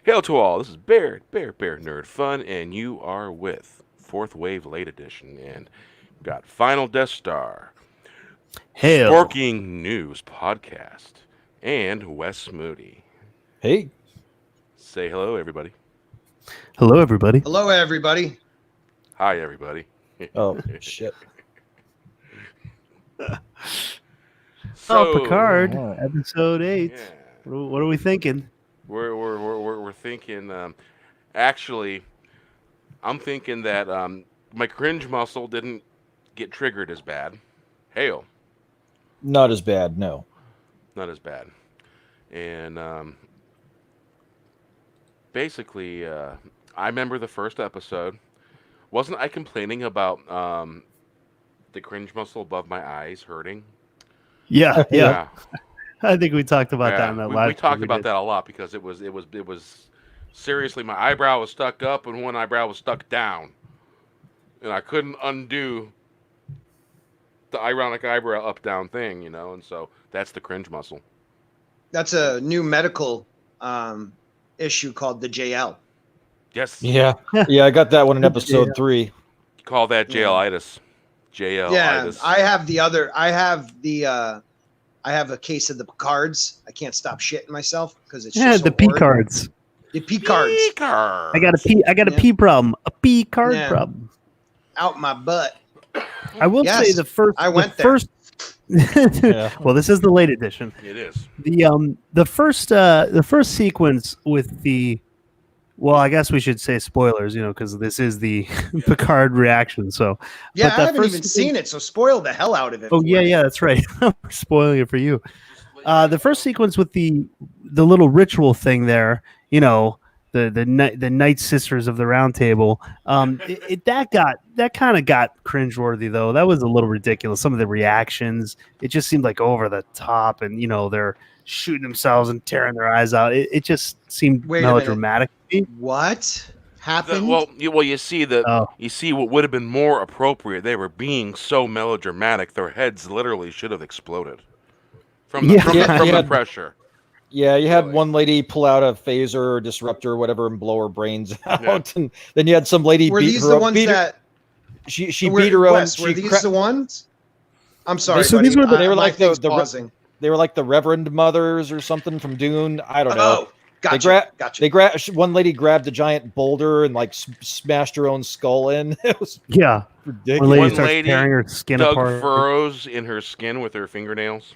Hail to all, this is Bear Nerd Fun, and you are with Fourth Wave Late Edition, and we've got Final Death Star, Hail. Sporking News Podcast, and Wes Moody. Hey. Say hello, everybody. Hello, everybody. Hello, everybody. Hi, everybody. Oh, shit. Picard, episode 8. Yeah. What are we thinking? We're thinking, actually, I'm thinking that my cringe muscle didn't get triggered as bad. Hail. Not as bad, no. Not as bad. And basically, I remember the first episode. Wasn't I complaining about the cringe muscle above my eyes hurting? Yeah. I think we talked about that in that last. We talked about that a lot because it was seriously, my eyebrow was stuck up and one eyebrow was stuck down, and I couldn't undo the ironic eyebrow up down thing, and so that's the cringe muscle. That's a new medical issue called the JL. Yes. Yeah, I got that one in episode 3. Call that JL-itis. JL-itis. Yeah, I have a case of the Picards. I can't stop shitting myself because it's just so the Picards. The Picards. Picards. I got a P problem. A Picard problem. Out my butt. I will say the first. I went there. Yeah. Well, this is the late edition. It is. The first sequence with the. Well, I guess we should say spoilers, because this is the Picard reaction. So yeah, I haven't even seen it, so spoil the hell out of it. Oh yeah, that's right. We're spoiling it for you. The first sequence with the little ritual thing there, the Night Sisters of the Round Table. That kind of got cringeworthy though. That was a little ridiculous. Some of the reactions, it just seemed like over the top, and they're shooting themselves and tearing their eyes out. It just seemed melodramatic. What happened? You see you see what would have been more appropriate. They were being so melodramatic, their heads literally should have exploded from the pressure. Yeah, you had one lady pull out a phaser or disruptor or whatever and blow her brains out, and then you had some lady beat her up. She beat her own. Were these the ones? I'm sorry. So these were they were like they were like the Reverend Mothers or something from Dune. I don't know. Gotcha. One lady grabbed a giant boulder and smashed her own skull in. It was ridiculous. One lady tearing her skin dug apart. furrows in her skin with her fingernails.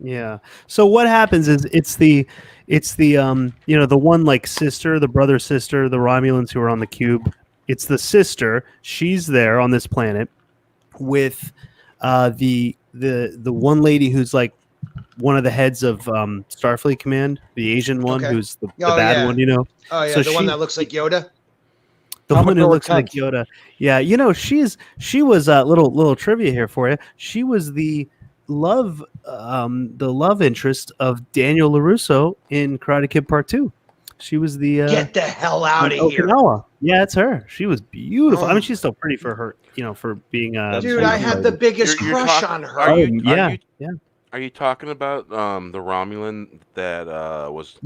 Yeah. So what happens is it's the the one sister, the brother sister, the Romulans who are on the cube. It's the sister. She's there on this planet with the one lady who's one of the heads of Starfleet Command, the Asian one, who's the bad one, Oh yeah, so one that looks like Yoda. The one who looks like Yoda. Yeah, she was a little trivia here for you. She was the love interest of Daniel LaRusso in Karate Kid Part 2. She was the get the hell out of here. Okinawa. Yeah, it's her. She was beautiful. I mean, she's still pretty for her, for being dude, I had the biggest crush on her. Are you talking about the Romulan that was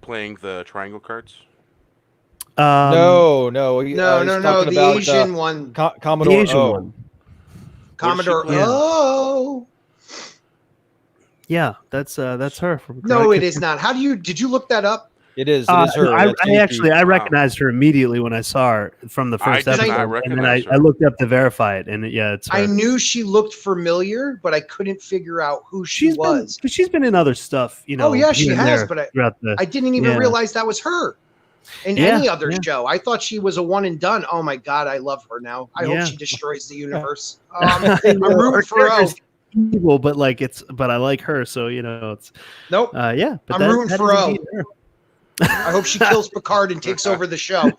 playing the triangle cards? No. The Asian one. Commodore the Asian one. Commodore O. Yeah, that's her. From No, it is not. Did you look that up? It is her. I recognized her immediately when I saw her from the first episode, and then I looked up to verify it, and it's her. I knew she looked familiar, but I couldn't figure out who she was. She's been in other stuff, Oh yeah, she has, but I didn't even realize that was her. In any other show, I thought she was a one and done. Oh my god, I love her now. I hope she destroys the universe. I'm rooting for O. Evil, but I like her, so it's nope. But I'm rooting for O. I hope she kills Picard and takes over the show.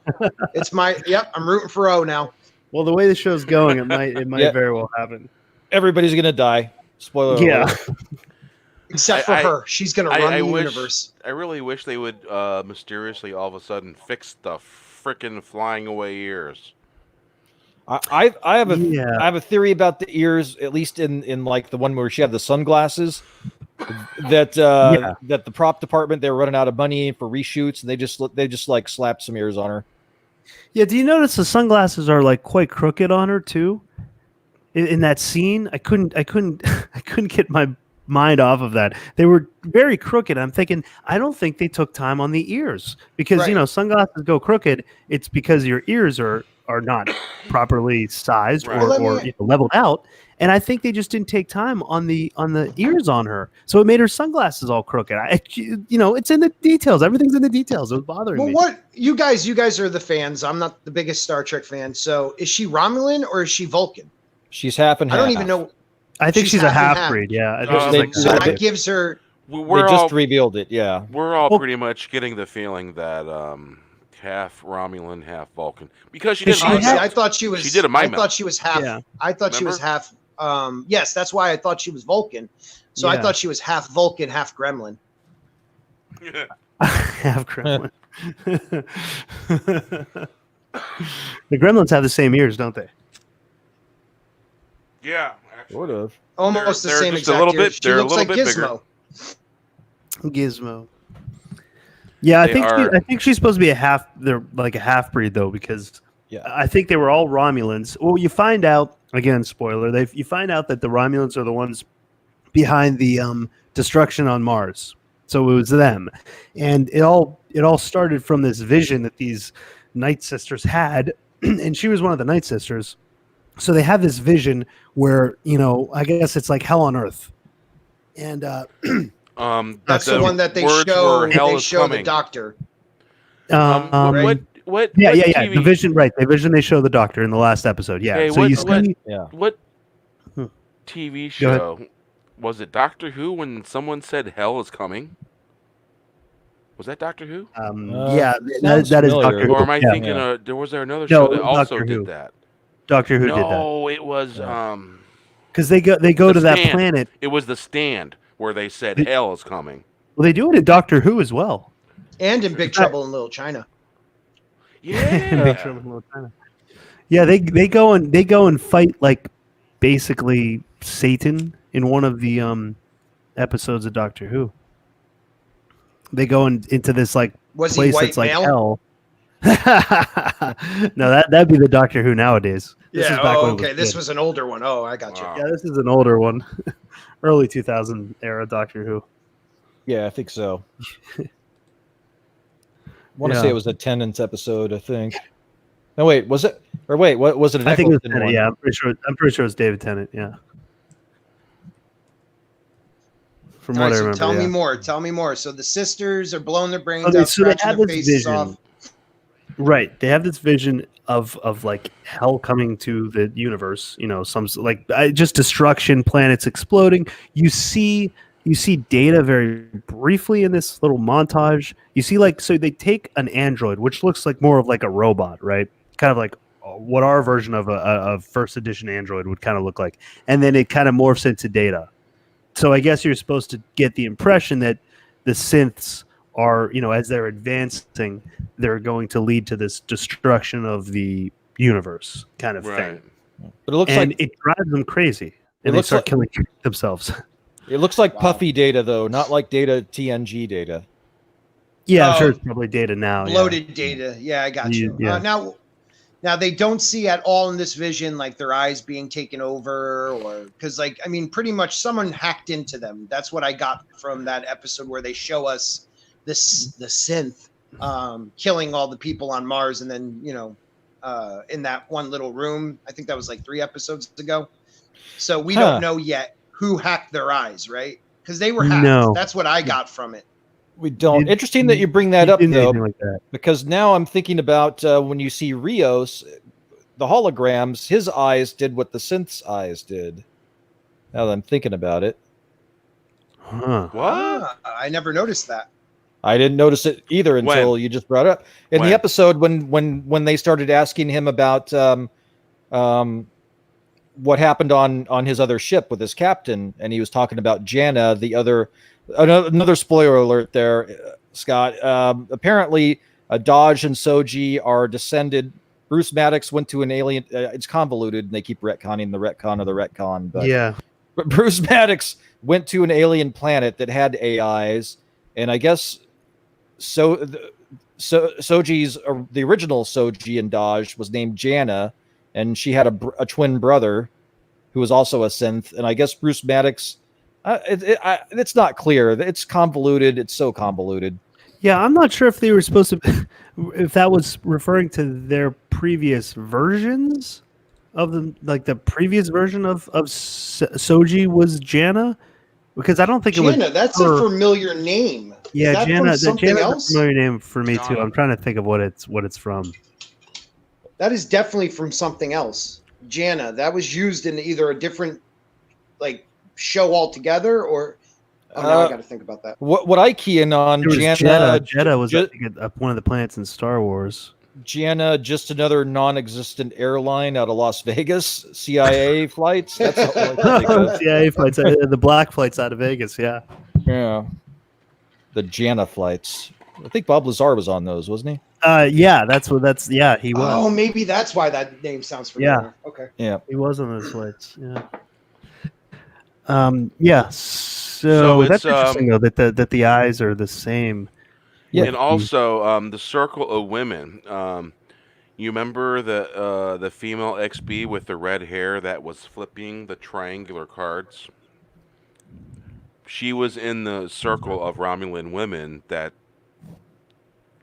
I'm rooting for O now. Well, the way the show's going, it might very well happen. Everybody's gonna die. Spoiler alert. Except for her. She's gonna run the universe. I really wish they would mysteriously all of a sudden fix the frickin' flying away ears. I have a theory about the ears, at least in the one where she had the sunglasses. that that the prop department, they were running out of money for reshoots, and they just like slapped some ears on her. Yeah, do you notice the sunglasses are like quite crooked on her too? In that scene, I couldn't get my mind off of that. They were very crooked. I'm thinking, I don't think they took time on the ears because you know sunglasses go crooked. It's because your ears are not properly sized or leveled out. And I think they just didn't take time on the ears on her, so it made her sunglasses all crooked. It's in the details. Everything's in the details. It was bothering me. What you guys are the fans. I'm not the biggest Star Trek fan. So is she Romulan or is she Vulcan? She's half and half. I don't even know. I think she's a half breed. Yeah, so that gives her. They just revealed it. Yeah, we're all pretty much getting the feeling that half Romulan, half Vulcan, because she did. I thought she was. She did a mime. I thought she was half. Yeah. I thought she was half. Yes, that's why I thought she was Vulcan. So I thought she was half Vulcan, half Gremlin. Half Gremlin. The Gremlins have the same ears, don't they? Yeah, actually. Sort of. Almost the same just exact a little ears. bit. They're looks a little like bit Gizmo. bigger. Gizmo. Yeah, I think she's supposed to be a half. They're like a half breed though, because I think they were all Romulans. Well, you find out again, spoiler. You find out that the Romulans are the ones behind the destruction on Mars. So it was them, and it all started from this vision that these Night Sisters had, and she was one of the Night Sisters. So they have this vision where, I guess it's like hell on earth. And that's the one that they show. They show the Doctor. What? Yeah. TV? The vision, right? The vision they show the Doctor in the last episode. Yeah. Hey, so what TV show was it? Doctor Who? When someone said hell is coming. Was that Doctor Who? Yeah, that is Doctor Who. Or am I thinking? Was there another show that also did that? Doctor Who did that. No, it was because they go to that planet. It was The Stand where they said hell is coming. Well, they do it in Doctor Who as well, and in Big Trouble in Little China. Yeah, Big Trouble in Little China. Yeah, they go and fight like basically Satan in one of the episodes of Doctor Who. They go into this like place that's like hell. No, that'd be the Doctor Who nowadays. This was an older one. Oh, I got you. Yeah, this is an older one. Early 2000 era Doctor Who. Yeah, I think so. I want to say it was a Tennant's episode, I think. No, wait, was it? Or wait, what was it? I think it was Tennant. Yeah, I'm pretty sure it was David Tennant. Yeah. From what I remember. Tell me more. Tell me more. So the sisters are blowing their brains out, scratching their faces off. Right. They have this vision of like hell coming to the universe, some like just destruction, planets exploding. You see Data very briefly in this little montage. You see so they take an android, which looks like more of like a robot, right? Kind of like what our version of a first edition android would kind of look like. And then it kind of morphs into Data. So I guess you're supposed to get the impression that the synths are, as they're advancing, they're going to lead to this destruction of the universe kind of thing. But it looks it drives them crazy, and they start killing themselves. It looks like puffy Data, though, not like Data TNG Data. Yeah, I'm sure it's probably Data now. Bloated Data. Yeah, I got you. Yeah. Now they don't see at all in this vision like their eyes being taken over, or because pretty much someone hacked into them. That's what I got from that episode where they show us the synth killing all the people on Mars, and then in that one little room. I think that was like 3 episodes ago. So we don't know yet who hacked their eyes, right? Because they were hacked. No. That's what I got from it. We don't. Interesting that you bring that up, though, because now I'm thinking about when you see Rios, the holograms, his eyes did what the synth's eyes did. Now that I'm thinking about it. Huh. What? I never noticed that. I didn't notice it either until you just brought it up. In the episode when they started asking him about what happened on his other ship with his captain, and he was talking about Jana, another spoiler alert there, Scott. Apparently, Dodge and Soji are descended. Bruce Maddox went to an alien. It's convoluted, and they keep retconning the retcon of the retcon. But Bruce Maddox went to an alien planet that had AIs, and I guess Soji's the original Soji in Dodge was named Jana, and she had a twin brother who was also a synth. And I guess Bruce Maddox, it's not clear. It's convoluted. It's so convoluted. Yeah, I'm not sure if they were supposed to, if that was referring to their previous versions of them, like the previous version of Soji was Jana, because I don't think Jana, it was. That's a familiar name. Yeah, Is that Jana. from something Jana's else? a familiar name for me too. I'm trying to think of what it's from. That is definitely from something else. Jana. That was used in either a different like show altogether, or now I got to think about that. What I key in on Jana. Jeddah was I think, one of the planets in Star Wars. Jana, just another non-existent airline out of Las Vegas. CIA flights. That's all I can think of. CIA flights. The black flights out of Vegas. Yeah. Yeah. The Jana flights. I think Bob Lazar was on those, wasn't he? Yeah, yeah, he was. Oh, maybe that's why that name sounds familiar. Yeah. Okay. Yeah. He was on those flights. Yeah. Yeah. So that's interesting though that the eyes are the same. Yeah. And also the circle of women. You remember the female XB with the red hair that was flipping the triangular cards? She was in the circle of Romulan women that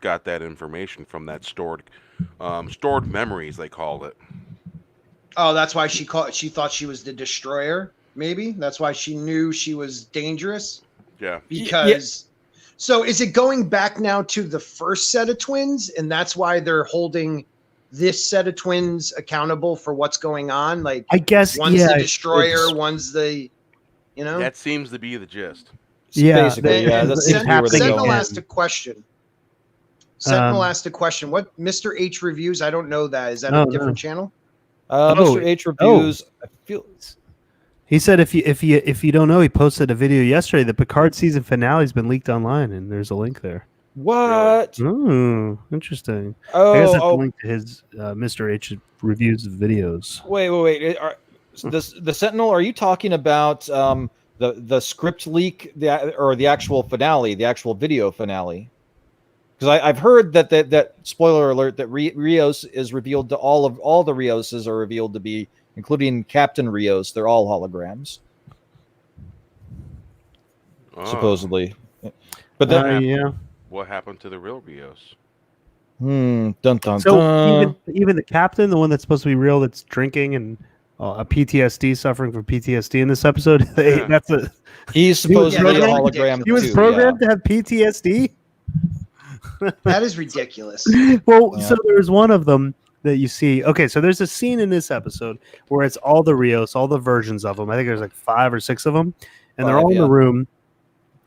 got that information from that stored memories, they called it. Oh, that's why she thought she was the destroyer. Maybe that's why she knew she was dangerous. Yeah. Because so is it going back now to the first set of twins, and that's why they're holding this set of twins accountable for what's going on? Like, I guess one's the destroyer, one's the, That seems to be the gist. Yeah, basically, Sentinel asked a question. Sentinel asked a question. What Mr. H reviews? I don't know that. Is that a different channel? Mr. H reviews. I feel. He said if you don't know, he posted a video yesterday. The Picard season finale has been leaked online, and there's a link there. What? Oh, interesting. I guess that's a link to his Mr. H reviews videos. Wait. The Sentinel? Are you talking about the script leak, or the actual finale, the actual video finale? Because I've heard that spoiler alert, that Rios is revealed to all the Rioses are revealed to be, including Captain Rios. They're all holograms, supposedly. But then, what happened to the real Rios? Dun, dun, so dun. even the captain, the one that's supposed to be real, that's drinking and a PTSD, suffering from PTSD in this episode. He's supposedly a hologram. He was programmed to have PTSD. That is ridiculous. Well, so there's one of them that you see. Okay, so there's a scene in this episode where it's all the Rios, all the versions of them. I think there's like 5 or 6 of them, and they're all in the room,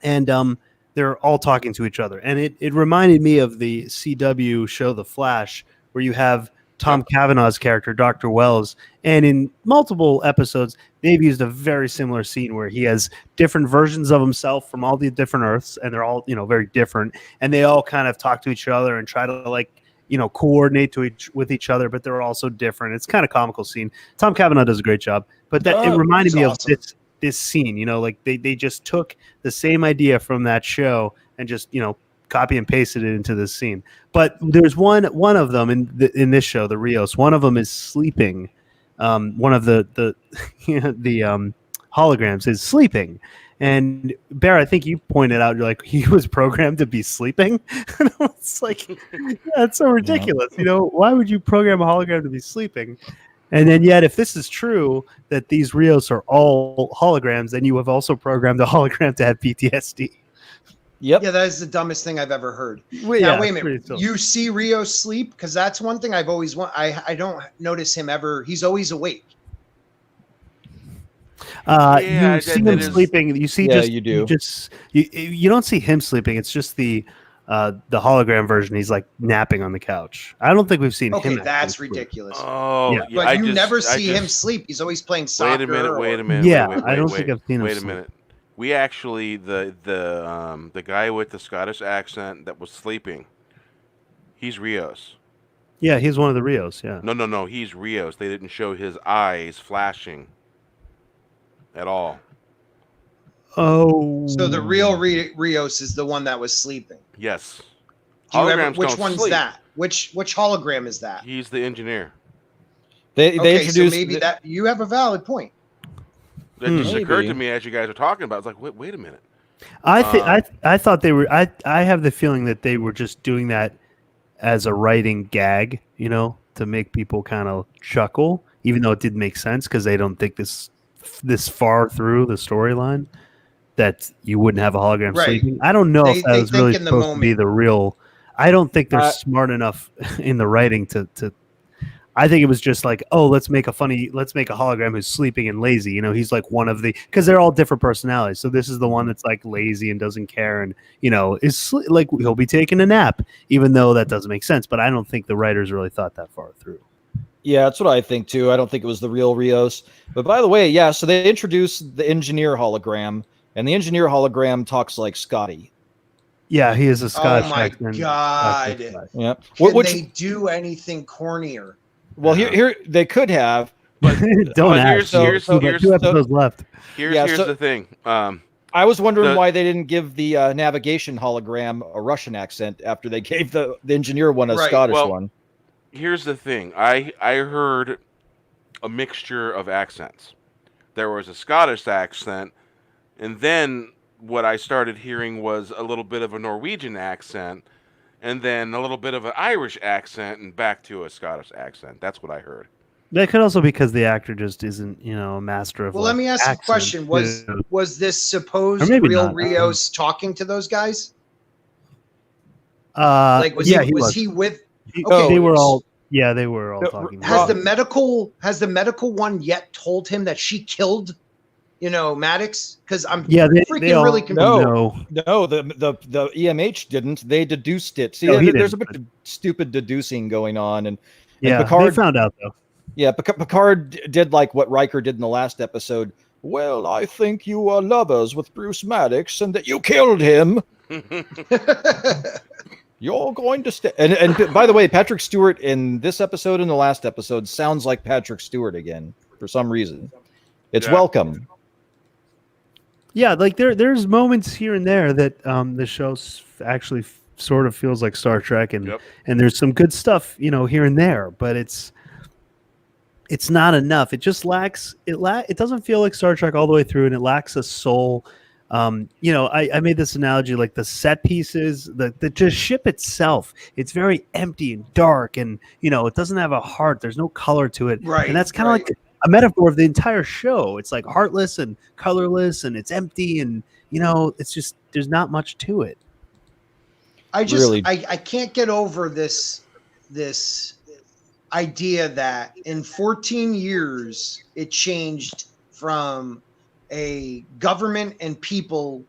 and they're all talking to each other. And it reminded me of the CW show The Flash, where you have Tom Cavanaugh's character, Dr. Wells, and in multiple episodes, they've used a very similar scene where he has different versions of himself from all the different Earths, and they're all, very different, and they all kind of talk to each other and try to coordinate with each other, but they're also different. It's kind of comical scene. Tom Cavanaugh does a great job, but it reminded me of this scene. They just took the same idea from that show and just copy and pasted it into this scene. But there's one of them in this show, the Rios. One of them is sleeping. One of the holograms is sleeping. And Bear, I think you pointed out, you're like, he was programmed to be sleeping. And it's like, that's so ridiculous. Why would you program a hologram to be sleeping? And then yet, if this is true, that these Rios are all holograms, then you have also programmed a hologram to have PTSD. Yep. Yeah, that is the dumbest thing I've ever heard. Wait a minute. You see Rio sleep? Because that's one thing I've always wanted. I don't notice him ever. He's always awake. You see him sleeping. You see, you do. You don't see him sleeping. It's just the hologram version. He's like napping on the couch. I don't think we've seen him. Okay, that's ridiculous. Oh, yeah. But you never see him sleep. He's always playing soccer. Wait a minute. Yeah, I don't think I've seen him. Wait a minute. We actually the guy with the Scottish accent that was sleeping. He's Rios. Yeah, he's one of the Rios. Yeah. No. He's Rios. They didn't show his eyes flashing. at all. Oh. So the real Rios is the one that was sleeping. Yes. Which one's that? Which hologram is that? He's the engineer. They introduced. So maybe that you have a valid point. That just occurred to me as you guys were talking about. It's like, wait a minute. I thought they were. I have the feeling that they were just doing that as a writing gag, to make people kind of chuckle, even though it didn't make sense because they don't think this far through the storyline that you wouldn't have a hologram sleeping. I don't know if that was really supposed to be the real. I don't think they're smart enough in the writing to. I think it was just like, let's make a hologram who's sleeping and lazy. He's like one of because they're all different personalities. So this is the one that's like lazy and doesn't care, and is like he'll be taking a nap, even though that doesn't make sense. But I don't think the writers really thought that far through. Yeah, that's what I think too. I don't think it was the real Rios. But by the way, so they introduced the engineer hologram, and the engineer hologram talks like Scotty. Yeah, he is a Scottish. Oh my accent. god! Yeah. Can they do anything cornier? Well, here they could have, but don't here's 2 episodes left. Here's the thing. I was wondering why they didn't give the navigation hologram a Russian accent after they gave the engineer one a Scottish one. Here's the thing. I heard a mixture of accents. There was a Scottish accent, and then what I started hearing was a little bit of a Norwegian accent, and then a little bit of an Irish accent, and back to a Scottish accent. That's what I heard. That could also be because the actor just isn't, a master of. Well, let me ask you a question: Was this supposed real Rios talking to those guys? Was he with? Okay, they were all. Yeah, they were all talking. Has the medical one yet told him that she killed? Maddox, because I'm freaking really confused. No, the EMH didn't. They deduced it. See, there's a bit of stupid deducing going on, and Picard, they found out though. Yeah, Picard did like what Riker did in the last episode. Well, I think you are lovers with Bruce Maddox, and that you killed him. You're going to stay. And by the way, Patrick Stewart in this episode and the last episode sounds like Patrick Stewart again for some reason. It's welcome. Yeah, like there's moments here and there that the show actually sort of feels like Star Trek, and there's some good stuff, here and there, but it's not enough. It just lacks. It doesn't feel like Star Trek all the way through, and it lacks a soul. I made this analogy, like the set pieces, the just ship itself. It's very empty and dark, and it doesn't have a heart. There's no color to it, right? And that's kind of like a metaphor of the entire show. It's like heartless and colorless, and it's empty, and it's just there's not much to it. I can't get over this idea that in 14 years it changed from a government and people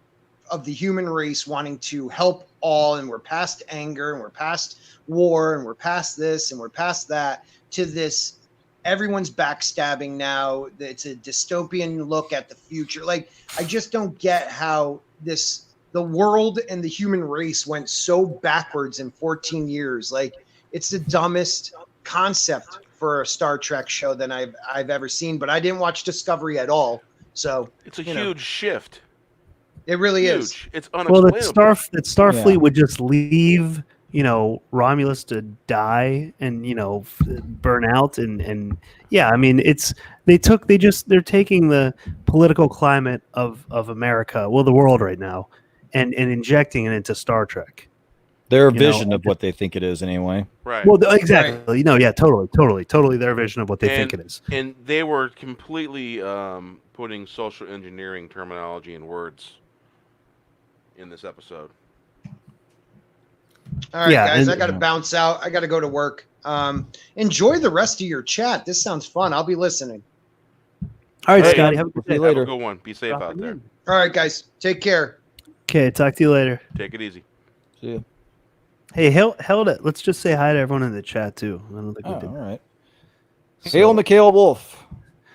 of the human race wanting to help all, and we're past anger, and we're past war, and we're past this, and we're past that, to this everyone's backstabbing now. It's a dystopian look at the future. Like, I just don't get how the world and the human race went so backwards in 14 years. Like, it's the dumbest concept for a Star Trek show than I've ever seen, but I didn't watch Discovery at all. So it's a huge shift. It really is. It's unexplainable. Well, that Starfleet would just leave, Romulus to die and, burn out. And I mean, they're taking the political climate of America, the world right now, and injecting it into Star Trek. Their vision of what they think it is, anyway. Right. Well, exactly. Right. Totally their vision of what they think it is. And they were completely putting social engineering terminology and words in this episode. All right, guys, I got to bounce out. I got to go to work. Enjoy the rest of your chat. This sounds fun. I'll be listening. All right, Scotty. Have a good day. Have a good one. Be safe out there. All right, guys. Take care. Okay, talk to you later. Take it easy. See ya. Hey, held it. Let's just say hi to everyone in the chat too. I don't think we did. All right. Hail Mikhail Wolf.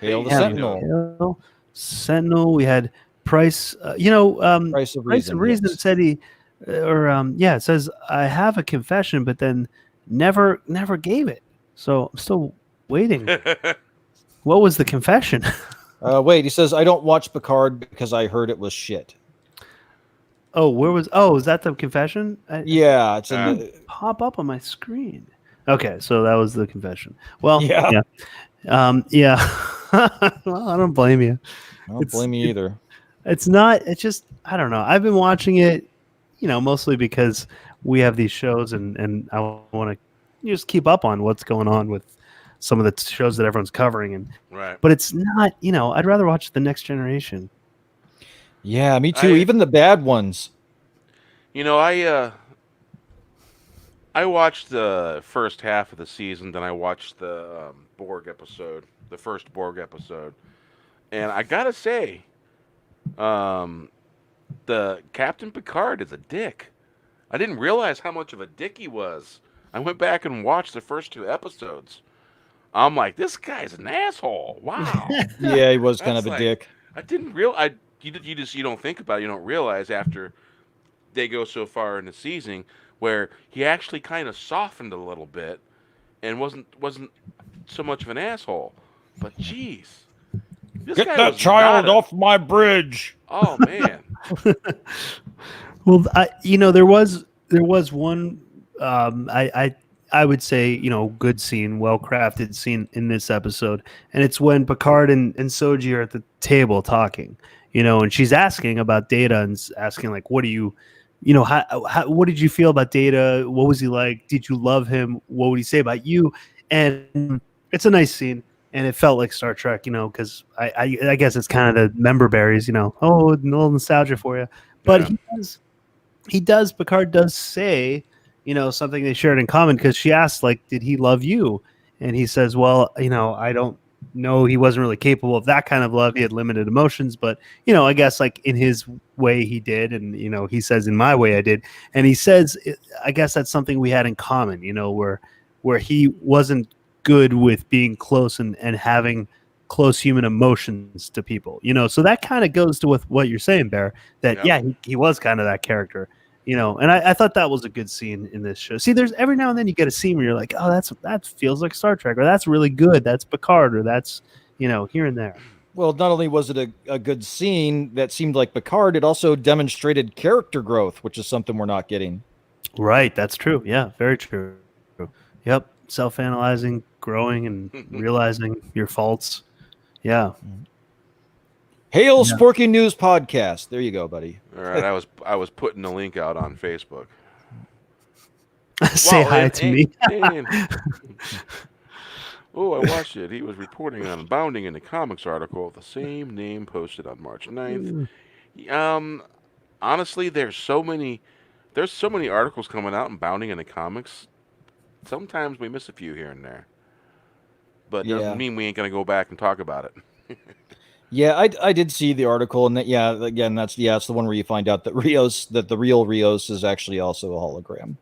Hail the Sentinel. Sentinel. We had Price. Price of Reason said he, it says I have a confession, but then never gave it. So I'm still waiting. What was the confession? Wait, he says I don't watch Picard because I heard it was shit. Oh, where was? Oh, is that the confession? Yeah, it's in the pop up on my screen. Okay, so that was the confession. Well, yeah. Well, I don't blame you. I don't blame you either. It's not. It's just I don't know. I've been watching it, mostly because we have these shows, and I want to just keep up on what's going on with some of the shows that everyone's covering, and right. But it's not. I'd rather watch The Next Generation. Yeah, me too. Even the bad ones. I watched the first half of the season, then I watched the Borg episode, the first Borg episode, and I gotta say, the Captain Picard is a dick. I didn't realize how much of a dick he was. I went back and watched the first 2 episodes. I'm like, this guy's an asshole. Wow. Yeah, he was kind of a dick. I didn't realize. You don't think about it. You don't realize after they go so far in the season where he actually kind of softened a little bit and wasn't so much of an asshole. But jeez, get that child off my bridge. Oh man. Well, there was one. I would say, good scene, well-crafted scene in this episode. And it's when Picard and Soji are at the table talking, and she's asking about Data and asking, like, what do you, what did you feel about Data? What was he like? Did you love him? What would he say about you? And it's a nice scene. And it felt like Star Trek, because I guess it's kind of the member berries, a little nostalgia for you. But yeah. Picard does say, something they shared in common, because she asked, like, did he love you? And he says, well, I don't know. He wasn't really capable of that kind of love. He had limited emotions, but, I guess, like, in his way he did. And, he says, in my way I did. And he says, I guess that's something we had in common, where he wasn't good with being close and having close human emotions to people, so that kind of goes to with what you're saying, Bear, that, he was kind of that character. And I thought that was a good scene in this show. See, there's every now and then you get a scene where you're like, oh, that feels like Star Trek, or that's really good. That's Picard, or that's, here and there. Well, not only was it a good scene that seemed like Picard, it also demonstrated character growth, which is something we're not getting. Right. That's true. Yeah, very true. Yep. Self-analyzing, growing, and realizing your faults. Yeah. Hail Sporking News Podcast. There you go, buddy. All right, I was putting the link out on Facebook. Say hi to me. Oh, I watched it. He was reporting on a Bounding into Comics article of the same name posted on March 9th. Honestly, there's so many articles coming out in Bounding into Comics. Sometimes we miss a few here and there. But doesn't mean we ain't going to go back and talk about it. Yeah, I did see the article, and again, it's the one where you find out that the real Rios is actually also a hologram.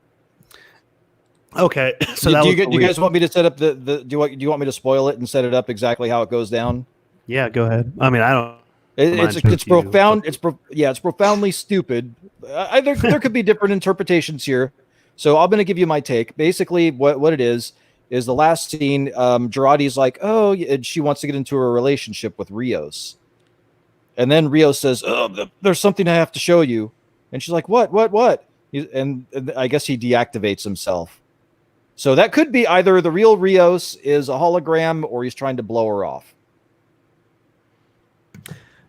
Okay, so do you guys want me to set up do you want me to spoil it and set it up exactly how it goes down? Yeah, go ahead. I mean, I don't. It's profound. It's profoundly stupid. There could be different interpretations here, so I'm going to give you my take. Basically, what it is the last scene, Girardi's like, oh, and she wants to get into a relationship with Rios. And then Rios says, oh, there's something I have to show you. And she's like, what? And I guess he deactivates himself. So that could be either the real Rios is a hologram or he's trying to blow her off.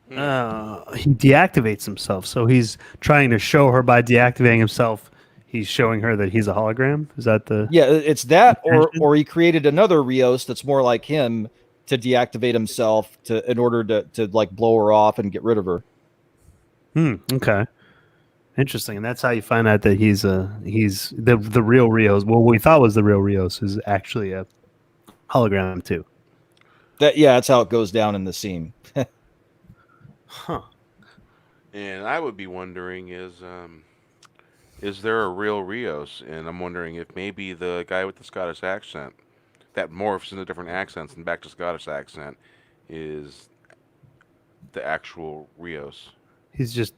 He deactivates himself. So he's trying to show her by deactivating himself. He's showing her that he's a hologram. Is that the? Yeah, it's that, or he created another Rios that's more like him to deactivate himself in order to like blow her off and get rid of her. Okay, interesting. And that's how you find out that he's the real Rios. Well, what we thought was the real Rios is actually a hologram too. That's how it goes down in the scene. Huh. And I would be wondering is there a real Rios? And I'm wondering if maybe the guy with the Scottish accent that morphs into different accents and back to Scottish accent is the actual Rios. He's just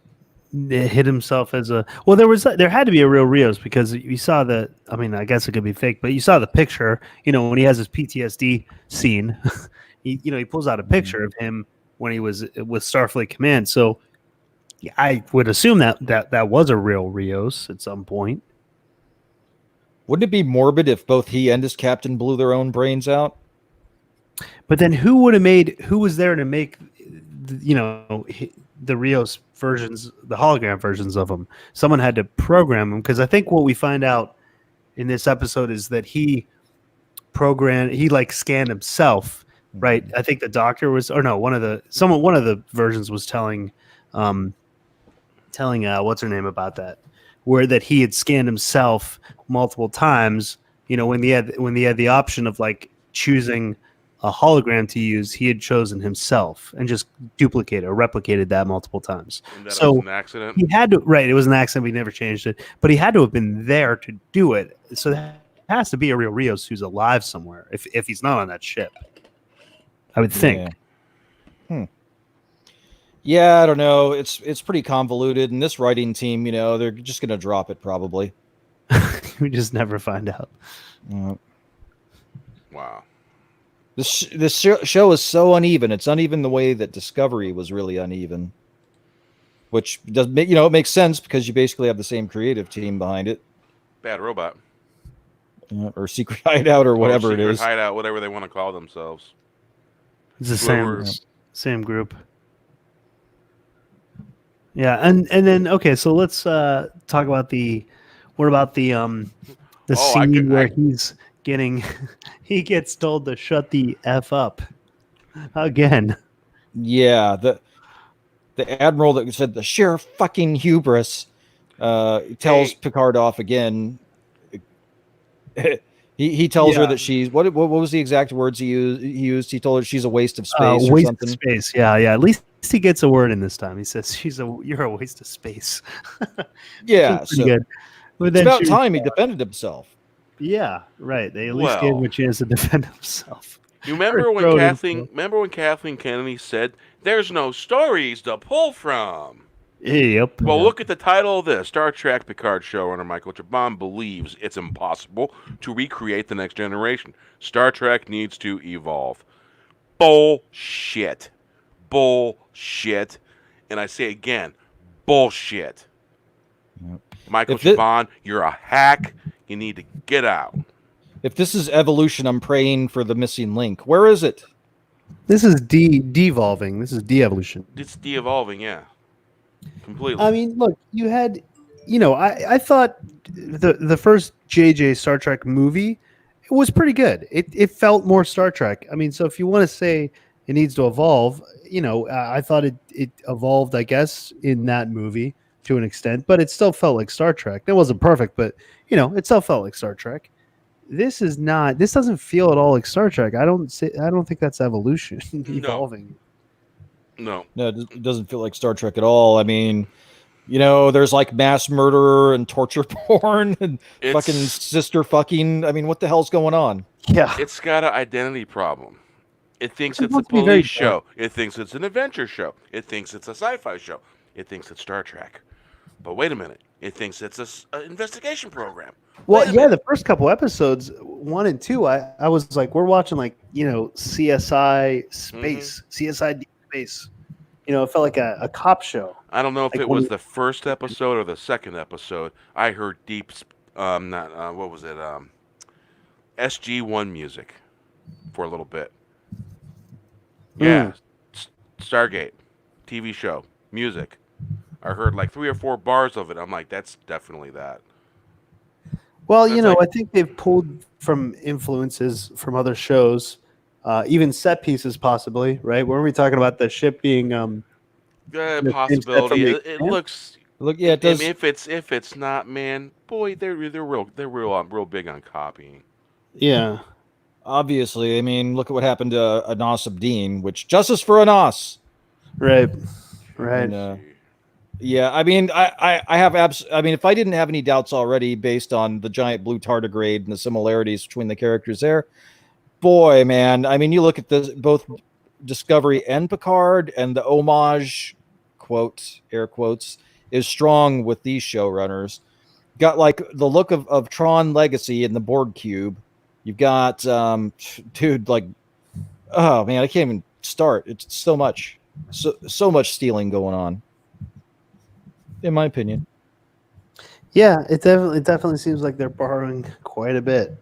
hit himself as a... Well, there had to be a real Rios because you saw the... I mean, I guess it could be fake, but you saw the picture, when he has his PTSD scene, he pulls out a picture of him when he was with Starfleet Command. So I would assume that was a real Rios at some point. Wouldn't it be morbid if both he and his captain blew their own brains out? But then who was there to make, the Rios versions, the hologram versions of them? Someone had to program them, because I think what we find out in this episode is that he scanned himself, right? I think the doctor was, or no, one of the versions was telling what's her name about that, where that he had scanned himself multiple times. When he had the option of like choosing a hologram to use, he had chosen himself and just replicated that multiple times. And that was an accident. He had to, right? It was an accident. We never changed it, but he had to have been there to do it. So that has to be a real Rios who's alive somewhere. If he's not on that ship, I would think. Yeah. Yeah, I don't know. It's pretty convoluted, and this writing team, they're just going to drop it probably. We just never find out. Wow. This show is so uneven. It's uneven the way that Discovery was really uneven, which does make it makes sense because you basically have the same creative team behind it. Bad Robot. Or Secret Hideout or whatever it is. Hideout, whatever they want to call themselves. It's the same group. Yeah, and then okay, so let's talk about the scene where he gets told to shut the F up again. Yeah, the admiral that said the sheer fucking hubris tells Picard off again. He tells her that she's what was the exact words he used? He told her she's a waste of space or waste something. Of space. Yeah. At least he gets a word in this time. He says you're a waste of space. Yeah, so good. But it's about time he defended himself. Yeah, right. They at least gave him a chance to defend himself. You remember when Kathleen Kennedy said, "There's no stories to pull from." Yep. Well, look at the title of this. Star Trek Picard showrunner Michael Chabon believes it's impossible to recreate the next generation. Star Trek needs to evolve. Bullshit. Bullshit. And I say again, bullshit. Yep. Michael Chabon, you're a hack. You need to get out. If this is evolution, I'm praying for the missing link. Where is it? This is devolving. This is de-evolution. It's de-evolving, yeah. Completely. I mean, look, you had, I thought the first JJ Star Trek movie, it was pretty good. It felt more Star Trek. I mean, so if you want to say it needs to evolve, I thought it evolved, I guess, in that movie to an extent, but it still felt like Star Trek. It wasn't perfect, but it still felt like Star Trek. This doesn't feel at all like Star Trek. I don't think that's evolution. Evolving. No, it doesn't feel like Star Trek at all. I mean, there's like mass murder and torture porn and fucking sister fucking. I mean, what the hell's going on? Yeah, it's got an identity problem. It thinks it's a police show. It thinks it's an adventure show. It thinks it's a sci-fi show. It thinks it's Star Trek. But wait a minute. It thinks it's an investigation program. Well, yeah, the first couple episodes, 1 and 2, I was like, we're watching like, CSI Space, CSI Deep Space. It felt like a cop show. I don't know if it was the first episode or the second episode. I heard SG-1 music for a little bit. Yeah, Stargate, TV show, music. I heard like 3 or 4 bars of it. I'm like, that's definitely that. Well, I think they've pulled from influences from other shows, even set pieces possibly, right? Weren't we talking about the ship being possibility? It looks. Look, yeah, it does. I mean, if it's not, man, boy, they're real big on copying. Yeah. Obviously, I mean, look at what happened to Anas Abdeen, which justice for Anas. Right. And, yeah, I mean, I have I mean, if I didn't have any doubts already based on the giant blue tardigrade and the similarities between the characters there, boy, man, I mean, you look at both Discovery and Picard, and the homage, quote, air quotes, is strong with these showrunners. Got like the look of Tron Legacy in the board cube. You've got, dude, like, oh man, I can't even start. It's so much. So much stealing going on, in my opinion. Yeah, it definitely seems like they're borrowing quite a bit.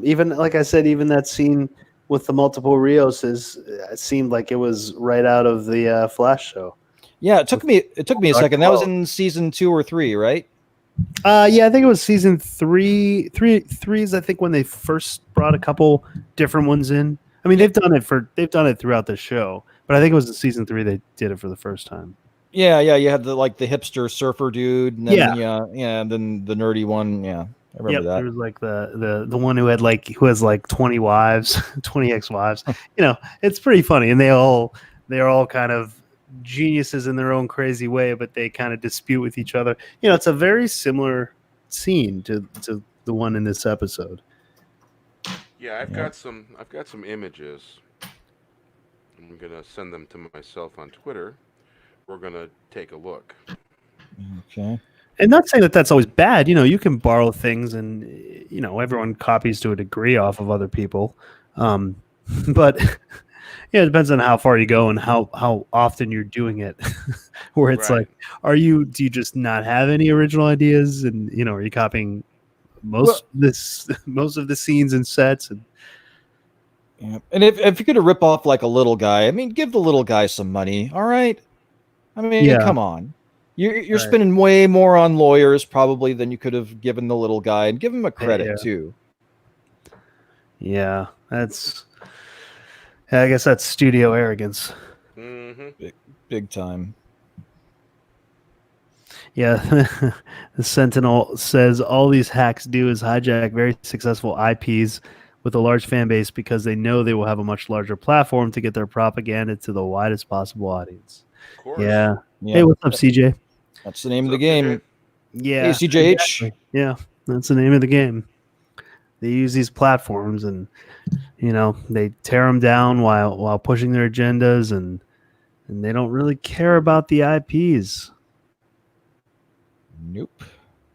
Even like I said, even that scene with the multiple Rioses, it seemed like it was right out of the Flash show. Yeah, it took me a second. That was in season 2 or 3, right? Yeah, I think it was season 3. Three is I think when they first brought a couple different ones in. I mean, they've done it throughout the show, but I think it was in season 3 they did it for the first time. Yeah. You had the hipster surfer dude, and then and then the nerdy one. Yeah, I remember that. There was like the one who has 20 wives, 20 ex-wives. It's pretty funny, and they're all kind of geniuses in their own crazy way, but they kind of dispute with each other. It's a very similar scene to the one in this episode. Yeah, I've got some images. I'm gonna send them to myself on Twitter. We're gonna take a look. Okay. And not saying that that's always bad. You can borrow things, and everyone copies to a degree off of other people. But it depends on how far you go and how often you're doing it. Where it's like, do you just not have any original ideas, and are you copying most of the scenes and sets? And and if you're gonna rip off like a little guy, I mean, give the little guy some money, all right? I mean, come on. You're spending way more on lawyers probably than you could have given the little guy, and give him a credit too. Yeah, I guess that's studio arrogance. Mm-hmm. Big time. Yeah, the Sentinel says all these hacks do is hijack very successful IPs with a large fan base because they know they will have a much larger platform to get their propaganda to the widest possible audience. Of course. Yeah. Hey, what's up, CJ? That's the name of the game. Yeah. Hey, CJH. Exactly. Yeah, that's the name of the game. They use these platforms, and they tear them down while pushing their agendas, and they don't really care about the IPs. Nope.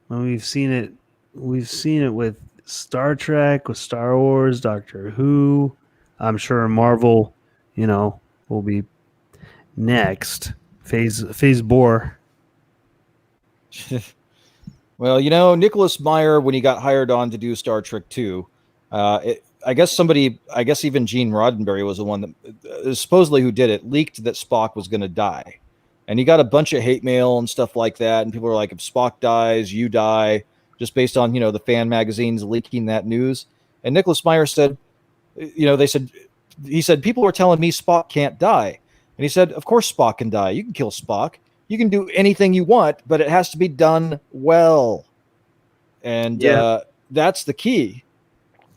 Well, we've seen it with Star Trek, with Star Wars, Doctor Who. I'm sure Marvel, will be next. Phase Bohr. Well, Nicholas Meyer, when he got hired on to do Star Trek 2, I guess even Gene Roddenberry was the one that supposedly who did it, leaked that Spock was going to die. And he got a bunch of hate mail and stuff like that. And people were like, if Spock dies, you die, just based on, the fan magazines leaking that news. And Nicholas Meyer said, he said, people were telling me Spock can't die. And he said, of course Spock can die. You can kill Spock. You can do anything you want, but it has to be done well. And that's the key.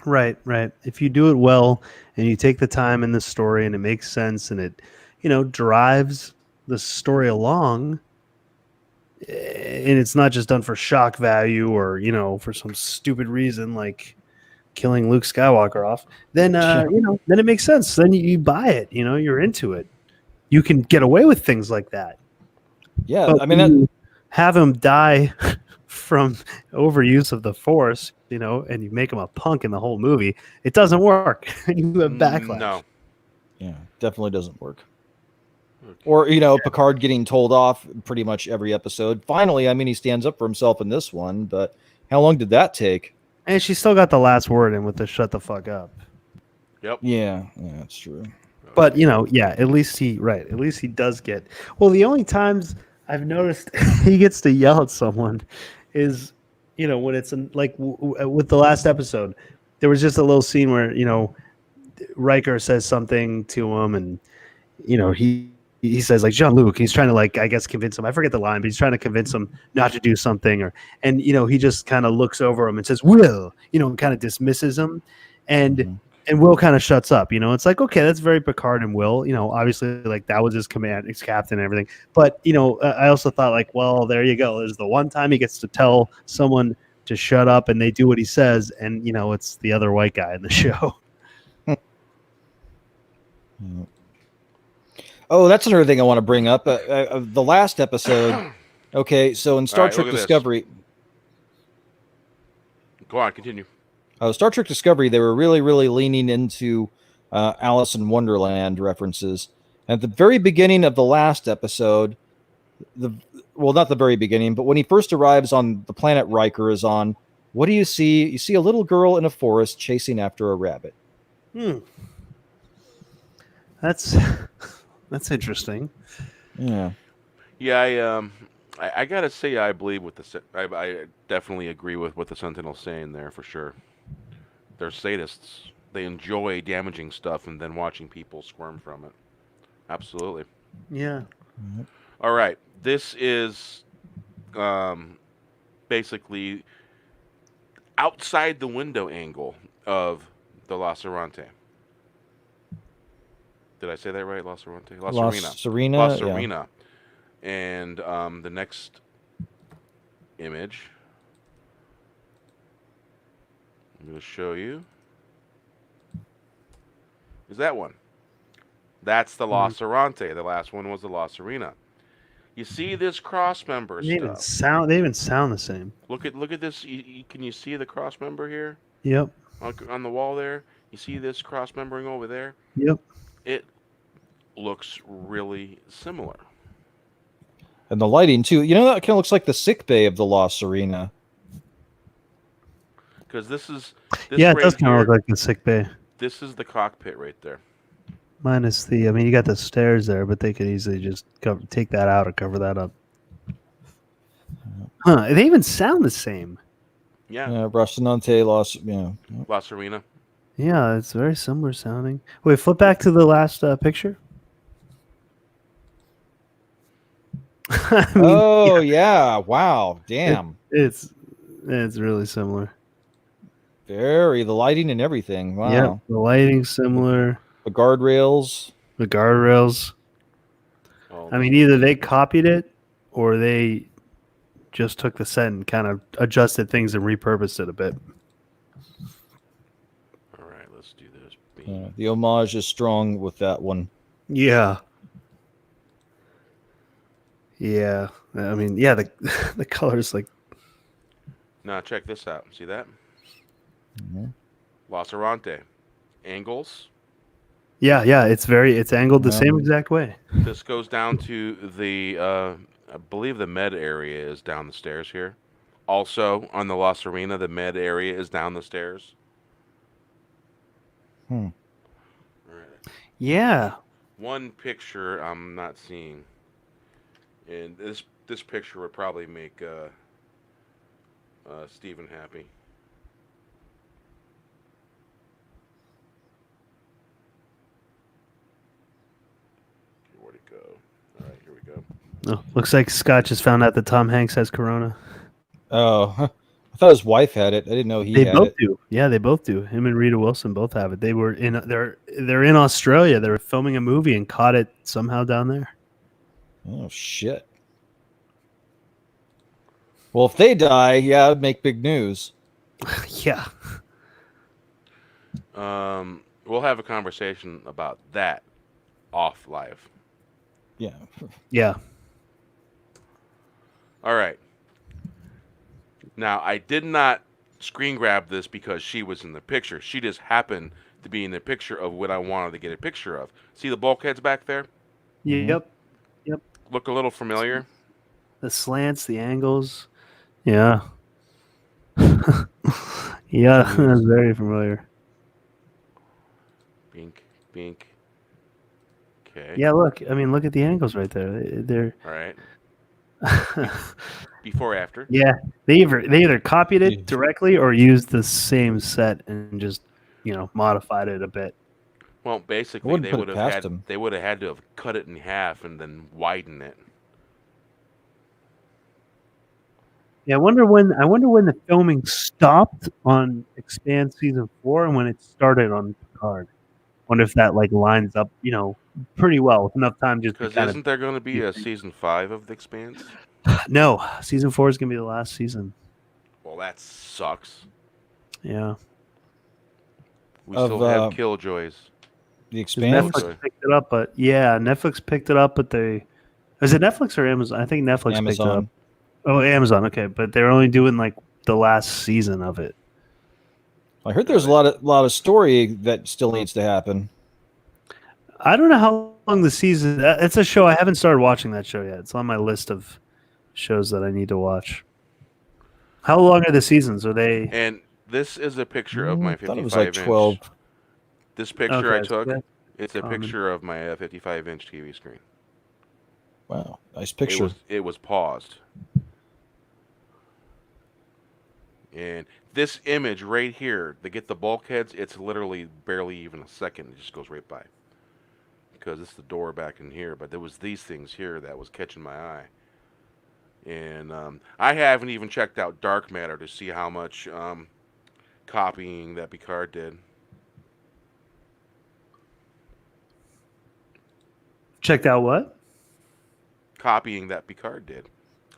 Right. If you do it well and you take the time in the story and it makes sense and it, drives the story along, and it's not just done for shock value or, for some stupid reason like killing Luke Skywalker off, then, then it makes sense. Then you buy it, you're into it. You can get away with things like that. Yeah, but I mean, have him die from overuse of the Force, and you make him a punk in the whole movie. It doesn't work. You have backlash. No. Yeah, definitely doesn't work. Okay. Or Picard getting told off pretty much every episode. Finally, I mean, he stands up for himself in this one, but how long did that take? And she still got the last word in with the "shut the fuck up." Yep. Yeah, that's true. But at least he does get. Well, the only times I've noticed he gets to yell at someone is, when it's with the last episode, there was just a little scene where Riker says something to him, and he says like Jean-Luc. He's trying to I guess convince him. I forget the line, but he's trying to convince him not to do something, and he just kind of looks over him and says Will, kind of dismisses him, and. Mm-hmm. And Will kind of shuts up, It's like, okay, that's very Picard and Will, obviously, that was his command, his captain and everything. But, I also thought, well, there you go. There's the one time he gets to tell someone to shut up and they do what he says. And, it's the other white guy in the show. Oh, that's another thing I want to bring up. The last episode. Okay, so in Star Trek Discovery. Go on, continue. Star Trek Discovery, they were really, really leaning into Alice in Wonderland references. At the very beginning of the last episode, not the very beginning, but when he first arrives on the planet Riker is on, what do you see? You see a little girl in a forest chasing after a rabbit. That's interesting. Yeah. Yeah, I gotta say, I believe with I definitely agree with what the Sentinel's saying there for sure. They're sadists. They enjoy damaging stuff and then watching people squirm from it. Absolutely. Yeah. Mm-hmm. All right. This is basically outside the window angle of the La Serente. Did I say that right? La Serente? La Serena. La Serena. And the next image I'm going to show you is that one. That's the La Serente. The last one was the La Serena. You see this cross member stuff. They even sound the same. Look at this. Can you see the cross member here? Yep. On the wall there. You see this cross membering over there? Yep. It looks really similar. And the lighting too. You know, that kind of looks like the sick bay of the La Serena. Because this it right does kind of here, look like the sick bay. This is the cockpit right there. Minus you got the stairs there, but they could easily just take that out or cover that up. Huh? They even sound the same. Yeah. Rocinante, La Serena. Yeah, it's very similar sounding. Wait, flip back to the last picture. Yeah! Wow! Damn! It's really similar. The lighting and everything. Wow! Yeah, the lighting's similar. The guardrails. Oh, I mean, either they copied it or they just took the set and kind of adjusted things and repurposed it a bit. all right, let's do this. The homage is strong with that one. Yeah. Yeah. I mean, yeah, the colors like. Now check this out. See that? Mm-hmm. La Serente. Angles. Yeah, it's angled the same exact way. This goes down to the, I believe the med area is down the stairs here. Also, on the La Serena, the med area is down the stairs. All right. Yeah. One picture I'm not seeing. And this picture would probably make Stephen happy. Where'd it go? All right, here we go. Oh, looks like Scott just found out that Tom Hanks has corona. Oh, I thought his wife had it. I didn't know he had it. They both do. Yeah, they both do. Him and Rita Wilson both have it. They're in Australia. They were filming a movie and caught it somehow down there. Oh shit. Well, if they die, yeah, it'd make big news. Yeah. We'll have a conversation about that off live. Yeah. Yeah. All right. Now, I did not screen grab this because she was in the picture. She just happened to be in the picture of what I wanted to get a picture of. See the bulkheads back there? Yep. Look a little familiar? The slants, the angles. Yeah. Yeah, that's very familiar. Bink. Okay. Yeah, look at the angles right there. They're all right. Before, after. Yeah, they either copied it directly or used the same set and just modified it a bit. Well, basically, they would have had to have cut it in half and then widen it. Yeah, I wonder when the filming stopped on Expanse season 4 and when it started on Picard. Wonder if that lines up, pretty well with enough time just because isn't there going to be a season 5 of The Expanse? No, season 4 is going to be the last season. Well, that sucks. Yeah. We still have Killjoys. The Expanse? Netflix picked it up, but Netflix picked it up, but is it Netflix or Amazon? I think Netflix picked it up. Oh, Amazon, okay, but they're only doing the last season of it. I heard there's a lot of story that still needs to happen. I don't know how long the season? It's a show I haven't started watching that show yet. It's on my list of shows that I need to watch. How long are the seasons? Are they? And this is a picture of my 55 thought it was like inch. 12. This picture I took, it's a common. picture of my 55-inch TV screen. Wow, nice picture. It was paused. And this image right here, to get the bulkheads, it's literally barely even a second. It just goes right by. Because it's the door back in here. But there was these things here that was catching my eye. And I haven't even checked out Dark Matter to see how much copying that Picard did. Checked out what? Copying that Picard did.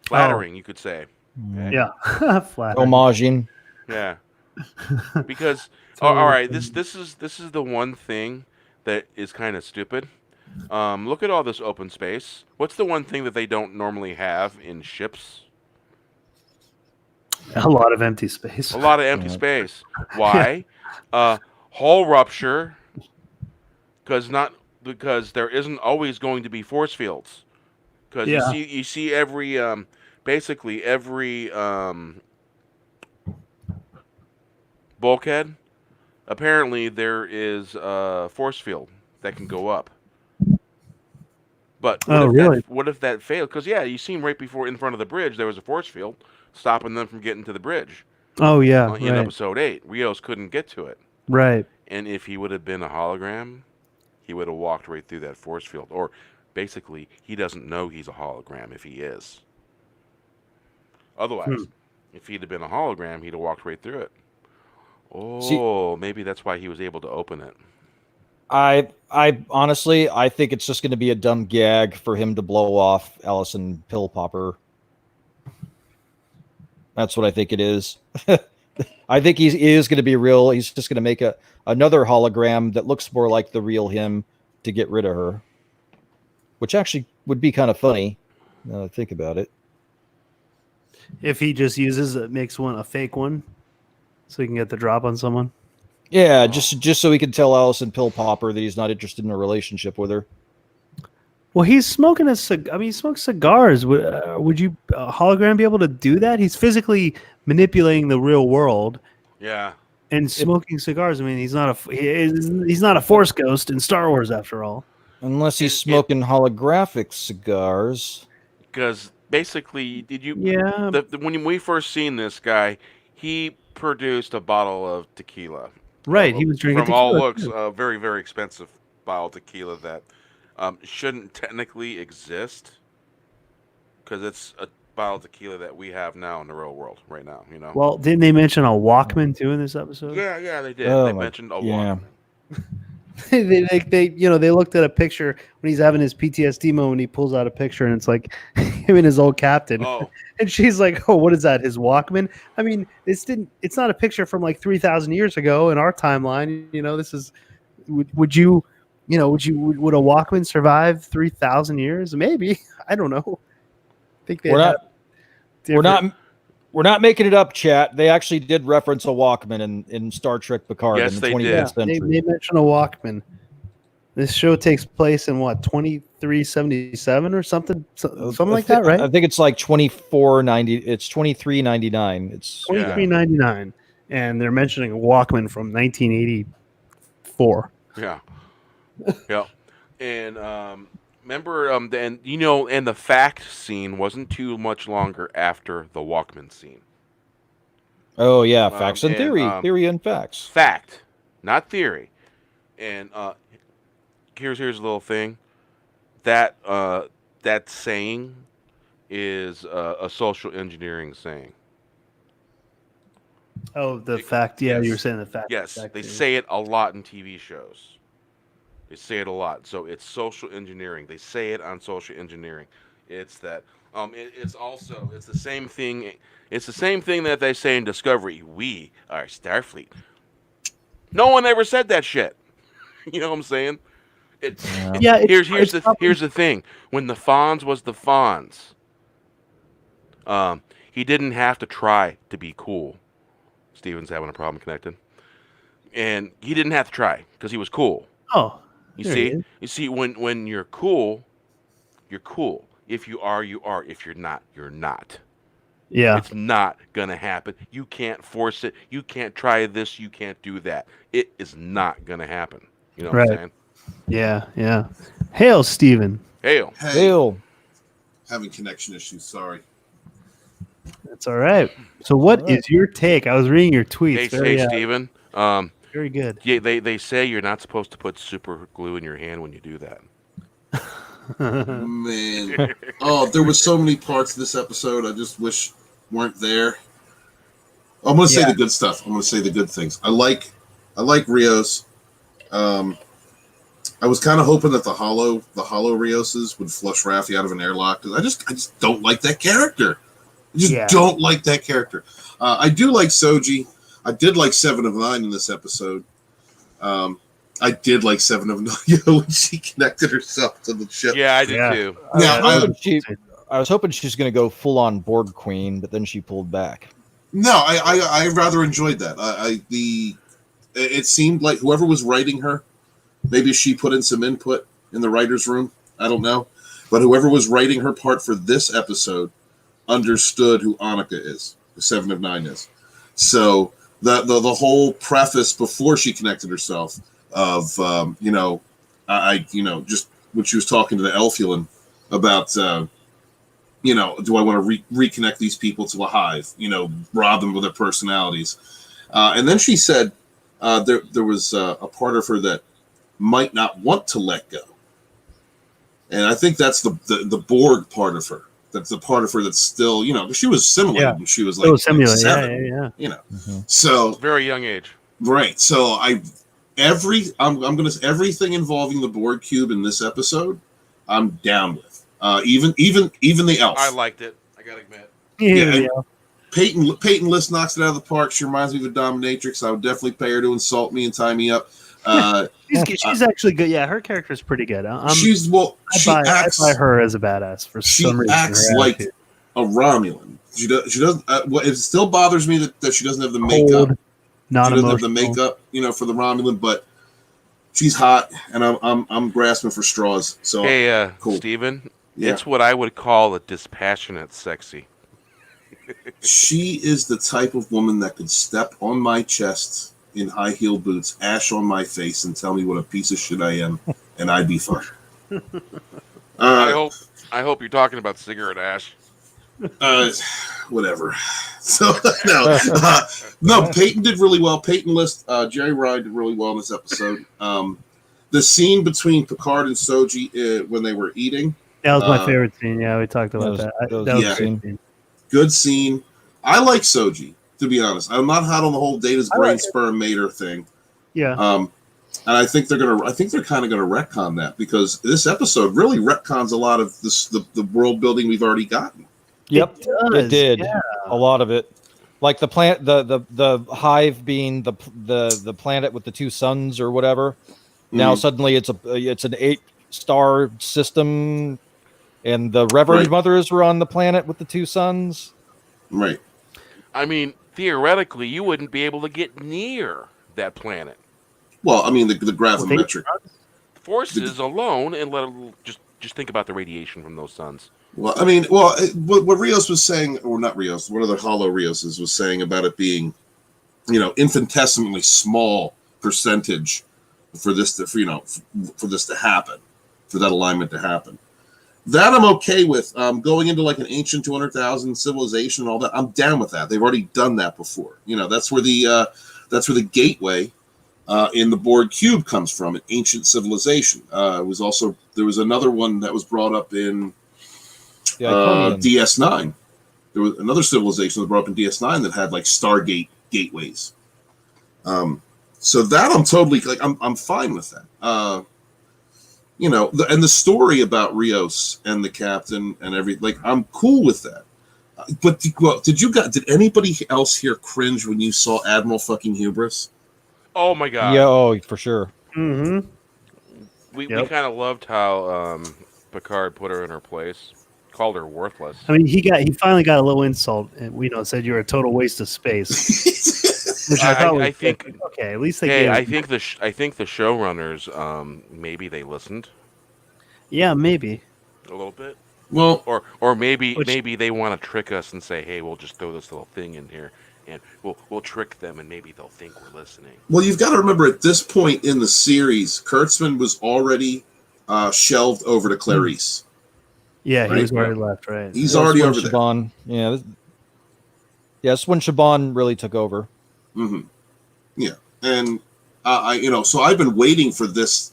Flattering, you could say. Okay? Yeah, flat. Homaging. Yeah. Because all right, this is the one thing that is kind of stupid. Look at all this open space. What's the one thing that they don't normally have in ships? A lot of empty space. A lot of empty space. Why? Hull rupture. Because there isn't always going to be force fields. Because you see every basically every bulkhead. Apparently there is a force field that can go up. But what if that failed? Because you seen right before in front of the bridge there was a force field stopping them from getting to the bridge. Oh yeah, in episode 8, Rios couldn't get to it. Right. And if he would have been a hologram, he would have walked right through that force field. Or basically, he doesn't know he's a hologram if he is. Otherwise, if he'd have been a hologram, he'd have walked right through it. Oh, maybe that's why he was able to open it. I honestly, I think it's just going to be a dumb gag for him to blow off Allison Pill Popper. That's what I think it is. I think he is going to be real. He's just going to make another hologram that looks more like the real him to get rid of her, which actually would be kind of funny. Now that I think about it. If he just makes a fake one, so he can get the drop on someone. Yeah, just so he can tell Allison Pill Popper that he's not interested in a relationship with her. Well, he's smoking he smokes cigars. Would you hologram be able to do that? He's physically manipulating the real world. Yeah. And smoking cigars. I mean, he's not a Force ghost in Star Wars after all. Unless he's smoking holographic cigars. Because basically, Yeah. When we first seen this guy, he produced a bottle of tequila. Right, he was drinking from tequila. all looks, a very, very expensive bottle of tequila that shouldn't technically exist because it's a bottle of tequila that we have now in the real world right now. Well, didn't they mention a Walkman too in this episode? Yeah, they did. Oh, they mentioned a Walkman. they looked at a picture when he's having his PTSD moment. He pulls out a picture and it's like him and his old captain. Oh. And she's like, "Oh, what is that? His Walkman?" I mean, it's not a picture from like 3,000 years ago in our timeline. This is. Would a Walkman survive 3,000 years? Maybe. I don't know. I think we're not making it up, chat. They actually did reference a Walkman in Star Trek Picard in the 20th century. They mentioned a Walkman. This show takes place in 2377 or something like that, right? I think it's like 2490. It's 2399. It's 2399, and they're mentioning a Walkman from 1984. Yeah. Yeah. And remember, and the fact scene wasn't too much longer after the Walkman scene. Oh yeah, facts and theory, theory and facts. Fact, not theory. And here's a little thing. That saying is a social engineering saying. Oh, the fact. Yeah, you were saying the fact. Yes, they say it a lot in TV shows. They say it a lot. So it's social engineering. They say it on social engineering. It's that. It's the same thing. It's the same thing that they say in Discovery. We are Starfleet. No one ever said that shit. You know what I'm saying? Here's the thing. When the Fonz was the Fonz, he didn't have to try to be cool. Steven's having a problem connecting. And he didn't have to try because he was cool. Oh. You see, when you're cool, you're cool. If you are, you are. If you're not, you're not. Yeah. It's not gonna happen. You can't force it. You can't try this. You can't do that. It is not gonna happen. You know what I'm saying? Yeah, yeah. Hail, Stephen. Hail. Hey, Hail. having connection issues. Sorry. That's all right. So, what is your take? I was reading your tweets. Hey, Stephen. Very good. Yeah, they say you're not supposed to put super glue in your hand when you do that. Man, oh, there was so many parts of this episode I just wish weren't there. I'm going to say the good stuff. I'm going to say the good things. I like Rios. I was kind of hoping that the hollow Rioses would flush Raffi out of an airlock, because I just don't like that character. I just don't like that character. I do like Soji. I did like 7 of 9 in this episode. I did like 7 of 9 when she connected herself to the ship. Yeah, I did too. I was hoping she was going to go full on Borg Queen, but then she pulled back. No, I rather enjoyed that. It seemed like whoever was writing her, maybe she put in some input in the writer's room. I don't know. But whoever was writing her part for this episode understood who Annika is, the 7 of 9 is. So the whole preface before she connected herself of, just when she was talking to the Elfulan about, do I want to reconnect these people to a hive, rob them of their personalities. And then she said there was a part of her that might not want to let go. And I think that's the Borg part of her. That's the part of her that's still, she was simulated when she was like 7, So very young age. Right. So everything involving the Borg cube in this episode, I'm down with. Even the elf. I liked it. I gotta admit. Yeah. Peyton List knocks it out of the park. She reminds me of a dominatrix. I would definitely pay her to insult me and tie me up. She's actually good. Yeah, her character is pretty good. I buy her as a badass for some reason. She acts like a Romulan. She doesn't. It still bothers me that she doesn't have the makeup. Cold, not she doesn't have the makeup, for the Romulan, but she's hot, and I'm grasping for straws. So hey, cool. Stephen, it's what I would call a dispassionate sexy. She is the type of woman that could step on my chest in high heel boots, ash on my face, and tell me what a piece of shit I am, and I'd be fine. I hope you're talking about cigarette ash. Whatever. So no, Peyton did really well. Peyton List, Jerry Ryan did really well in this episode. The scene between Picard and Soji when they were eating. That was my favorite scene. Yeah, we talked about that. That was a great scene. Good scene. I like Soji, to be honest. I'm not hot on the whole Data's brain sperm mater thing. Yeah. And I think they're kind of gonna retcon that, because this episode really retcons a lot of the world building we've already gotten. Yep, it did. Yeah. A lot of it. Like the plant, the hive being the planet with the 2 suns or whatever. Now suddenly it's an 8-star system, and the Reverend Mothers were on the planet with the 2 suns. Right. I mean, theoretically, you wouldn't be able to get near that planet. Well, I mean, the gravimetric forces alone, and just think about the radiation from those suns. Well, I mean, what Rios was saying, or not Rios, one of the hollow Rioses was saying about it being, infinitesimally small percentage for this to happen, for that alignment to happen. That I'm okay with. Going into like an ancient 200,000 civilization and all that, I'm down with that. They've already done that before. That's where the gateway in the Borg cube comes from, an ancient civilization. There was another one that was brought up in DS9. There was another civilization that was brought up in DS9 that had like Stargate gateways. So that I'm totally I'm fine with that. And the story about Rios and the captain and everything, I'm cool with that. But did anybody else here cringe when you saw Admiral fucking Hubris? Oh my god! Yeah, for sure. Mm-hmm. We kind of loved how Picard put her in her place, called her worthless. I mean, he finally got a little insult, and said you're a total waste of space. Which I thought was I think okay. At least they hey, gave. I think the showrunners maybe they listened Yeah, maybe. a little bit. Well, Or maybe Which- maybe they want to trick us and say, hey, we'll just throw this little thing in here and we'll trick them and maybe they'll think we're listening. well, you've got to remember at this point in the series, Kurtzman was already shelved over to Clarice. Yeah, Right? he was already left. Right. He's already over Shaban, there. That's when Shaban really took over. Mm-hmm. Yeah, and so I've been waiting for this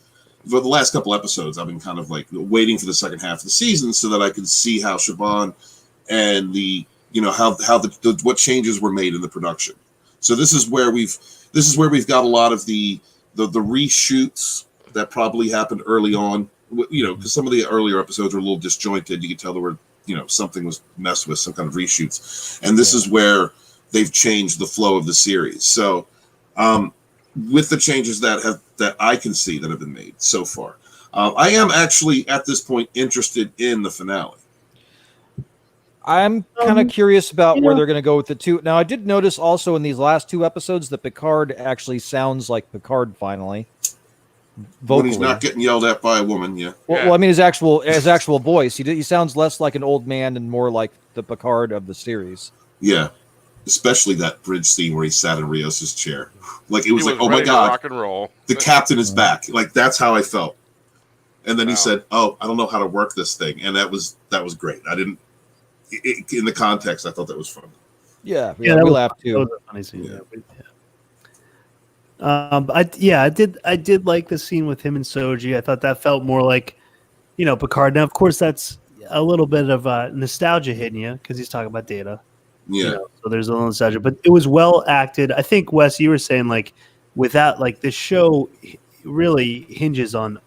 for the last couple episodes. I've been kind of like waiting for the second half of the season so that I could see how Shaban and the how what changes were made in the production. So this is where we've got a lot of the reshoots that probably happened early on. Because some of the earlier episodes were a little disjointed. You could tell there were something was messed with, some kind of reshoots, and this is where they've changed the flow of the series. So with the changes that I can see that have been made so far, I am actually at this point interested in the finale. I'm kind of curious about where they're going to go with the two. Now, I did notice also in these last two episodes that Picard actually sounds like Picard finally. Vocally. When he's not getting yelled at by a woman, yeah. Well, I mean his actual voice. He sounds less like an old man and more like the Picard of the series. Yeah, especially that bridge scene where he sat in Rios's chair. Like it was like, oh my god, rock and roll. The captain is back. Like that's how I felt. And then he said, "Oh, I don't know how to work this thing," and that was great. I didn't. In the context, I thought that was fun. Yeah, we laughed too. That was a funny scene. Yeah. I did like the scene with him and Soji. I thought that felt more like, Picard. Now, of course, that's a little bit of nostalgia hitting you because he's talking about Data. Yeah. So there's a little nostalgia, but it was well acted. I think Wes, you were saying like, without like the show really hinges on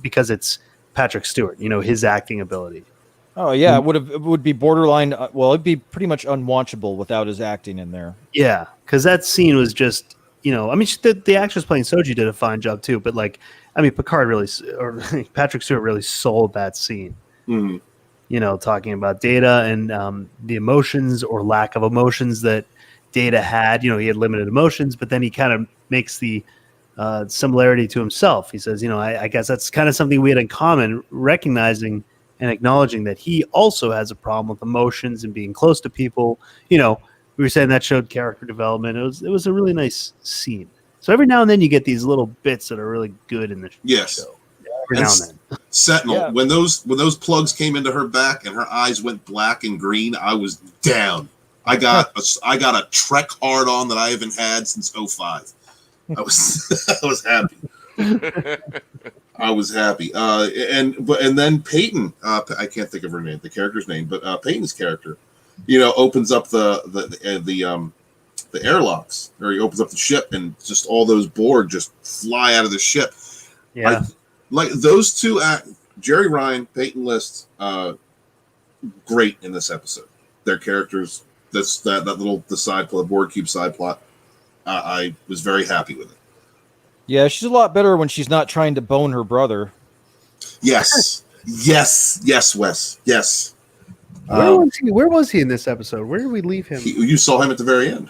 because it's Patrick Stewart. His acting ability. Oh yeah, it would be borderline. Well, it'd be pretty much unwatchable without his acting in there. Yeah, because that scene was just. I mean, the actress playing Soji did a fine job too, but Picard really, or Patrick Stewart really sold that scene. Mm-hmm. Talking about Data and the emotions or lack of emotions that Data had. He had limited emotions, but then he kind of makes the similarity to himself. He says, I guess that's kind of something we had in common, recognizing and acknowledging that he also has a problem with emotions and being close to people. We were saying that showed character development. It was a really nice scene. So every now and then you get these little bits that are really good in the show. Every now and then. Sentinel, when those plugs came into her back and her eyes went black and green, I was down. I got a Trek hard on that I haven't had since 2005. I was happy. I was happy. And then Peyton, I can't think of her name, the character's name, but Peyton's character. Opens up the airlocks, or he opens up the ship, and just all those Borg just fly out of the ship. Yeah, like those two, Jerry Ryan, Peyton List, great in this episode. Their characters, that little the side plot, Borg Cube side plot. I was very happy with it. Yeah, she's a lot better when she's not trying to bone her brother. Yes, Wes, yes. Where was he in this episode? Where did we leave him? You saw him at the very end.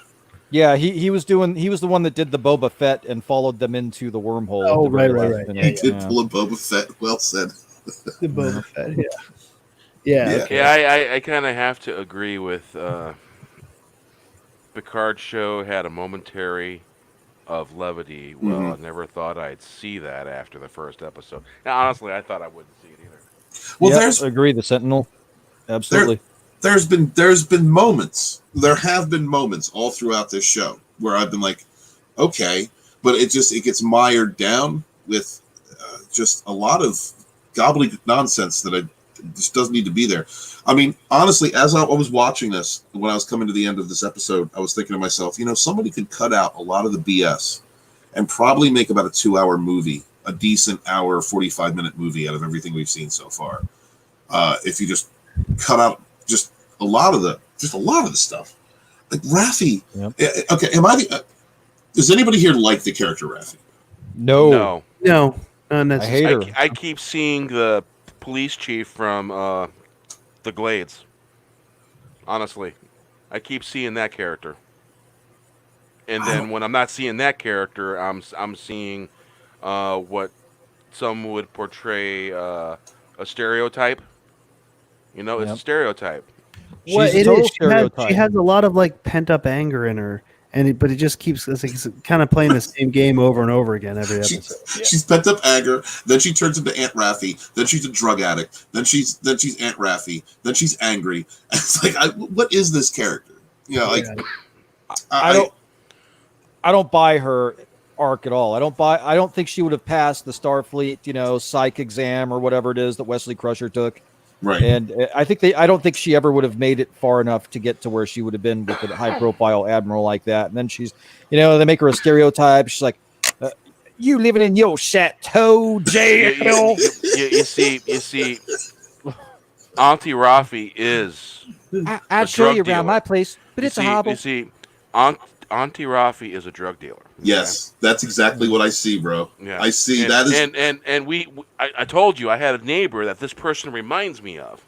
Yeah, he was the one that did the Boba Fett and followed them into the wormhole. Oh, right. He did pull a Boba Fett. Well said. The Boba Fett, yeah. Yeah, I kind of have to agree with Picard show had a momentary of levity. Well, I never thought I'd see that after the first episode. Now, honestly, I thought I wouldn't see it either. Well, I agree. The Sentinel. Absolutely. There have been moments all throughout this show where I've been like, okay, but it gets mired down with just a lot of gobbledygook nonsense that just doesn't need to be there. I mean, honestly, as I was watching this, when I was coming to the end of this episode, I was thinking to myself, somebody could cut out a lot of the BS and probably make about a 2-hour movie, a decent hour, 45-minute movie out of everything we've seen so far. If you just cut out just a lot of the stuff, like Raffi. Yep. Okay, does anybody here like the character Raffi? No. I hate her. I keep seeing the police chief from the Glades. Honestly, I keep seeing that character. And then when I'm not seeing that character, I'm seeing what some would portray a stereotype. You know, it's a stereotype. Well, it is. She has a lot of like pent up anger in her, but it just keeps kind of playing the same game over and over again every episode. She's pent up anger. Then she turns into Aunt Raffi. Then she's a drug addict. Then she's Aunt Raffi. Then she's angry. It's like, what is this character? You know, like I don't buy her arc at all. I don't think she would have passed the Starfleet, psych exam or whatever it is that Wesley Crusher took. Right. And I don't think she ever would have made it far enough to get to where she would have been with a high profile admiral like that. And then she's, they make her a stereotype. She's like, you living in your chateau jail. You see, Auntie Rafi is. I'd show you around my place, but it's a hobble. You see, Auntie Rafi is a drug dealer. Yes, that's exactly what I see, bro. Yeah. I see and, that is, and I told you I had a neighbor that this person reminds me of,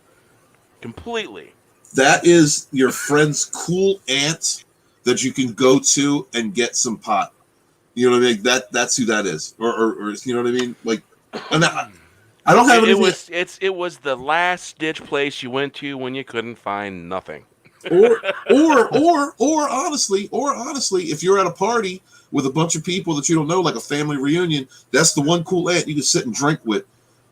completely. That is your friend's cool aunt that you can go to and get some pot. You know what I mean? That's who that is, or you know what I mean? Like, and I don't have anything. It was the last ditch place you went to when you couldn't find nothing. or honestly, if you're at a party with a bunch of people that you don't know, like a family reunion, that's the one cool aunt you can sit and drink with,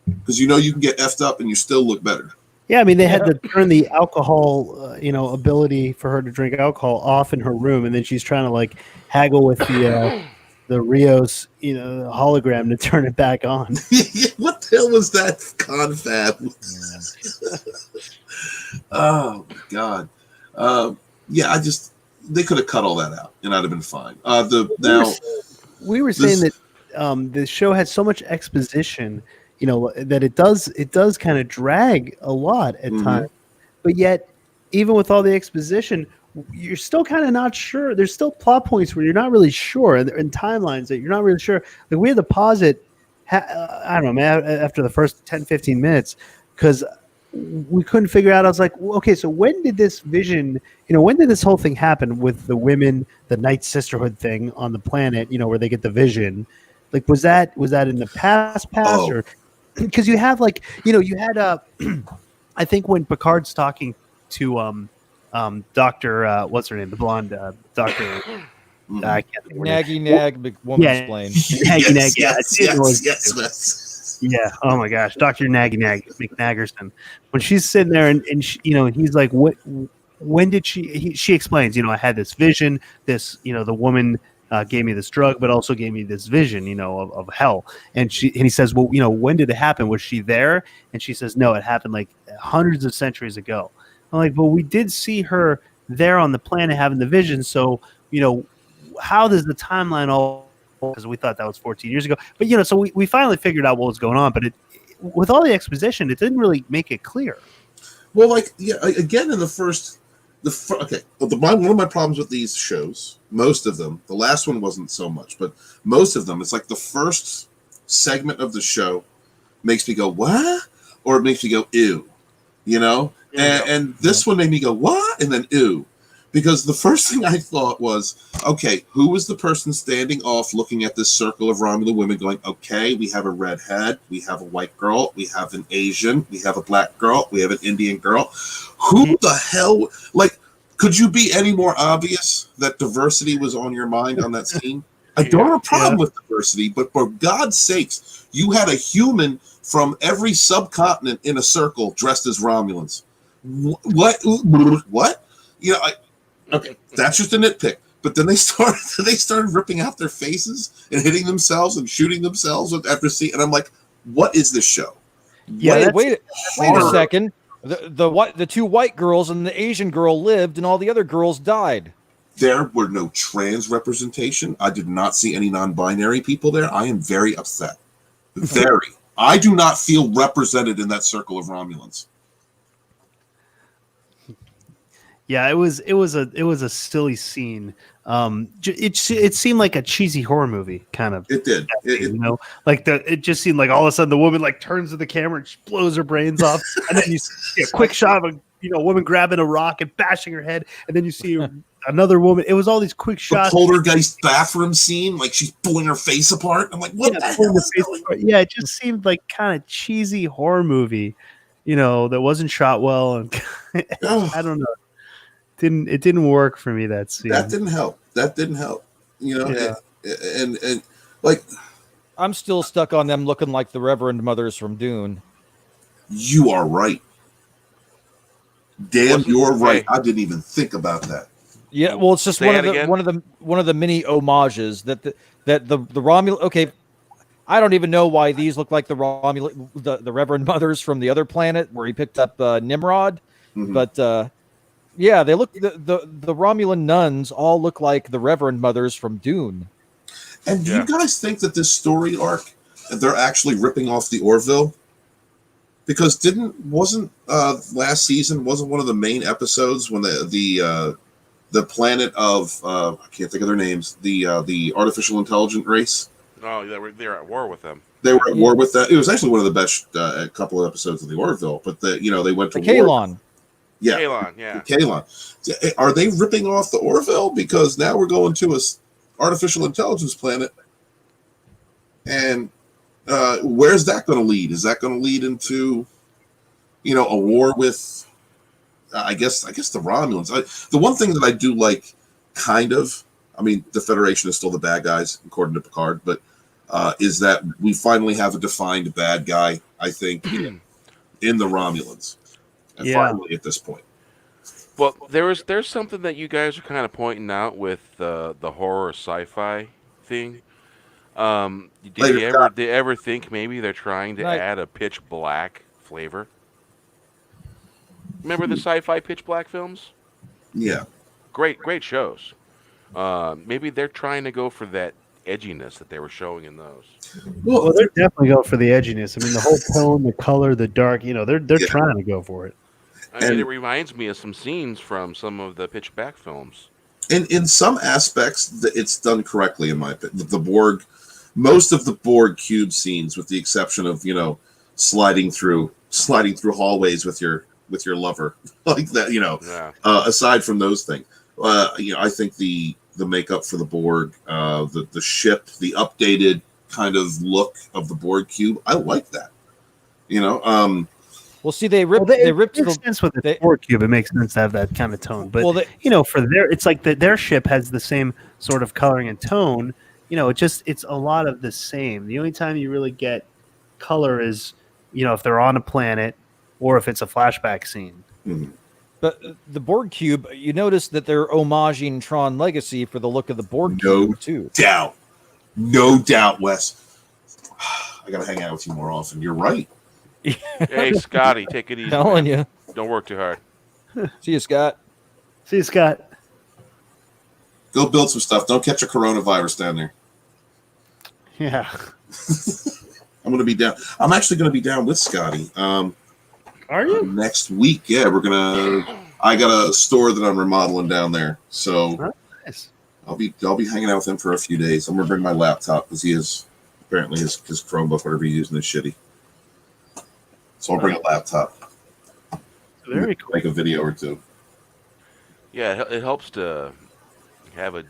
because you can get effed up and you still look better. Yeah, I mean, they had to turn the alcohol, ability for her to drink alcohol off in her room, and then she's trying to like haggle with the Rios, hologram to turn it back on. What the hell was that confab? Oh my god. They could have cut all that out and I'd have been fine. We were saying that the show had so much exposition, that it does kind of drag a lot at times. But yet, even with all the exposition, you're still kind of not sure. There's still plot points where you're not really sure, and timelines that you're not really sure. Like, we had to pause it, I don't know, man, after the first 10, 15 minutes, because we couldn't figure out. I was like, okay, so when did this vision, when did this whole thing happen with the women, the Night Sisterhood thing on the planet, where they get the vision? Like, was that in the past, or because you have you had I think when Picard's talking to Dr. What's her name, the blonde Dr. I can't think of her name. Nag woman explained. Yes. Yeah. Oh my gosh, Dr. McNaggerson. When she's sitting there and she, he's like, "What? When did she?" She explains, I had this vision. This, the woman gave me this drug, but also gave me this vision, of hell. And he says, "Well, when did it happen? Was she there?" And she says, "No, it happened like hundreds of centuries ago." I'm like, "Well, we did see her there on the planet having the vision. So, how does the timeline all?" Because we thought that was 14 years ago. But, so we finally figured out what was going on. But with all the exposition, it didn't really make it clear. Well, again, in one of my problems with these shows, most of them, the last one wasn't so much, but most of them, it's like the first segment of the show makes me go, what? Or it makes me go, ew. And this one made me go, what? And then, ew. Because the first thing I thought was, okay, who was the person standing off looking at this circle of Romulan women going, okay, we have a redhead, we have a white girl, we have an Asian, we have a black girl, we have an Indian girl. Who the hell, could you be any more obvious that diversity was on your mind on that scene? I don't have a problem with diversity, but for God's sakes, you had a human from every subcontinent in a circle dressed as Romulans. What? Okay, that's just a nitpick. But then they started ripping out their faces and hitting themselves and shooting themselves after seeing. And I'm like, what is this show? Yeah, wait a second. The two white girls and the Asian girl lived, and all the other girls died. There were no trans representation. I did not see any non-binary people there. I am very upset. Very. I do not feel represented in that circle of Romulans. Yeah, it was a silly scene. It seemed like a cheesy horror movie, kind of. It did. It just seemed like all of a sudden the woman turns to the camera and just blows her brains off, and then you see a quick shot of a woman grabbing a rock and bashing her head, and then you see another woman. It was all these quick shots. The poltergeist bathroom scene, like she's pulling her face apart. I'm like, what the hell is going on? Yeah, it just seemed like kind of cheesy horror movie, that wasn't shot well, and I don't know. It didn't work for me, that scene. That didn't help. And like, I'm still stuck on them looking like the Reverend Mothers from Dune. You are right. Damn, you're right. I didn't even think about that. Yeah, well, it's just one of the mini homages that the Romulan. Okay, I don't even know why these look like the Romulan, the Reverend Mothers from the other planet where he picked up Nimrod, but yeah, they look the Romulan nuns all look like the Reverend Mothers from Dune. And do you guys think that this story arc, they're actually ripping off the Orville? Because wasn't last season wasn't one of the main episodes when the planet of I can't think of their names, the artificial intelligent race? Oh, they were at war with them. They were at war with that. It was actually one of the best couple of episodes of the Orville, but they went to war. Kalon. Yeah, Kalon. Are they ripping off the Orville? Because now we're going to a artificial intelligence planet, and where's that going to lead? Is that going to lead into, a war with, I guess the Romulans? The one thing that I do like, kind of, I mean, the Federation is still the bad guys, according to Picard, but is that we finally have a defined bad guy, I think, in the Romulans. And finally, at this point. Well, there's something that you guys are kind of pointing out with the horror sci-fi thing. Did you ever think maybe they're trying to add a pitch black flavor? Remember the sci-fi pitch black films? Yeah. Great shows. Maybe they're trying to go for that edginess that they were showing in those. Well, they're definitely going for the edginess. I mean, the whole tone, the color, the dark, they're trying to go for it. I mean, it reminds me of some scenes from some of the pitch black films. And in some aspects, it's done correctly, in my opinion. The Borg, most of the Borg cube scenes, with the exception of sliding through hallways with your lover, like that. Aside from those things, I think the makeup for the Borg, the ship, the updated kind of look of the Borg cube, I like that. Well, see, they ripped it makes sense with the Borg cube. It makes sense to have that kind of tone. But for it's like their ship has the same sort of coloring and tone. It's a lot of the same. The only time you really get color is if they're on a planet or if it's a flashback scene. Mm-hmm. But the Borg cube, you notice that they're homaging Tron Legacy for the look of the Borg cube too. No doubt, Wes. I gotta hang out with you more often. You're right. Hey, Scotty, take it easy. Telling you. Don't work too hard. See you, Scott. Go build some stuff. Don't catch a coronavirus down there. Yeah. I'm going to be down. I'm actually going to be down with Scotty. Are you? Next week. Yeah, I got a store that I'm remodeling down there. So nice. I'll be hanging out with him for a few days. I'm going to bring my laptop because apparently his Chromebook, whatever he's using, is shitty. So I'll bring a laptop. Very cool. Make a video or two. Yeah, it helps to have a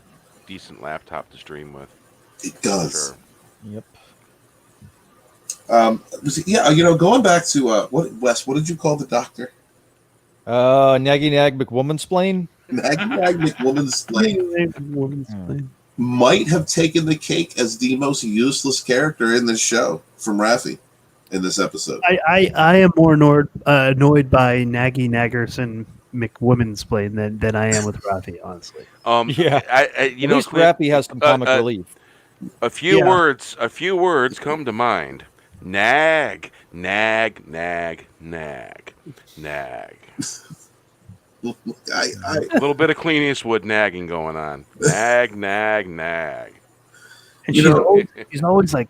decent laptop to stream with. It does. Sure. Yep. Going back to Wes, what did you call the doctor? Naggy Nag McWomansplain. Naggy Nag McWomansplain might have taken the cake as the most useless character in this show from Raffi. In this episode, I am more annoyed by Naggy Naggerson McWomansplain than I am with Raffi, honestly. At least Raffi has some comic relief. A few words come to mind. Nag. A little bit of Clint Eastwood nagging going on. Nag. And she's always like,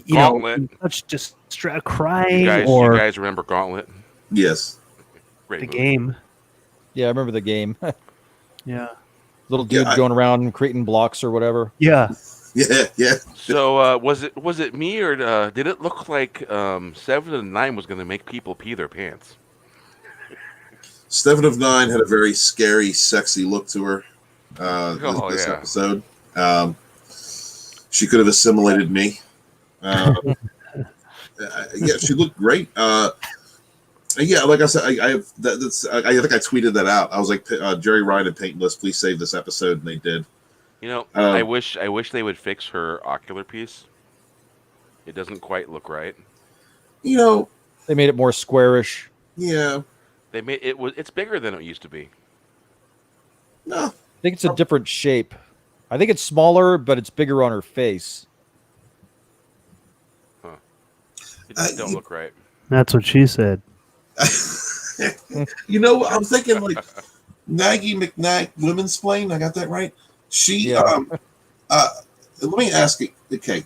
Gauntlet. Just crying. You guys remember Gauntlet? Yes. Great the movie. game. Yeah, I remember the game. Yeah. Little dude going around creating blocks or whatever. Yeah. Yeah. So was it me or did it look like 7 of 9 was going to make people pee their pants? 7 of 9 had a very scary, sexy look to her. this episode. She could have assimilated me. Yeah, she looked great. Yeah, like I said, I think I tweeted that out. I was like, Jerry Ryan and Paintless, please save this episode, and they did. You know, I wish they would fix her ocular piece. It doesn't quite look right. You know, they made it more squarish. Yeah, they made it was. It's bigger than it used to be. No, I think it's a different shape. I think it's smaller, but it's bigger on her face. Huh? It just don't look right. That's what she said. You know, I'm thinking like Nagy McNag Women's Splain. I got that right. She, let me ask you. Okay,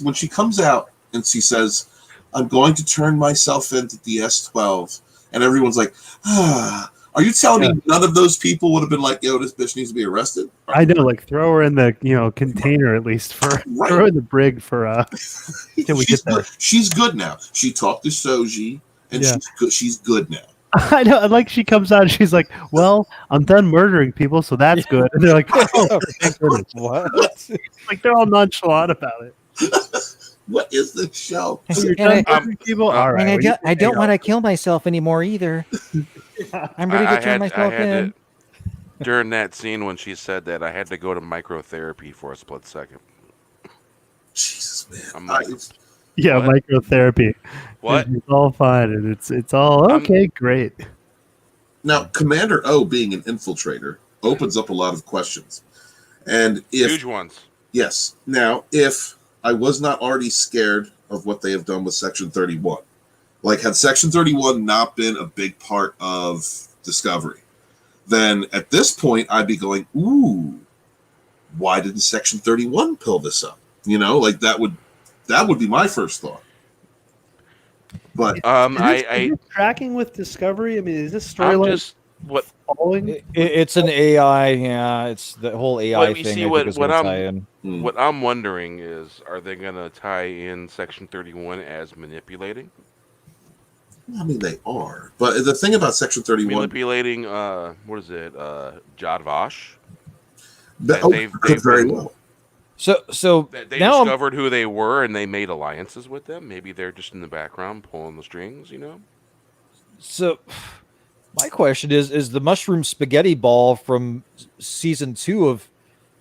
when she comes out and she says, "I'm going to turn myself into DS12," and everyone's like, "Ah." Are you telling me none of those people would have been like, "Yo, this bitch needs to be arrested"? I know, like throw her in the container at least for throw her in the brig for till we get there. She's good now. She talked to Soji, and she's good now. I know. Like she comes out and she's like, "Well, I'm done murdering people, so that's good." And they're like, "Oh, thank goodness." What? Like they're all nonchalant about it. What is this show? You're done murdering people? All right. And I don't want to kill myself anymore either. I'm ready to turn myself in. During that scene when she said that, I had to go to microtherapy for a split second. Jesus, man. I'm like, yeah, what? Microtherapy. What? It's all fine, and it's all okay. Great. Now, Commander O being an infiltrator opens up a lot of questions, and huge ones. Yes. Now, if I was not already scared of what they have done with Section 31. Like, had Section 31 not been a big part of Discovery, then at this point, I'd be going, ooh, why didn't Section 31 pull this up? You know, like that would be my first thought. But is it tracking with Discovery? I mean, is this storyline following? It's an AI, yeah. It's the whole AI thing. See, what I'm wondering is, are they going to tie in Section 31 as manipulating? I mean, they are. But the thing about Section 31... Manipulating, what is it, Jad Vash? Could very well. So they discovered who they were, and they made alliances with them. Maybe they're just in the background pulling the strings, you know? So... my question is the mushroom spaghetti ball from season 2 of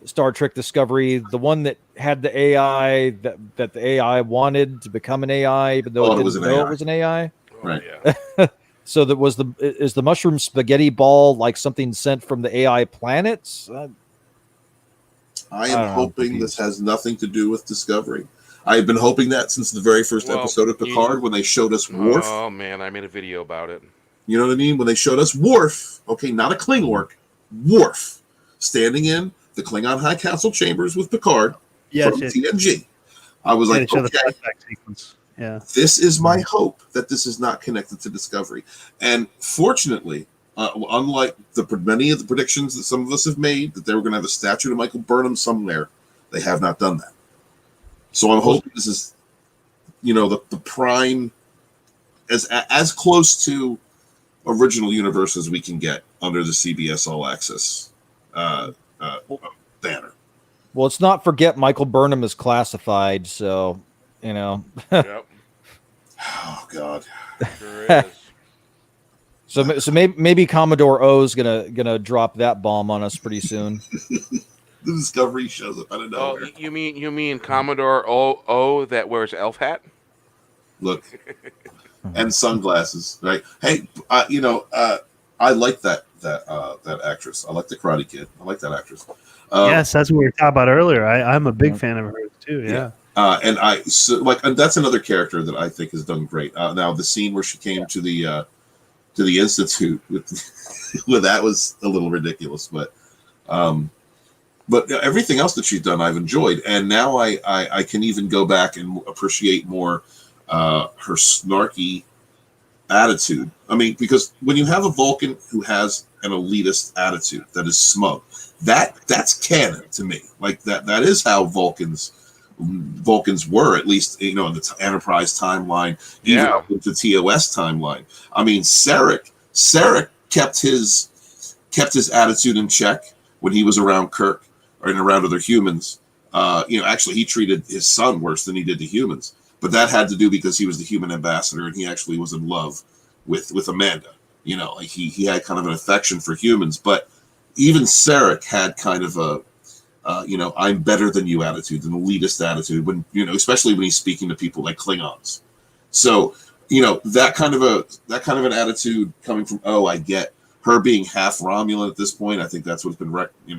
Star Trek Discovery the one that had the AI that the AI wanted to become an AI, even though it didn't know it was an AI? Right. Yeah. So is the mushroom spaghetti ball like something sent from the AI planets? I am hoping this has nothing to do with Discovery. I've been hoping that since the very first episode of Picard when they showed us Worf. Oh, man, I made a video about it. You know what I mean? When they showed us Worf, okay, not a Klingork, Worf, standing in the Klingon High Council chambers with Picard from TNG. I was like, okay, this is my hope that this is not connected to Discovery. And fortunately, unlike many of the predictions that some of us have made, that they were going to have a statue of Michael Burnham somewhere, they have not done that. So I'm hoping this is, the prime, as close to original universe as we can get under the CBS All Access banner. Well, let's not forget Michael Burnham is classified, so Yep. Oh God. Sure is. So maybe Commodore O's gonna drop that bomb on us pretty soon. The Discovery shows up out of nowhere. Oh, you mean Commodore O that wears elf hat? Look. And sunglasses, right? Hey, I like that actress. I like the Karate Kid. I like that actress. Yes, that's what we were talking about earlier. I'm a big fan of hers too. Yeah. And that's another character that I think has done great. Now the scene where she came to the Institute with that was a little ridiculous, but everything else that she's done I've enjoyed, and now I can even go back and appreciate more her snarky attitude. I mean, because when you have a Vulcan who has an elitist attitude that is smug, that's canon to me. Like that is how Vulcans were, at least in the Enterprise timeline, even up into the TOS timeline. I mean, Sarek kept his attitude in check when he was around Kirk and around other humans. Actually, he treated his son worse than he did the humans. But that had to do because he was the human ambassador, and he actually was in love with Amanda. Like he had kind of an affection for humans. But even Sarek had kind of a I'm better than you attitude, an elitist attitude, when especially when he's speaking to people like Klingons. So that kind of an attitude coming from, I get her being half Romulan at this point. I think that's what's been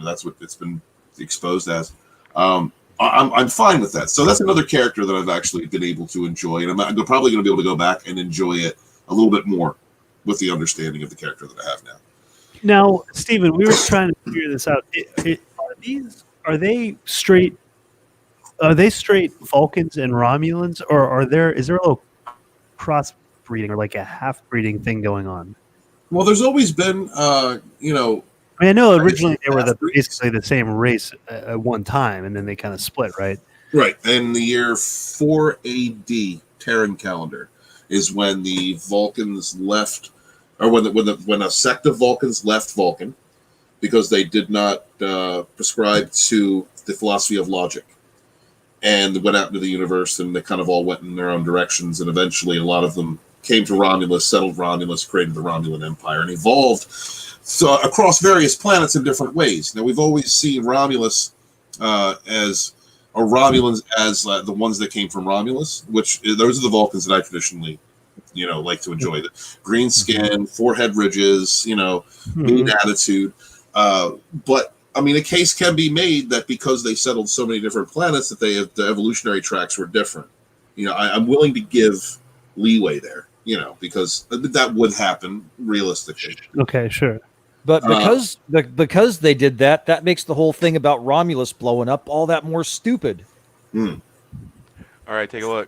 that's what it's been exposed as. I'm fine with that. So that's another character that I've actually been able to enjoy, and I'm probably going to be able to go back and enjoy it a little bit more with the understanding of the character that I have now. Now, Stephen, we were trying to figure this out. Are they straight Vulcans and Romulans, or is there a little crossbreeding or like a half-breeding thing going on? Well, there's always been, I know originally they were basically the same race at one time, and then they kind of split, right? Right. In the year 4 AD, Terran calendar, is when the Vulcans left, or when a sect of Vulcans left Vulcan, because they did not prescribe to the philosophy of logic, and went out into the universe, and they kind of all went in their own directions, and eventually a lot of them came to Romulus, settled Romulus, created the Romulan Empire, and evolved across various planets in different ways. Now, we've always seen Romulans as the ones that came from Romulus, which those are the Vulcans that I traditionally like to enjoy. The green skin, forehead ridges, mean attitude. But I mean, a case can be made that because they settled so many different planets, that the evolutionary tracks were different. I'm willing to give leeway there, because that would happen realistically. Okay, sure. But because they did that, that makes the whole thing about Romulus blowing up all that more stupid. All right, take a look.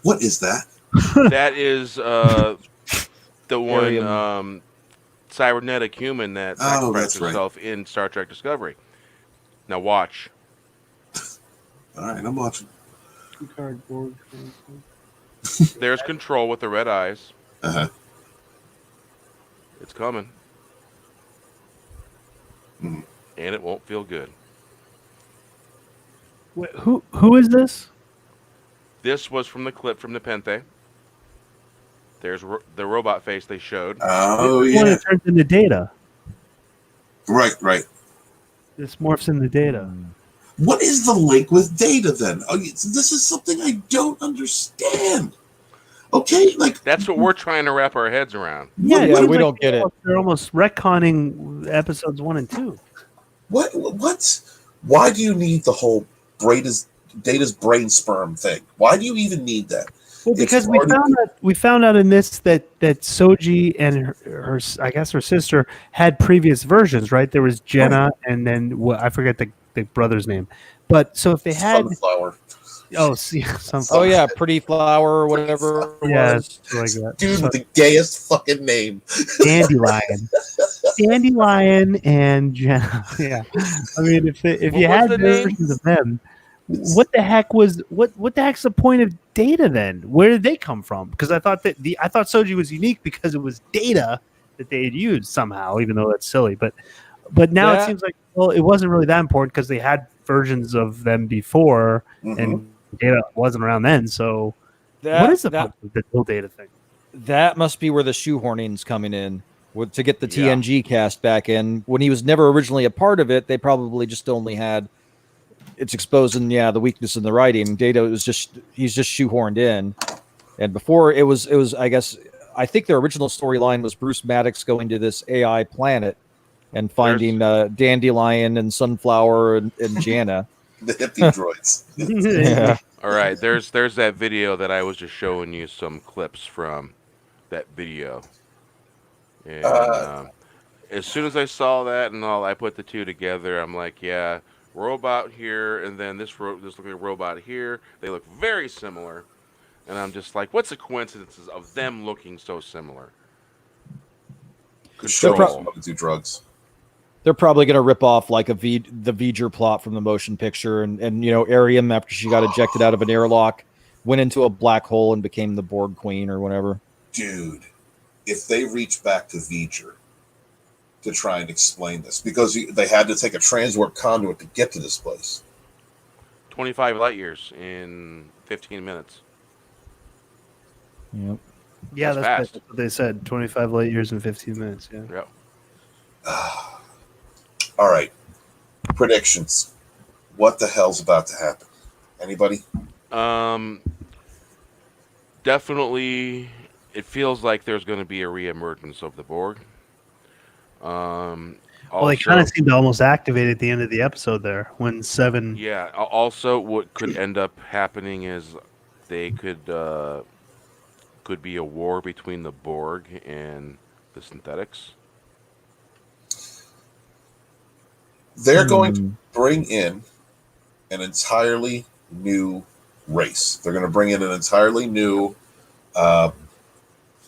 What is that? That is the one cybernetic human that sacrificed himself in Star Trek Discovery. Now watch. All right, I'm watching. There's Control with the red eyes. Uh-huh. It's coming. Mm. And it won't feel good. Wait, who is this? This was from the clip from Nepenthe. There's the robot face they showed. Oh, this yeah. one turns into Data. Right. This morphs into Data. What is the link with Data then? This is something I don't understand. Okay, like that's what we're trying to wrap our heads around. Yeah, we don't get it. They're almost retconning episodes 1 and 2. What? Why do you need the whole Data's brain sperm thing? Why do you even need that? Well, because we found out in this that Soji and her I guess her sister had previous versions, right? There was Jenna, and then I forget the brother's name. But so if they had Sunflower. Oh, see, Sunflower. Oh yeah, Pretty Flower or whatever. Yeah, was. like that. Dude, with the gayest fucking name. Dandelion and Jenna. Yeah, I mean, if you had versions of them, what the heck's the point of Data then? Where did they come from? Because I thought Soji was unique because it was Data that they had used somehow, even though that's silly. But now it seems like it wasn't really that important because they had versions of them before, and Data wasn't around then. So what is the whole Data thing? That must be where the shoehorning's coming in to get the TNG cast back in. When he was never originally a part of it, they probably just only had. It's exposing, the weakness in the writing. Data he's just shoehorned in, and before it was I think their original storyline was Bruce Maddox going to this AI planet and finding Dandelion and Sunflower and Janna. The hippie droids. Yeah. All right, there's that video that I was just showing you some clips from that video, and as soon as I saw that and all, I put the two together. I'm like, yeah. Robot here, and then this looking robot here. They look very similar, and I'm just like, what's the coincidences of them looking so similar? Control do drugs. They're probably going to rip off like the V'ger plot from the motion picture, and Ariam, after she got ejected out of an airlock, went into a black hole and became the Borg Queen or whatever. Dude, if they reach back to V'ger, to try and explain this, because they had to take a transwarp conduit to get to this place. 25 light years in 15 minutes. Yep. Yeah, That's that's fast. what they said. 25 light years in 15 minutes. Yeah. Yep. All right. Predictions. What the hell's about to happen? Anybody? Definitely, it feels like there's going to be a reemergence of the Borg. Well, they kind of seemed to almost activate at the end of the episode there when Seven. Yeah. Also, what could end up happening is they could be a war between the Borg and the synthetics. They're going to bring in an entirely new race. They're going to bring in an entirely new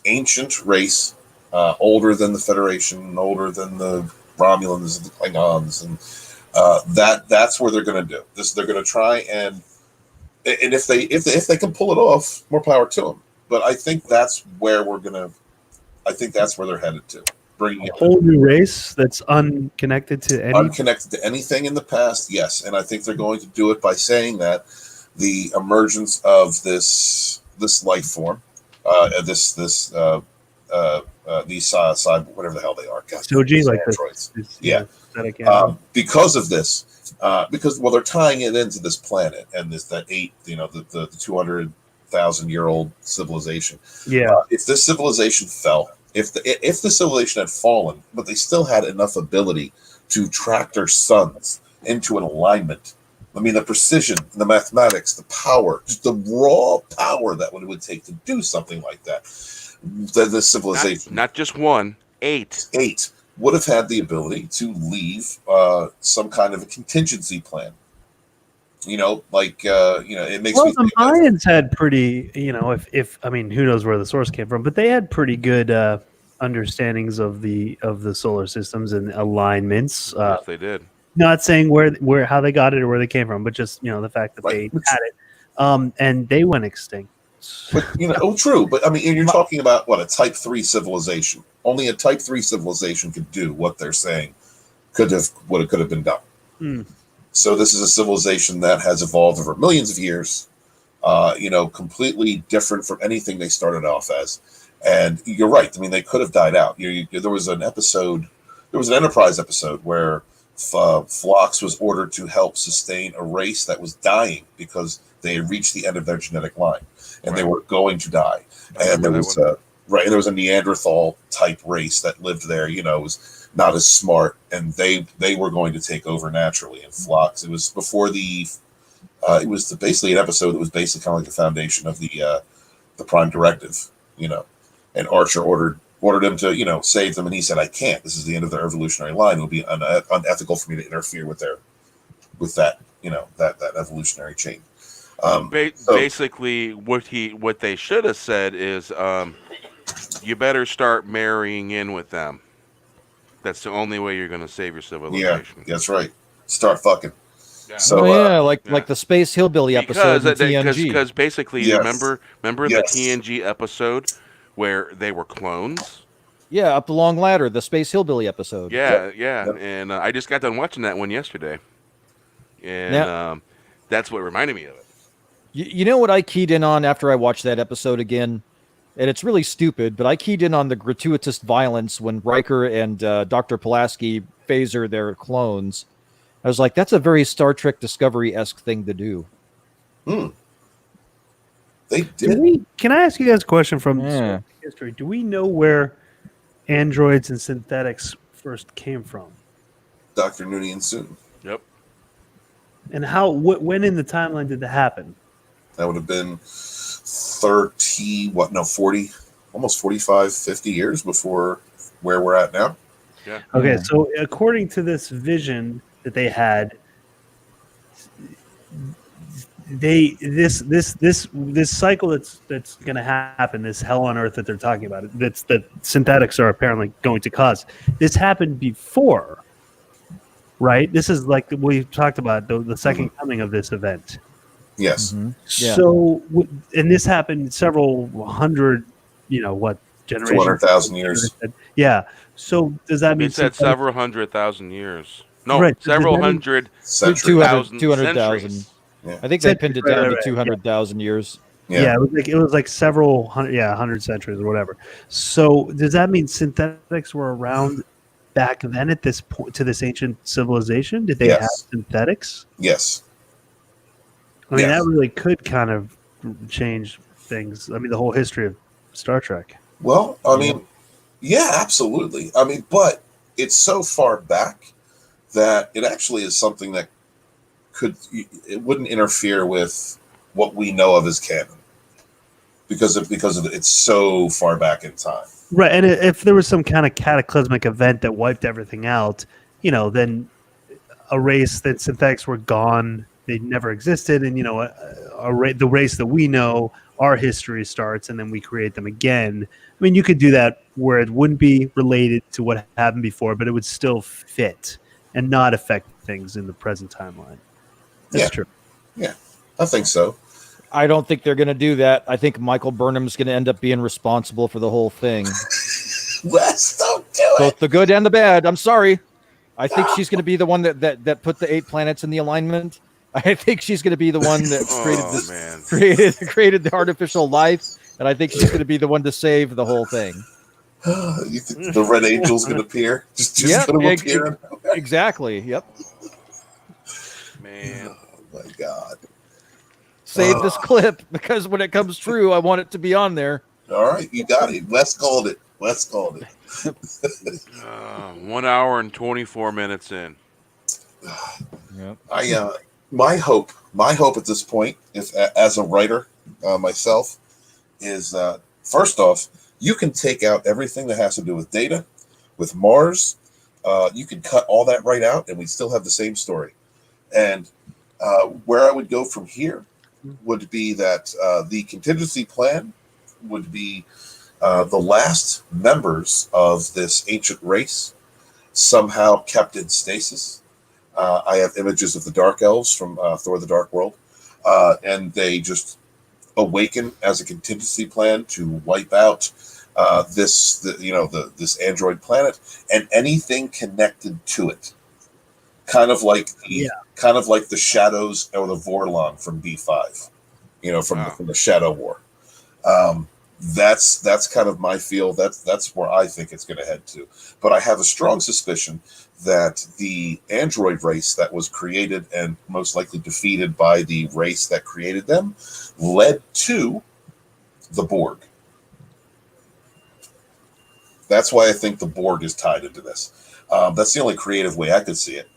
ancient race, older than the Federation, older than the Romulans and the Klingons, and that's where they're going to do this. They're going to try and if they can pull it off, more power to them. But I think that's where they're headed to. Bringing a whole new race that's unconnected to anything in the past, yes, and I think they're going to do it by saying that the emergence of this life form, these whatever the hell they are, Soji, like androids, because of this, because they're tying it into this planet and the 200,000-year-old civilization. Yeah, if this civilization fell. If the civilization had fallen, but they still had enough ability to track their suns into an alignment, I mean, the precision, the mathematics, the power, just the raw power that it would take to do something like that, the civilization, not just 1, 8 would have had the ability to leave some kind of a contingency plan. It makes me think the Mayans had pretty, if I mean, who knows where the source came from, but they had pretty good understandings of the solar systems and alignments. Yes, they did. Not saying where how they got it or where they came from, but just the fact that they had it, and they went extinct. But true. But I mean, you're talking about a Type 3 civilization. Only a Type 3 civilization could do what they're saying could have been done. Hmm. So this is a civilization that has evolved over millions of years, completely different from anything they started off as. And you're right. I mean, they could have died out. There was an Enterprise episode where Phlox was ordered to help sustain a race that was dying because they had reached the end of their genetic line and they were going to die. And there was a Neanderthal type race that lived there. Was not as smart, and they were going to take over naturally. And Phlox, it was before basically an episode that was basically kind of like the foundation of the Prime Directive, and Archer ordered him to save them, and he said, "I can't. This is the end of their evolutionary line. It would be unethical for me to interfere with that evolutionary chain." Basically, what they should have said is, you better start marrying in with them. That's the only way you're going to save your civilization. Yeah, that's right. Start fucking. Yeah. So like the Space Hillbilly episode in TNG. Because basically, remember the TNG episode where they were clones? Yeah, Up the Long Ladder, the Space Hillbilly episode. Yeah. And I just got done watching that one yesterday. And that's what reminded me of it. You know what I keyed in on after I watched that episode again? And it's really stupid, but I keyed in on the gratuitous violence when Riker and Dr. Pulaski phaser their clones. I was like, that's a very Star Trek Discovery-esque thing to do. They did. Can I ask you guys a question from history? Do we know where androids and synthetics first came from? Dr. Noonien Soon. Yep. And when in the timeline did that happen? That would have been 40, almost 45, 50 years before where we're at now. Yeah. Okay, so according to this vision that they had, this cycle that's going to happen, this hell on earth that they're talking about, that synthetics are apparently going to cause. This happened before, right? This is like we talked about the second coming of this event. Yes. Mm-hmm. Yeah. So, and this happened several hundred, generation. 200,000 years. Yeah. So does that mean It said several 100,000 years? No, Right. several hundred Centuries. 200,000. Yeah. I think they pinned it down to Right. 200,000 years. Yeah, it was like several hundred, 100 centuries or whatever. So does that mean synthetics were around back then at this point to this ancient civilization? Did they have synthetics? Yes. I mean, that really could kind of change things. I mean, the whole history of Star Trek. Well, I mean, yeah, absolutely. I mean, but it's so far back that it actually is something that it wouldn't interfere with what we know of as canon because it's so far back in time. Right, and if there was some kind of cataclysmic event that wiped everything out, then a race that synthetics were gone, they never existed, and the race that we know, our history starts, and then we create them again. I mean, you could do that where it wouldn't be related to what happened before, but it would still fit and not affect things in the present timeline. That's true. Yeah, I think so. I don't think they're going to do that. I think Michael Burnham's going to end up being responsible for the whole thing. Let's don't do it. Both the good and the bad. I'm sorry. I think she's going to be the one that put the 8 planets in the alignment. I think she's going to be the one that created the artificial life, and I think she's going to be the one to save the whole thing. You think the Red Angel's going to appear? Just going to appear? Exactly. Yep. Man. Oh my God. Save this clip because when it comes true, I want it to be on there. All right, you got it. Wes called it. 1 hour and 24 minutes in. Yep. My hope at this point, as a writer myself, is first off, you can take out everything that has to do with Data, with Mars. You can cut all that right out, and we still have the same story. And where I would go from here would be that the contingency plan would be the last members of this ancient race somehow kept in stasis. I have images of the Dark Elves from Thor: The Dark World, and they just awaken as a contingency plan to wipe out this android planet and anything connected to it. Kind of like the Shadows or the Vorlon from B5, from the Shadow War. That's kind of my feel. That's where I think it's going to head to. But I have a strong suspicion that the android race that was created and most likely defeated by the race that created them led to the Borg. That's why I think the Borg is tied into this. That's the only creative way I could see it.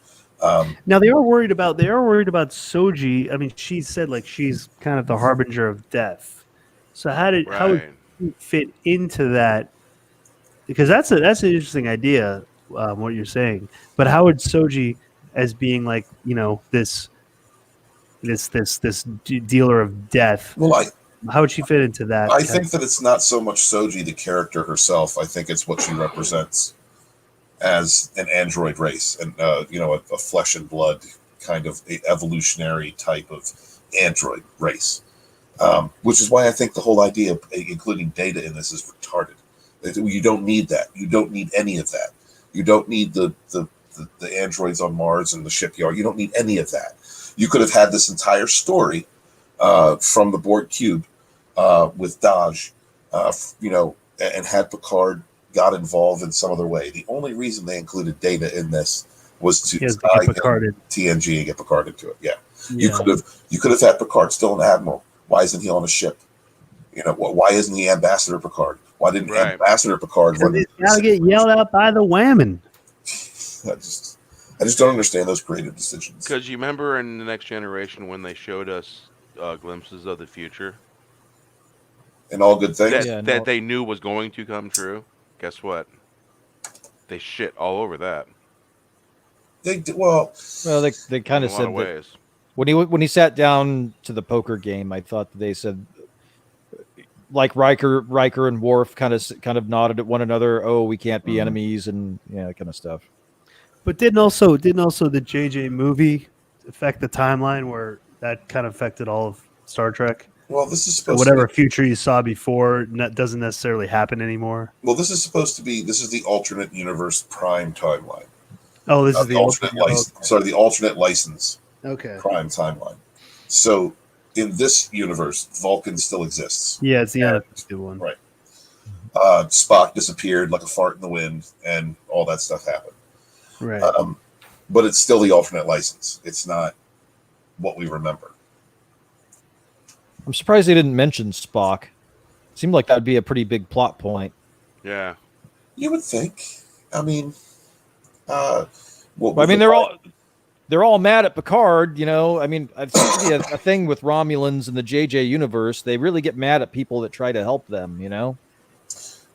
Now they are worried about Soji. I mean, she said she's kind of the harbinger of death. So how would you fit into that? Because that's an interesting idea, what you're saying. But how would Soji, as being this dealer of death? Well, how would she fit into that? I think that it's not so much Soji, the character herself. I think it's what she represents as an android race and a flesh and blood kind of evolutionary type of android race, which is why I think the whole idea of including Data in this is retarded. You don't need that. You don't need any of that. You don't need the androids on Mars and the shipyard. You don't need any of that. You could have had this entire story from the Borg cube with Dodge, and had Picard got involved in some other way. The only reason they included Data in this was to tie TNG and get Picard into it. Yeah. You could have had Picard still an admiral. Why isn't he on a ship? Why isn't he Ambassador Picard? Why didn't Ambassador Picard? He's got to get yelled out by the whammon. I just don't understand those creative decisions. Because you remember in The Next Generation when they showed us glimpses of the future, and all good things that they knew was going to come true. Guess what? They shit all over that. They did, well, they kind of said that when he sat down to the poker game, I thought that they said like Riker and Worf kind of nodded at one another. Oh, we can't be enemies and that kind of stuff. But didn't also the JJ movie affect the timeline where that kind of affected all of Star Trek? Well, this is supposed whatever to be, future you saw before doesn't necessarily happen anymore. well, this is supposed to be. This is the alternate universe Prime timeline. Oh, this is the alternate license. Okay. Sorry, the alternate license. Okay. Prime timeline. So, in this universe, Vulcan still exists. Yeah, it's the unaffected one. Right. Spock disappeared like a fart in the wind, and all that stuff happened. Right. But it's still the alternate license. It's not what we remember. I'm surprised they didn't mention Spock. Seemed like that would be a pretty big plot point. Yeah. You would think. I mean, they're all mad at Picard. You know, I mean, it seems to be a thing with Romulans in the JJ universe. They really get mad at people that try to help them. You know.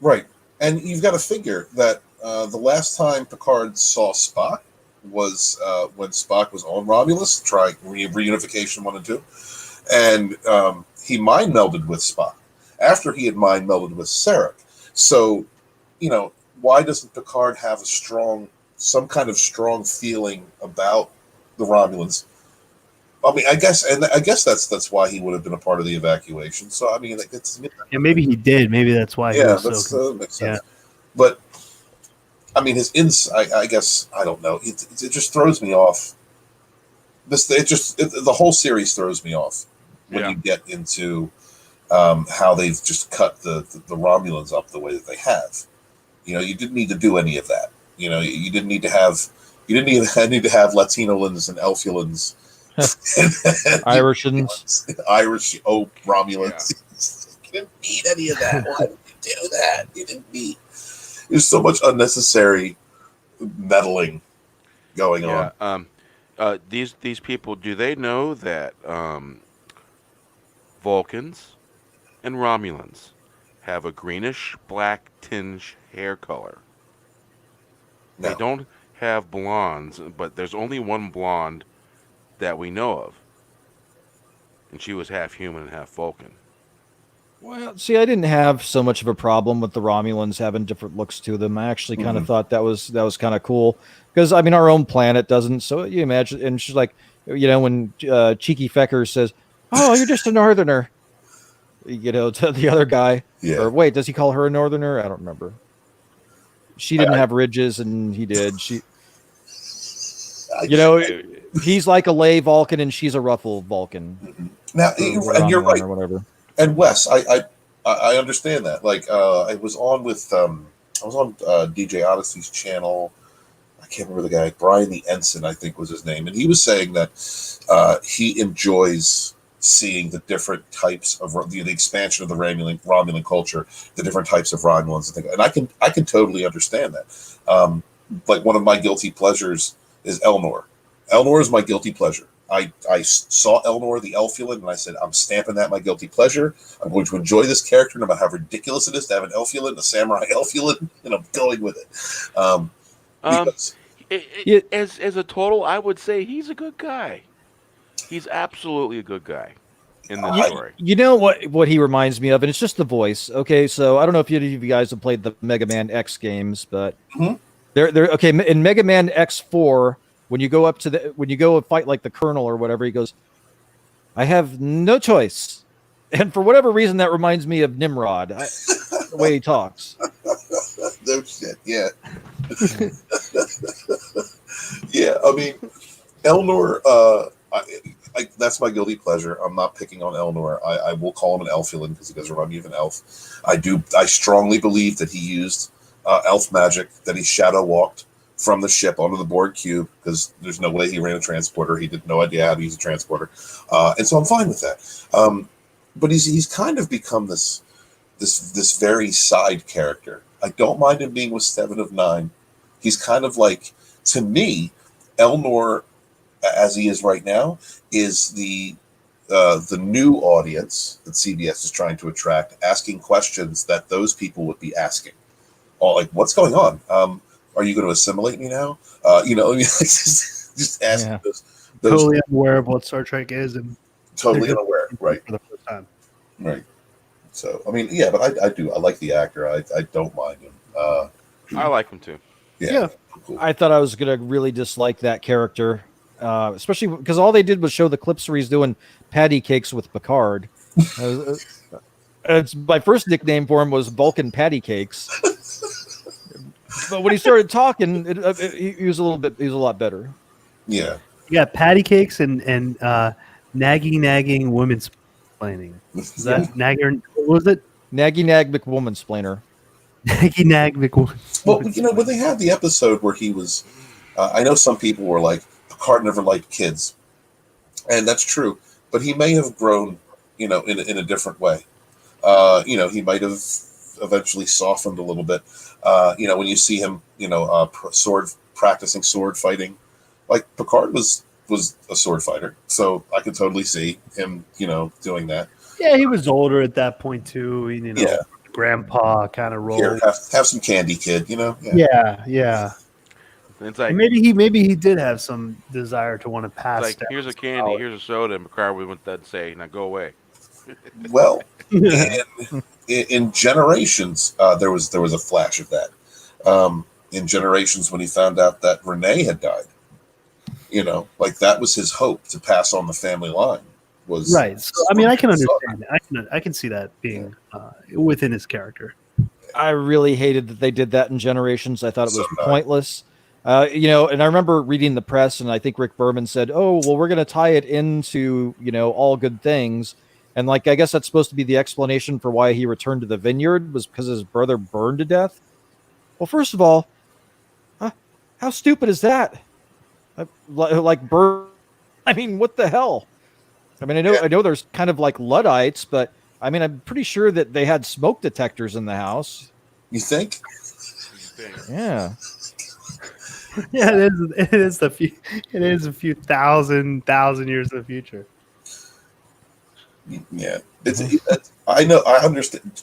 Right, and you've got to figure that the last time Picard saw Spock was when Spock was on Romulus, trying reunification 1 and 2, and he mind melded with Spock after he had mind melded with Sarek. So, you know, why doesn't Picard have some kind of strong feeling about the Romulans? I mean, I guess that's why he would have been a part of the evacuation. So, I mean, yeah, maybe he did. Maybe that's why. Yeah, that makes sense. Yeah. But I mean, his insight. I guess I don't know. It just throws me off. The whole series throws me off when you get into how they've just cut the Romulans up the way that they have. You know, you didn't need to do any of that. You know, you didn't need to have Latinolans and Elfulans. Irishans. Irish Romulans. Yeah. You didn't need any of that. Why did you do that? You didn't need. There's so much unnecessary meddling going on. These people, do they know that Vulcans and Romulans have a greenish black tinge hair color? No. They don't have blondes, but there's only one blonde that we know of, and she was half human and half Vulcan. Well, see, I didn't have so much of a problem with the Romulans having different looks to them. I actually kind of thought that was kind of cool, because I mean, our own planet doesn't. So you imagine, and she's like, you know, when Cheeky Fecker says, "Oh, you're just a northerner," you know, to the other guy. Yeah. Or wait, does he call her a northerner? I don't remember. She didn't have ridges, and he did. He's like a lay Vulcan, and she's a ruffle Vulcan. Now, and you're right. Or whatever. And Wes, I understand that. Like, I was on DJ Odyssey's channel. I can't remember the guy. Brian the Ensign, I think was his name, and he was saying that he enjoys seeing the different types of the expansion of the Romulan culture, the different types of Romulans and things. And I can totally understand that. Like, one of my guilty pleasures is Elnor. Elnor is my guilty pleasure. I saw Elnor the Elfulan, and I said, I'm stamping that my guilty pleasure. I'm going to enjoy this character no matter how ridiculous it is to have an Elfulan, a samurai Elfulan, and I'm going with it. As a total, I would say he's a good guy. He's absolutely a good guy in this story. You know what he reminds me of, and it's just the voice. Okay, so I don't know if any of you guys have played the Mega Man X games, but they're okay. In Mega Man X4, when you go fight like the Colonel or whatever, he goes, "I have no choice," and for whatever reason, that reminds me of Nimrod. The way he talks. No shit. Yeah. Yeah. I mean, Elnor. That's my guilty pleasure. I'm not picking on Elnor. I will call him an Elfulan because he does remind me of an elf. I strongly believe that he used elf magic, that he shadow walked from the ship onto the Borg cube, because there's no way he ran a transporter. He had no idea how to use a transporter, and so I'm fine with that. But he's kind of become this very side character. I don't mind him being with 7 of 9. He's kind of like, to me, Elnor, as he is right now, is the new audience that CBS is trying to attract, asking questions that those people would be asking. Like, what's going on? Are you going to assimilate me now? Just asking those. Totally unaware of what Star Trek is, and totally unaware, right? For the first time, right. So, I mean, yeah, but I like the actor. I don't mind him. I like him too. Yeah. Cool. I thought I was going to really dislike that character, especially because all they did was show the clips where he's doing patty cakes with Picard. It's my first nickname for him was Vulcan Patty Cakes. But when he started talking, he was a lot better. Yeah. You got patty cakes and nagging women's planning. Is that nagger? What was it? Naggy Nag McWomansplainer. Naggy Nag McWomansplainer. Well, when they had the episode where he was, I know some people were like, Picard never liked kids, and that's true. But he may have grown, in a different way. He might have eventually softened a little bit. When you see him, practicing sword fighting, like Picard was a sword fighter, so I could totally see him, doing that. Yeah, he was older at that point too. Yeah. Grandpa kind of role. Here, have some candy, kid. Yeah. It's like maybe he did have some desire to want to pass. Like, here's a candy, here's a soda, and Picard would then say, "Now go away." Well, in Generations, there was a flash of that. In Generations, when he found out that Renee had died, that was his hope to pass on the family line. Was right. So, I mean, I can understand that. I can see that being within his character. I really hated that they did that in Generations. I thought it was pointless. And I remember reading the press, and I think Rick Berman said, "Oh, well, we're going to tie it into, All Good Things." And I guess that's supposed to be the explanation for why he returned to the vineyard was because his brother burned to death. Well, first of all, how stupid is that? Burn. I mean, what the hell? I mean, I know there's kind of like Luddites, but I mean, I'm pretty sure that they had smoke detectors in the house. You think? Yeah. Yeah, it is a few thousand years in the future. Yeah, I know. I understand.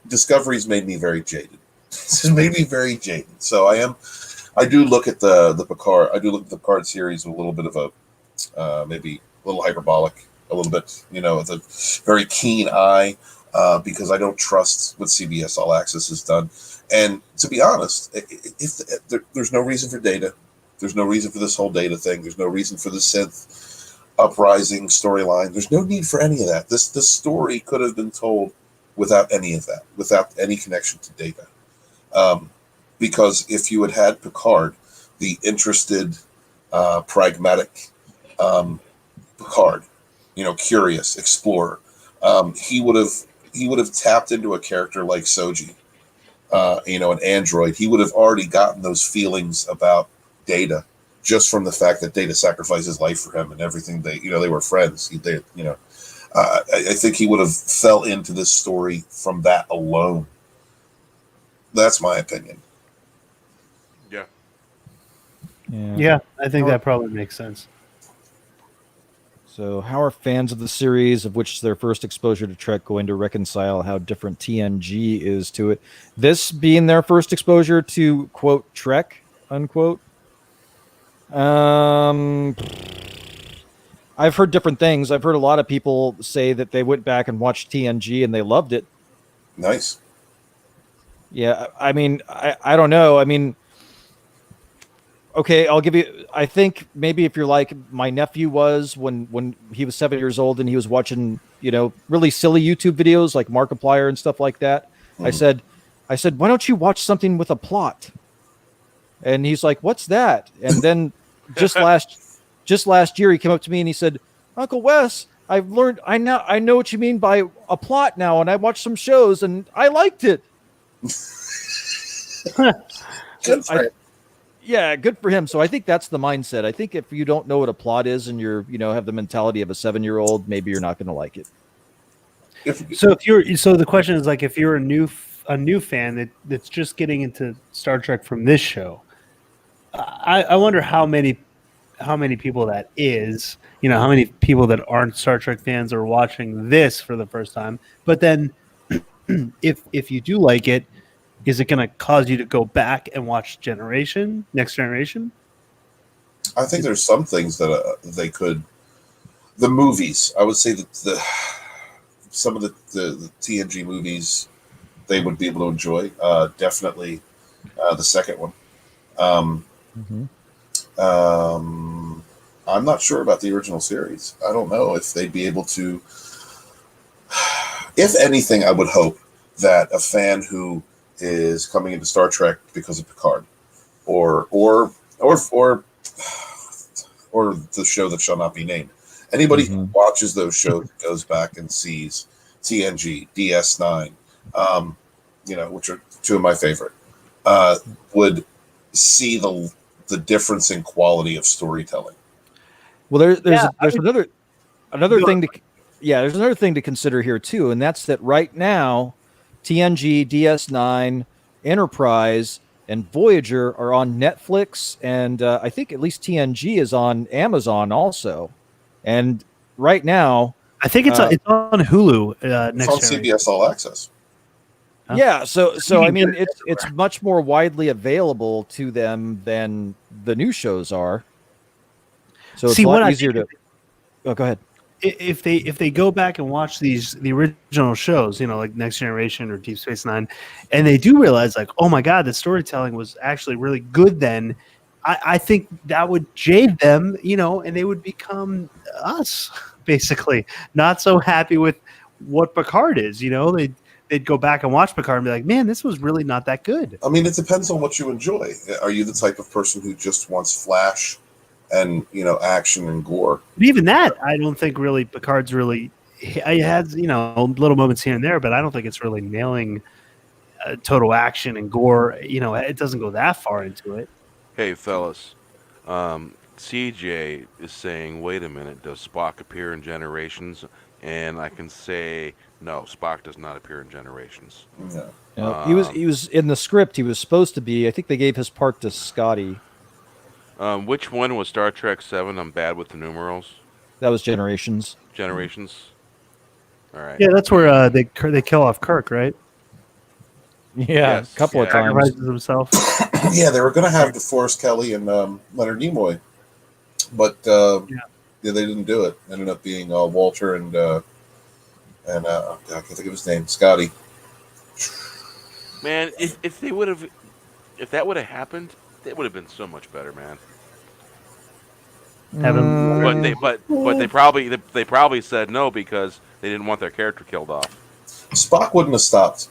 Discovery's made me very jaded. This has made me very jaded. So I do look at the Picard. I do look at the Picard series with a little bit of a maybe a little hyperbolic, a little bit, with a very keen eye, because I don't trust what CBS All Access has done. And to be honest, there's no reason for Data. There's no reason for this whole Data thing. There's no reason for the synth uprising storyline. There's no need for any of that. This story could have been told without any of that, without any connection to Data. Because if you had Picard, the interested, pragmatic Picard, curious explorer, he would have tapped into a character like Soji, an android. He would have already gotten those feelings about Data just from the fact that Data sacrificed his life for him and everything. They were friends. I think he would have fell into this story from that alone. That's my opinion. Yeah, I think that probably makes sense. So how are fans of the series, of which their first exposure to Trek, going to reconcile how different TNG is to it? This being their first exposure to, quote, Trek, unquote? I've heard different things. I've heard a lot of people say that they went back and watched TNG and they loved it. Nice. Yeah, I mean, I don't know. I mean, okay, I'll give you. I think maybe if you're like my nephew was when he was 7 years old and he was watching, really silly YouTube videos like Markiplier and stuff like that. I said, why don't you watch something with a plot? And he's like, what's that? And then just last year he came up to me and he said, Uncle Wes, I've learned. I know what you mean by a plot now, and I watched some shows and I liked it. Good for him. Yeah, good for him. So I think that's the mindset. I think if you don't know what a plot is and you're, have the mentality of a 7-year-old, maybe you're not going to like it. So the question is, like, if you're a new fan that's just getting into Star Trek from this show, I wonder how many people that is, how many people that aren't Star Trek fans are watching this for the first time. But then if you do like it, is it going to cause you to go back and watch Next Generation? I think there's some things that they could. The movies, I would say that some of the TNG movies they would be able to enjoy. Definitely the second one. I'm not sure about the original series. I don't know if they'd be able to if anything, I would hope that a fan who is coming into Star Trek because of Picard, or the show that shall not be named, anybody who watches those shows goes back and sees TNG, DS9, which are two of my favorite, would see the difference in quality of storytelling. Well, there's another thing there's another thing to consider here too, and that's that right now, TNG, DS9, Enterprise, and Voyager are on Netflix, and I think at least TNG is on Amazon also. And right now, I think it's on Hulu. It's on CBS All Access. Yeah, so I mean, it's much more widely available to them than the new shows are. So it's a lot easier to. Oh, go ahead. If they go back and watch the original shows, like Next Generation or Deep Space Nine, and they do realize, like, oh my God, the storytelling was actually really good, then I think that would jade them, and they would become us, basically, not so happy with what Picard is. They'd go back and watch Picard and be like, man, this was really not that good. I mean, it depends on what you enjoy. Are you the type of person who just wants flash and action and gore? But even that, I don't think really Picard's really. It has little moments here and there, but I don't think it's really nailing total action and gore. It doesn't go that far into it. Hey fellas, CJ is saying, wait a minute, does Spock appear in Generations? And I can say no, Spock does not appear in Generations. No. He was in the script. He was supposed to be. I think they gave his part to Scotty. Which one was Star Trek 7? I'm bad with the numerals. That was Generations. Generations. All right. Yeah, that's where they kill off Kirk, right? Yeah, a couple of times. Sacrifices himself. Yeah, they were going to have DeForest Kelly and Leonard Nimoy, but they didn't do it. Ended up being Walter and I can't think of his name, Scotty. Man, if that would have happened, it would have been so much better, man. But they probably said no because they didn't want their character killed off. Spock wouldn't have stopped.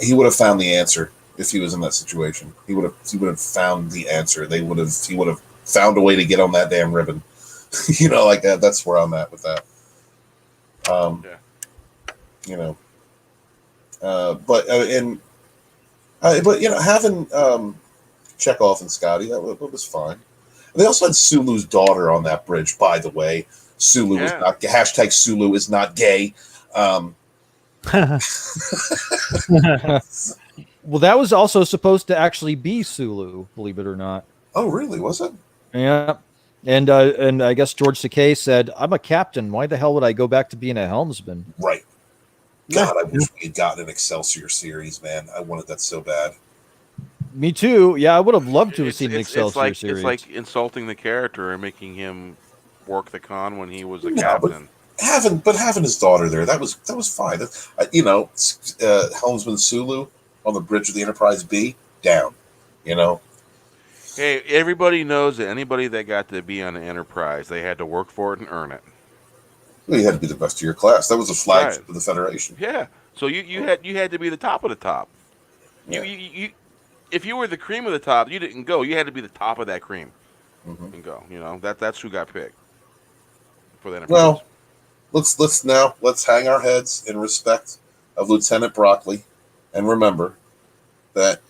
He would have found the answer if he was in that situation. He would have found the answer. He would have found a way to get on that damn ribbon. Like that. That's where I'm at with that. Having Chekhov and Scotty, that was fine. And they also had Sulu's daughter on that bridge, by the way. Sulu is not hashtag Sulu is not gay. Well, that was also supposed to actually be Sulu, believe it or not. Oh, really? Was it? Yeah. And I guess George Takei said, I'm a captain. Why the hell would I go back to being a helmsman? Right. God, I wish we had gotten an Excelsior series, man. I wanted that so bad. Me too. Yeah, I would have loved to have seen an Excelsior series. It's like insulting the character and making him work the con when he was a captain. But having his daughter there, that was fine. Helmsman Sulu on the bridge of the Enterprise B, down. Hey, everybody knows that anybody that got to be on the Enterprise, they had to work for it and earn it. Well, you had to be the best of your class. That was a flagship of the Federation. Yeah. So you had to be the top of the top. Yeah. You if you were the cream of the top, you didn't go. You had to be the top of that cream and go. That's who got picked for the Enterprise. Well, let's hang our heads in respect of Lieutenant Broccoli, and remember that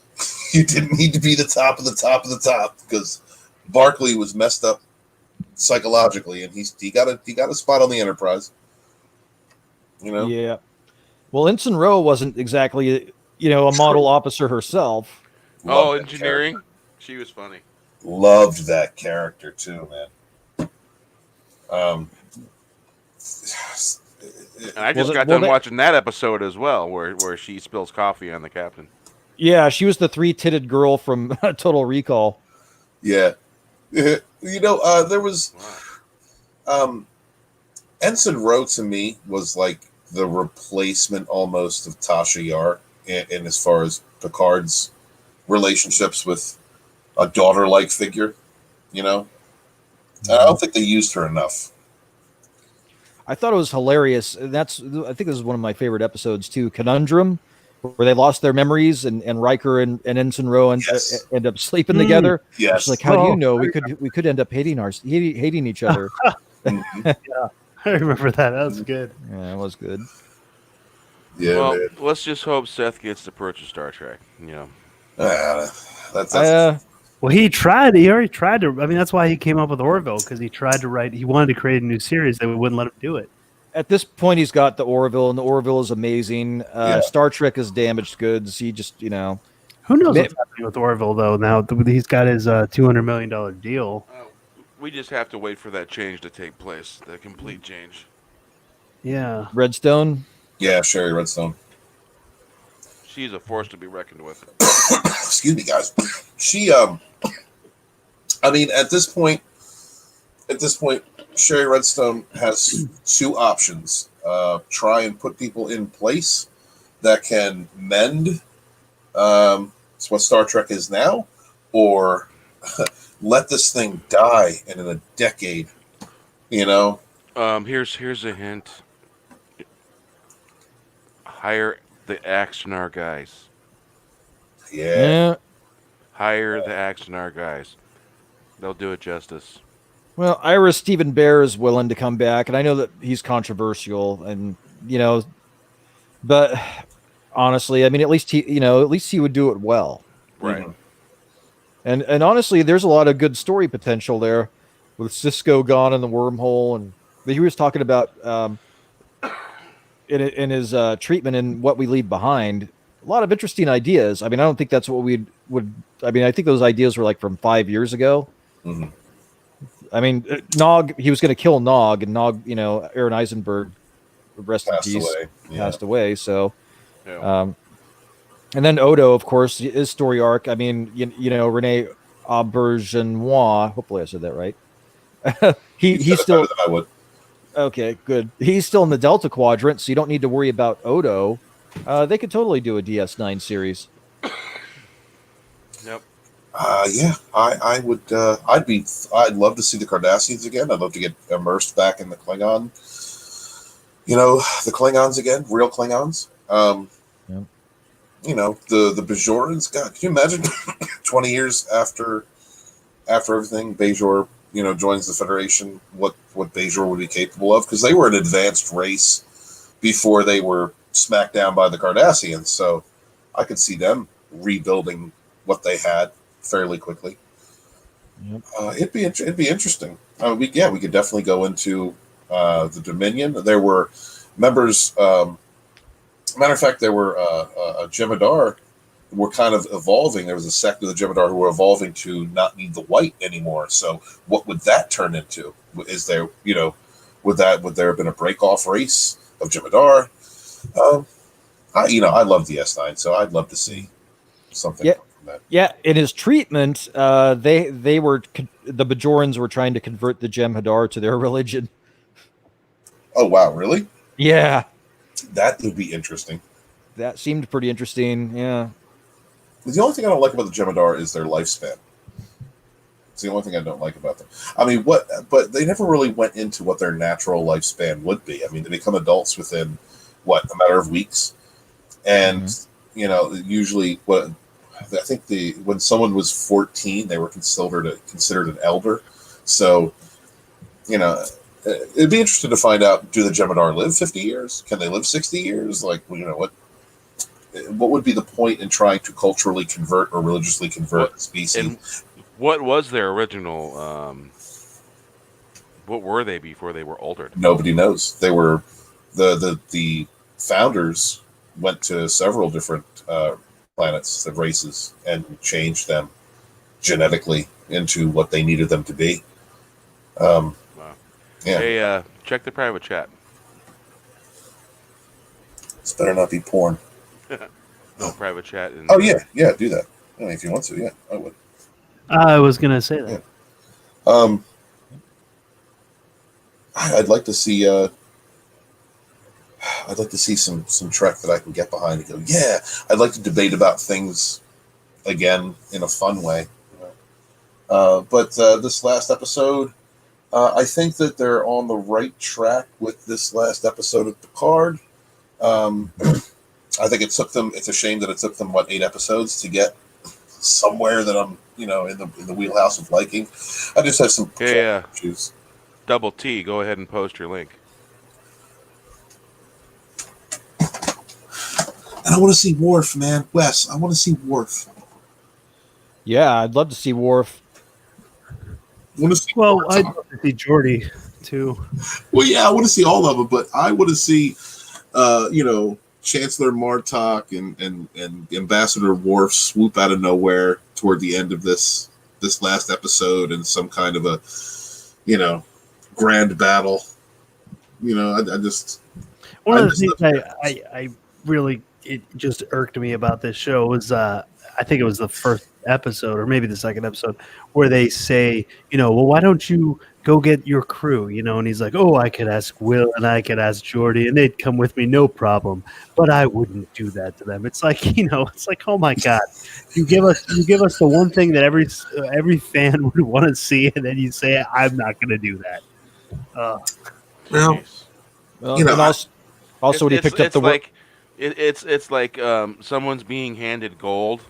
you didn't need to be the top of the top of the top because Barkley was messed up psychologically, and he got a spot on the Enterprise. Yeah. Well, Ensign Rowe wasn't exactly a model officer herself. Engineering. She was funny. Loved that character too, man. And I just got done watching that episode as well, where she spills coffee on the captain. Yeah, she was the three-titted girl from Total Recall. Yeah. There was Ensign Rowe to me was like the replacement almost of Tasha Yar in as far as Picard's relationships with a daughter-like figure. I don't think they used her enough. I thought it was hilarious. I think this is one of my favorite episodes too. Conundrum, where they lost their memories, and Riker and Ensign Ro end up sleeping together. Yes. It's like, how do you know we could end up hating each other? Yeah, I remember that. That was good. Yeah, it was good. Yeah, well, man. let's just hope Seth gets to purchase Star Trek. You know, that's well, he already tried to. I mean, that's why he came up with Orville, because he tried to write. He wanted to create a new series. They wouldn't let him do it. At this point, he's got the Orville, and the Orville is amazing. Star Trek is damaged goods. He just, Who knows what's happening with Orville, though? Now he's got his $200 million deal. we just have to wait for that change to take place, the complete change. Yeah. Redstone? Yeah, Sherry Redstone. She's a force to be reckoned with. Excuse me, guys. She, I mean, at this point, Sherry Redstone has two options. Try and put people in place that can mend what Star Trek is now, or let this thing die in a decade, Here's a hint. Hire the Axonar guys. Yeah. Hire the Axonar guys. They'll do it justice. Well, Ira Stephen Bear is willing to come back, and I know that he's controversial, and but honestly, I mean, at least he would do it well, right? And honestly, there's a lot of good story potential there, with Cisco gone in the wormhole, and he was talking about in his treatment and What We Leave Behind. A lot of interesting ideas. I mean, I don't think that's what we would. I mean, I think those ideas were like from 5 years ago. Mm-hmm. I mean, Nog, he was going to kill Nog, and Nog, Aaron Eisenberg, rest in peace, passed away. So, and then Odo, of course, his story arc. I mean, Rene Aubergenois. Hopefully, I said that right. he's still. I would. Okay, good. He's still in the Delta Quadrant, so you don't need to worry about Odo. They could totally do a DS9 series. Yep. Yeah, I would. I'd love to see the Cardassians again. I'd love to get immersed back in the Klingon. The Klingons again, real Klingons. Yep. The Bajorans. God, can you imagine? 20 years after everything, Bajor, joins the Federation. What Bajor would be capable of? Because they were an advanced race before they were smacked down by the Cardassians. So I could see them rebuilding what they had fairly quickly. Yep. It'd be interesting. We could definitely go into the Dominion. There were members. Matter of fact, there were a Jem'Hadar were kind of evolving. There was a sect of the Jem'Hadar who were evolving to not need the white anymore. So what would that turn into? Is there, would there have been a break-off race of Jem'Hadar? I love the S9, so I'd love to see something from that. Yeah, in his treatment, the Bajorans were trying to convert the Jem'Hadar to their religion. Oh wow, really? Yeah, that would be interesting. That seemed pretty interesting. Yeah. The only thing I don't like about the Jem'Hadar is their lifespan. It's the only thing I don't like about them. I mean, but they never really went into what their natural lifespan would be. I mean, they become adults within a matter of weeks, and usually when someone was 14, they were considered an elder. So, it'd be interesting to find out: do the Jem'Hadar live 50 years? Can they live 60 years? What would be the point in trying to culturally convert or religiously convert a species? And what was their original? What were they before they were altered? Nobody knows. They were the founders went to several different planets, the races, and changed them genetically into what they needed them to be. Wow. Yeah. Hey, check the private chat. This better not be porn. No private chat. Oh yeah, do that. I mean, if you want to, yeah, I would. I was gonna say that. Yeah. I'd like to see. I'd like to see some Trek that I can get behind and go. Yeah, I'd like to debate about things again in a fun way. But this last episode, I think that they're on the right track with this last episode of Picard. I think it took them. It's a shame that it took them 8 episodes to get somewhere that I'm, in the wheelhouse of liking. I just have some issues. Double T, go ahead and post your link. And I want to see Worf, man. Wes, I want to see Worf. Yeah, I'd love to see Worf. I'd love to see Geordi too. Well, yeah, I want to see all of them, but I want to see, Chancellor Martok and Ambassador Worf swoop out of nowhere toward the end of this last episode in some kind of a, grand battle. I just one of the things I really, it just irked me about this show was I think it was the first episode or maybe the second episode where they say, well, why don't you go get your crew, and he's like, oh, I could ask Will and I could ask Geordi and they'd come with me, no problem, but I wouldn't do that to them. It's like, it's like, oh my God, you give us the one thing that every fan would want to see, and then you say, I'm not going to do that. And also when he picked up the like, it's like someone's being handed gold,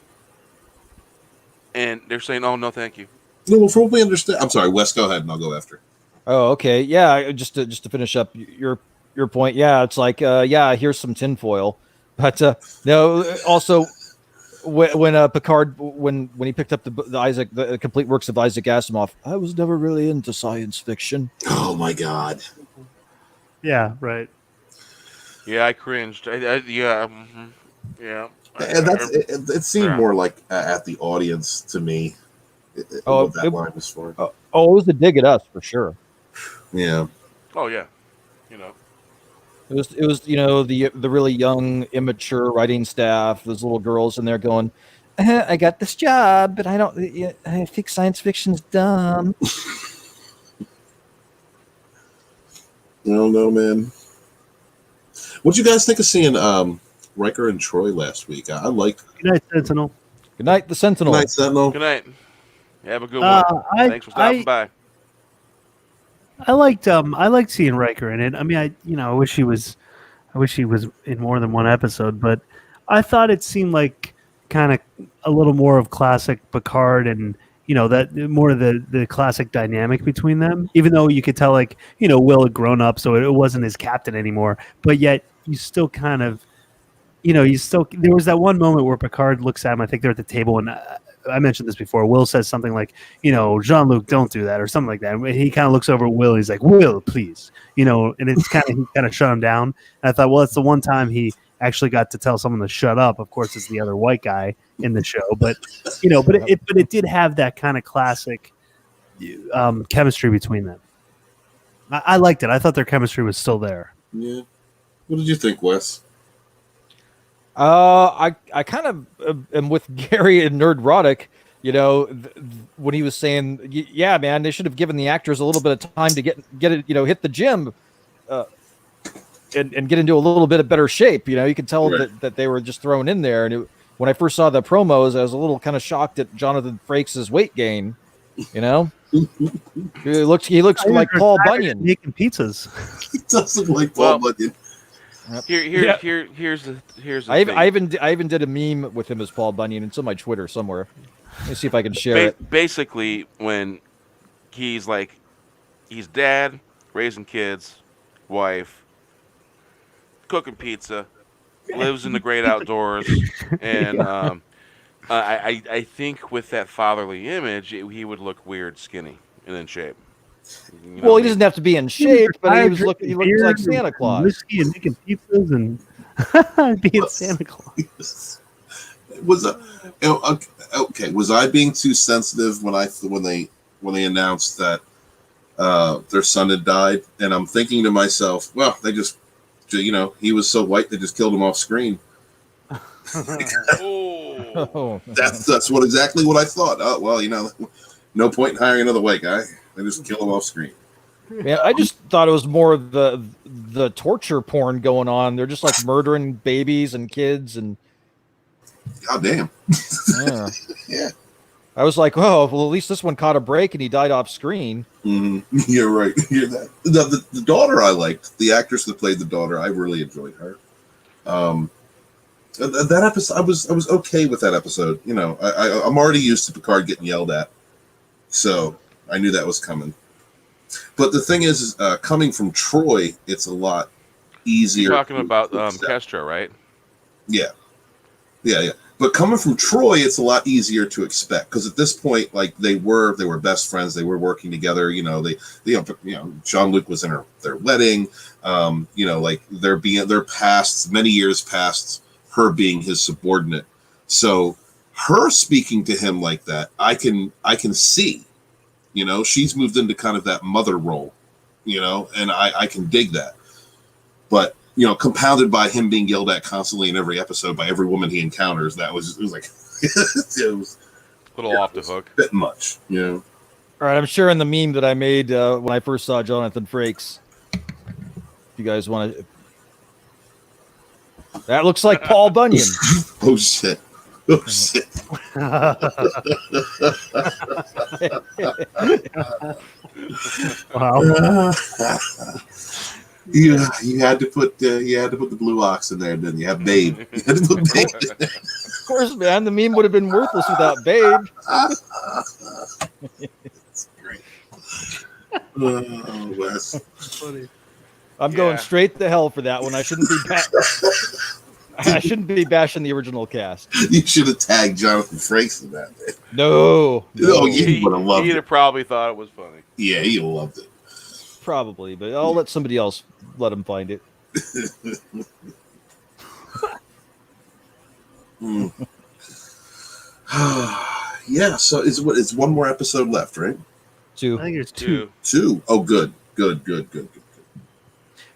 and they're saying, "Oh no, thank you." No, from what we understand, I'm sorry, Wes. Go ahead, and I'll go after. Oh, okay, yeah. Just to finish up your point, yeah, it's like, here's some tinfoil, but no. Also, when Picard, when he picked up the complete works of Isaac Asimov, I was never really into science fiction. Oh my God. Yeah. Right. Yeah, I cringed. Yeah. And it seemed more like at the audience to me. What that line was for. It was a dig at us for sure. Yeah. Oh yeah. It was the really young, immature writing staff. Those little girls in there going, "I got this job, but I think science fiction's dumb." I don't know, man. What'd you guys think of seeing Riker and Troy last week? I liked. Good night, Sentinel. Good night, the Sentinel. Good night, Sentinel. Good night. Have a good one. Thanks for stopping by. I liked seeing Riker in it. I mean, I wish he was in more than one episode, but I thought it seemed like kind of a little more of classic Picard and that more of the classic dynamic between them. Even though you could tell Will had grown up, so it wasn't his captain anymore, but yet you still kind of there was that one moment where Picard looks at him. I think they're at the table and. I mentioned this before. Will says something like, Jean-Luc, don't do that, or something like that. And he kind of looks over at Will. And he's like, Will, please, and it's he kind of shut him down. And I thought, well, it's the one time he actually got to tell someone to shut up. Of course, it's the other white guy in the show, but it did have that kind of classic chemistry between them. I liked it. I thought their chemistry was still there. Yeah. What did you think, Wes? I kind of am with Gary and Nerdrotic, when he was saying, yeah, man, they should have given the actors a little bit of time to get it, hit the gym, and get into a little bit of better shape. You could tell that they were just thrown in there. And when I first saw the promos, I was a little kind of shocked at Jonathan Frakes' weight gain. He looks like Paul Bunyan making pizzas. He does look like Paul Bunyan. Here's the I even did a meme with him as Paul Bunyan. It's on my Twitter somewhere. Let me see if I can share it. Basically, when he's dad, raising kids, wife, cooking pizza, lives in the great outdoors, and I think with that fatherly image, he would look weird, skinny, and in shape. He doesn't have to be in shape, but he looks like Santa Claus. Whiskey and making pizzas and being Santa Claus. Was I being too sensitive when they announced that their son had died? And I'm thinking to myself, well, they just, he was so white they just killed him off screen. That's exactly what I thought. Oh well, no point in hiring another white guy. They just kill him off screen. Yeah, I just thought it was more of the torture porn going on. They're just like murdering babies and kids and. God damn. Yeah. Yeah. I was like, oh, well, at least this one caught a break and he died off screen. Mm-hmm. You're right. You're that. The daughter I liked, the actress that played the daughter, I really enjoyed her. That episode, I was okay with that episode. You know, I'm already used to Picard getting yelled at, so I knew that was coming. But the thing is coming from Troy, it's a lot easier. You're talking about Kestra, right? Yeah. But coming from Troy, it's a lot easier to expect because at this point, like they were best friends. They were working together. You know, Jean-Luc was in their wedding. You know, like they're past many years past her being his subordinate. So her speaking to him like that, I can see. You know, she's moved into kind of that mother role. You know, and I can dig that. But you know, compounded by him being yelled at constantly in every episode by every woman he encounters, it was like it was a little off the hook, a bit much, you know. All right, I'm sharing the meme that I made when I first saw Jonathan Frakes. If you guys want to, that looks like Paul Bunyan. Oh shit! Oh shit! Wow. You had to put the blue ox in there, didn't you? Have Babe. You had to put Babe in there. Of course, man. The meme would have been worthless without Babe. That's great. Oh, Wes. Funny. I'm going straight to hell for that one. I shouldn't be bashing the original cast. You should have tagged Jonathan Frakes in that. Man. No. He would have loved it. He'd probably thought it was funny. Yeah, he loved it. Probably, but I'll let somebody else let him find it. Yeah, so it's one more episode left, right? 2. I think it's 2. 2. Oh, good.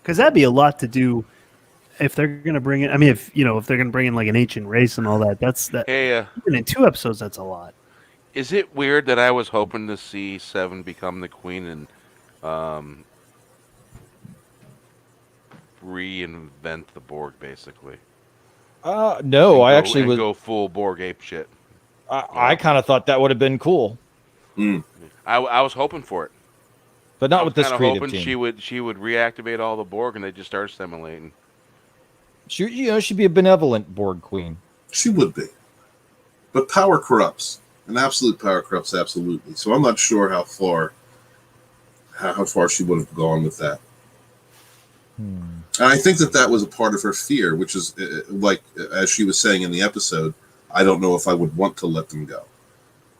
Because that'd be a lot to do if they're gonna bring in. I mean, if they're gonna bring in like an ancient race and all that. Hey, even in 2 episodes, that's a lot. Is it weird that I was hoping to see Seven become the queen and reinvent the Borg, basically? No, I actually would go full Borg ape shit. I kind of thought that would have been cool. I was hoping for it, but not with this creative hoping team. She would reactivate all the Borg and they just start assimilating. She'd be a benevolent Borg queen. She would be, but power corrupts, and absolute power corrupts absolutely. So I'm not sure how far she would have gone with that. And I think that was a part of her fear, which is like, as she was saying in the episode, I don't know if I would want to let them go.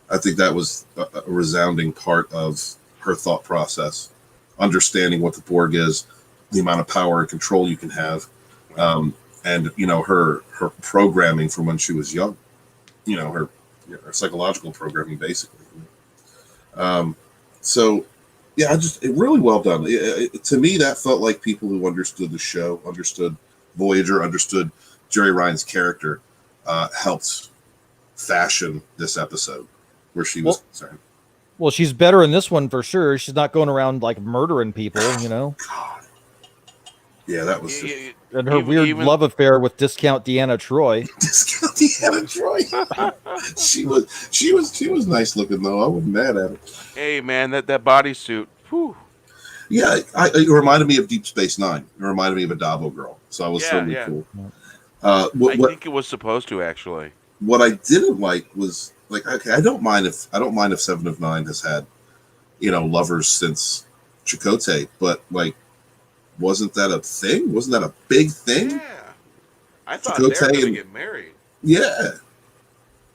I think that was a resounding part of her thought process, understanding what the Borg is, the amount of power and control you can have, and her programming from when she was young, her psychological programming basically. So. Yeah, it really well done. To me, that felt like people who understood the show, understood Voyager, understood Jerry Ryan's character, helped fashion this episode where she was concerned. Well, she's better in this one for sure. She's not going around like murdering people, God. Yeah, that was. And her weird love affair with Discount Deanna Troy. Discount Deanna Troy. She was nice looking though. I wasn't mad at it. Hey man, that bodysuit. Whew. Yeah, it reminded me of Deep Space Nine. It reminded me of a Davo girl. So I was totally cool. I think it was supposed to actually. What I didn't like was like, okay, I don't mind if 7 of 9 has had, lovers since Chakotay, but like, wasn't that a thing? Wasn't that a big thing? Yeah, I thought they were going to get married. Yeah,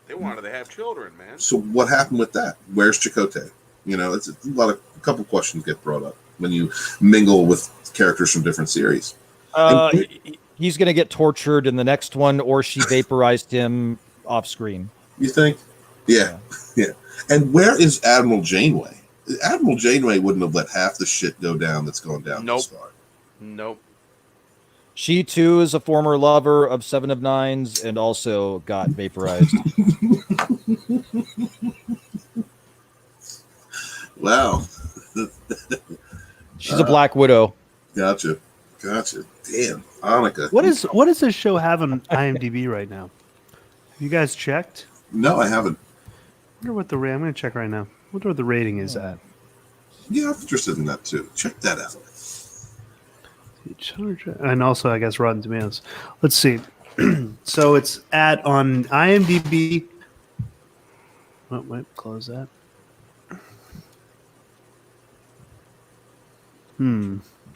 they wanted to have children, man. So what happened with that? Where's Chakotay? It's a couple questions get brought up when you mingle with characters from different series. He's going to get tortured in the next one, or she vaporized him off screen. You think? Yeah. And where is Admiral Janeway? Admiral Janeway wouldn't have let half the shit go down that's going down this far. Nope. She too is a former lover of 7 of 9's and also got vaporized. Wow. She's a Black Widow. Gotcha. Damn, Annika. What does this show have on IMDb right now? Have you guys checked? No, I haven't. wonder what the I'm going to check right now. Wonder what the rating is at. Yeah, I'm interested in that too. Check that out. And also, I guess Rotten Tomatoes. Let's see. So it's on IMDb. Oh, wait, close that.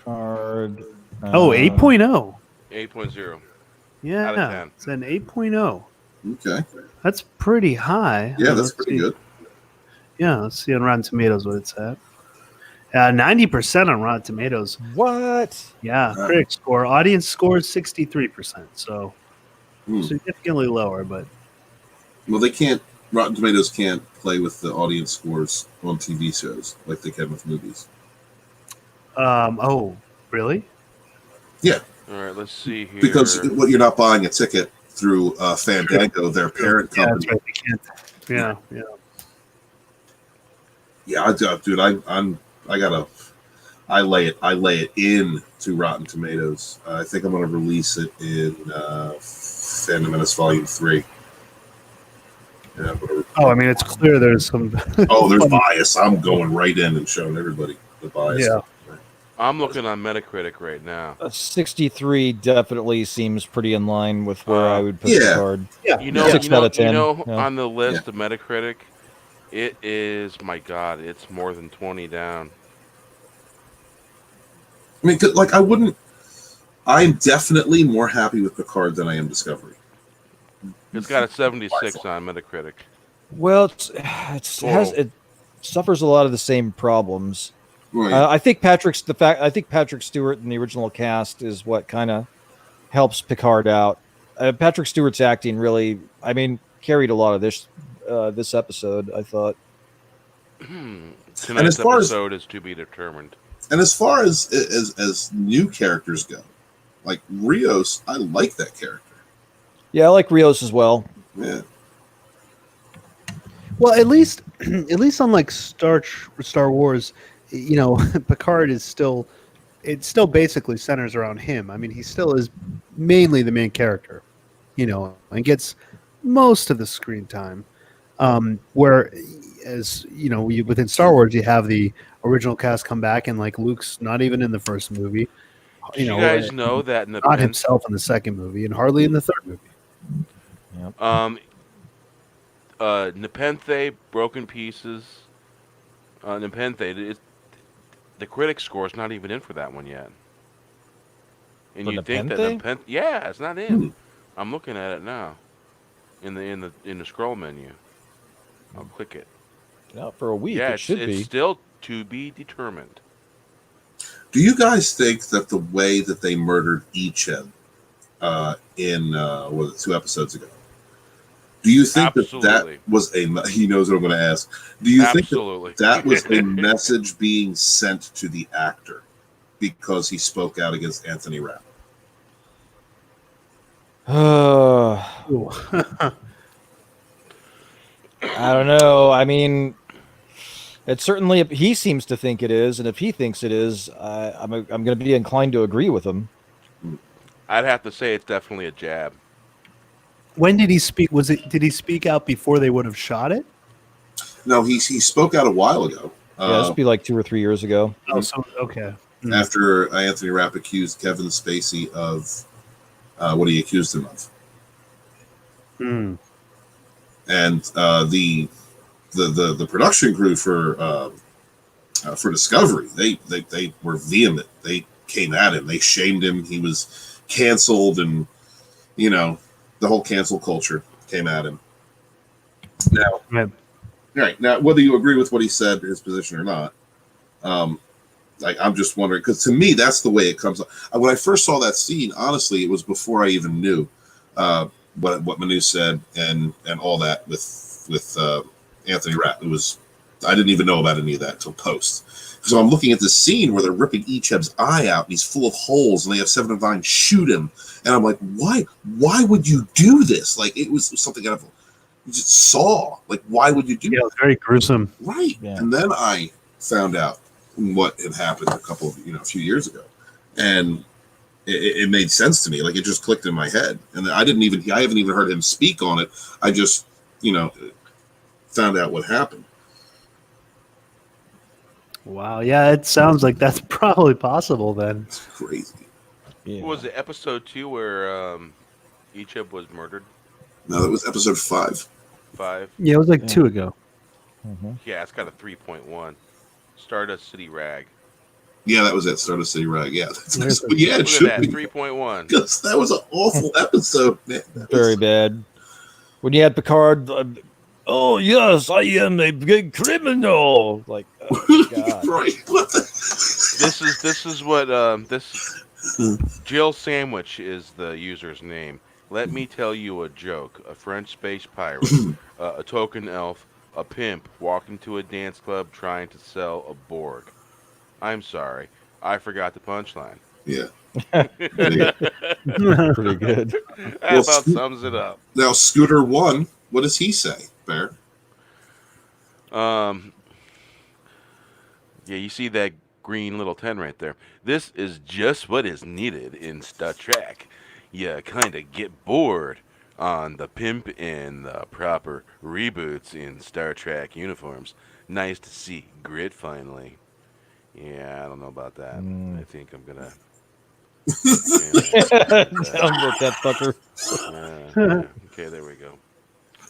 Card. 8.0. 8.0. Yeah, out of 10. It's an 8.0. Okay. That's pretty high. Yeah, that's pretty good. Yeah, let's see on Rotten Tomatoes what it's at. 90% on Rotten Tomatoes. What? Yeah, critic score. Audience score is 63%. So significantly lower, but well, they can't. Rotten Tomatoes can't play with the audience scores on TV shows like they can with movies. Oh, really? Yeah. All right, let's see here. Because you're not buying a ticket through Fandango, their parent company. Yeah, that's right. They can't. Yeah. Yeah, dude, I lay it in to Rotten Tomatoes. I think I'm going to release it in Fandom Menace Volume 3. Yeah, I mean, it's clear there's some. There's bias. I'm going right in and showing everybody the bias. Yeah. I'm looking on Metacritic right now. 63 definitely seems pretty in line with where I would put the card. Yeah. You know, 6 out of 10. On the list of Metacritic, it is, my God, it's more than 20 down. I mean, like, I'm definitely more happy with Picard than I am Discovery. It's got a 76 on Metacritic. Well, it suffers a lot of the same problems. Right. I think Patrick Stewart in the original cast is what kind of helps Picard out. Patrick Stewart's acting really, carried a lot of this episode, I thought. Tonight's episode is to be determined. And as far as new characters go, like Rios, I like that character. Yeah, I like Rios as well. Yeah. Well, at least unlike Star Wars, Picard is still basically centers around him. I mean, he still is mainly the main character, and gets most of the screen time. Whereas, within Star Wars, you have the original cast come back, and like Luke's not even in the first movie. You guys know that not himself in the second movie, and hardly in the third movie. Yep. Nepenthe, Broken Pieces. Nepenthe, the critic score is not even in for that one yet. And you think that Nepenthe? Yeah, it's not in. I'm looking at it now, in the scroll menu. I'll click it. Out for a week. Yeah, it should it's be. still to be determined. Do you guys think that the way that they murdered Icheb in 2 episodes ago? Do you think that was he knows what I'm going to ask. Do you think that was a message being sent to the actor because he spoke out against Anthony Rapp? I don't know. I mean, it's certainly, he seems to think it is, and if he thinks it is, I'm going to be inclined to agree with him. I'd have to say it's definitely a jab. When did he speak? Did he speak out before they would have shot it? No, he spoke out a while ago. Yeah, this would be like 2 or 3 years ago. Oh, so okay. After Anthony Rapp accused Kevin Spacey of what he accused him of. And the production crew for Discovery, they were vehement. They came at him. They shamed him. He was canceled, and the whole cancel culture came at him. Now, right now, whether you agree with what he said, his position or not, I'm just wondering, because to me, that's the way it comes up. When I first saw that scene, honestly, it was before I even knew what Manu said and all that with Anthony Rapp. I didn't even know about any of that until post. So I'm looking at this scene where they're ripping Icheb's eye out, and he's full of holes, and they have Seven of Nine shoot him. And I'm like, why? Why would you do this? Like, it was something out of you just saw. Like, why would you do? Yeah, it was very gruesome. Right. Yeah. And then I found out what had happened a few years ago, and it made sense to me. Like, it just clicked in my head, and I haven't even heard him speak on it. I just, found out what happened. Wow. Yeah, it sounds like that's probably possible then. It's crazy. Yeah. What was it, episode 2 where Ichib was murdered? No, that was episode 5. 5? Yeah, it was like 2 ago. Mm-hmm. Yeah, it's got a 3.1. Stardust City Rag. Yeah, that was it. Stardust City Rag. Yeah, There's a- yeah, it Look should at be. that, 3.1. Because that was an awful episode, man. That Very was- bad. When you had Picard, oh yes, I am a big criminal. Like, oh, God. Right. What the? This is what this Jill Sandwich is the user's name. Let me tell you a joke. A French space pirate, a token elf, a pimp walk into a dance club trying to sell a Borg. I'm sorry, I forgot the punchline. Yeah. Pretty good. That about sums it up. Now, Scooter 1, what does he say, Bear? Yeah, you see that green little 10 right there. This is just what is needed in Star Trek. You kind of get bored on the pimp and the proper reboots in Star Trek uniforms. Nice to see grit finally. Yeah, I don't know about that. I think I'm gonna. Down with that fucker. Okay, there we go.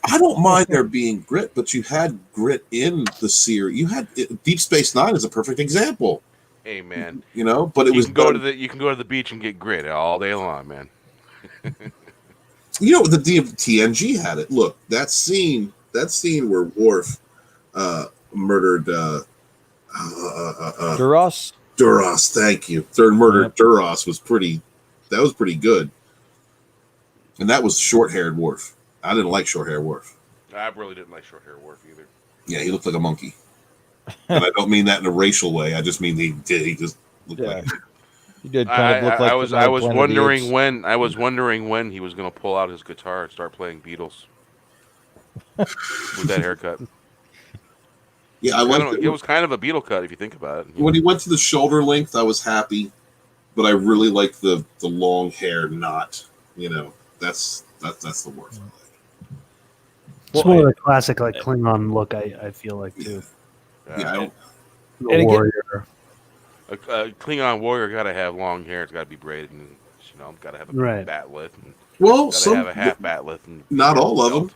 I don't mind there being grit, but you had grit in the series. You had Deep Space Nine is a perfect example. Hey, man. You know, but it You was can go done- you can go to the beach and get grit all day long, man. You know, the TNG had it. Look, that scene where Worf murdered Duras? Duras. Thank you. Third murdered Yep. Duras was pretty good, and that was short-haired Worf. I didn't like short-haired Worf. I really didn't like short hair Worf either. Yeah, he looked like a monkey, and I don't mean that in a racial way. I just mean he just looked Yeah. like. He did kind of look like I was Planet of the wondering Apes. when he was going to pull out his guitar and start playing Beatles with that haircut. Yeah, I I don't liked know, it. it was kind of a Beatle cut if you think about it. When he went to the shoulder length, I was happy, but I really liked the long hair knot. You know, that's the Worf. It's more of a classic like Klingon look. I feel like too. Yeah, I don't. The And again- warrior. A Klingon warrior got to have long hair. It's got to be braided, and got to have a Right. batlet. And Well, got to some have a half batlet. And not all of them. belt.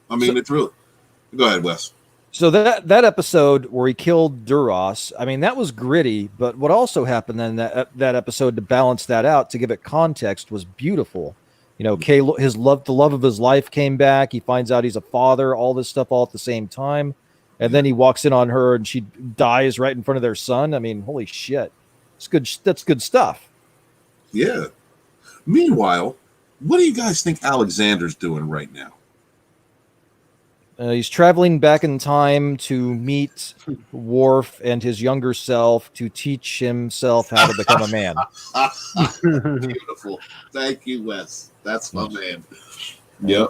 I mean, it's really. Go ahead, Wes. So that episode where he killed Duras, I mean, that was gritty. But what also happened then that episode to balance that out, to give it context, was beautiful. You know, Kay, the love of his life came back. He finds out he's a father. All this stuff all at the same time, and then he walks in on her and she dies right in front of their son. I mean, holy shit, it's good. That's good stuff. Yeah. Meanwhile, what do you guys think Alexander's doing right now? He's traveling back in time to meet Worf and his younger self to teach himself how to become a man. Beautiful. Thank you, Wes. That's my man. Yep.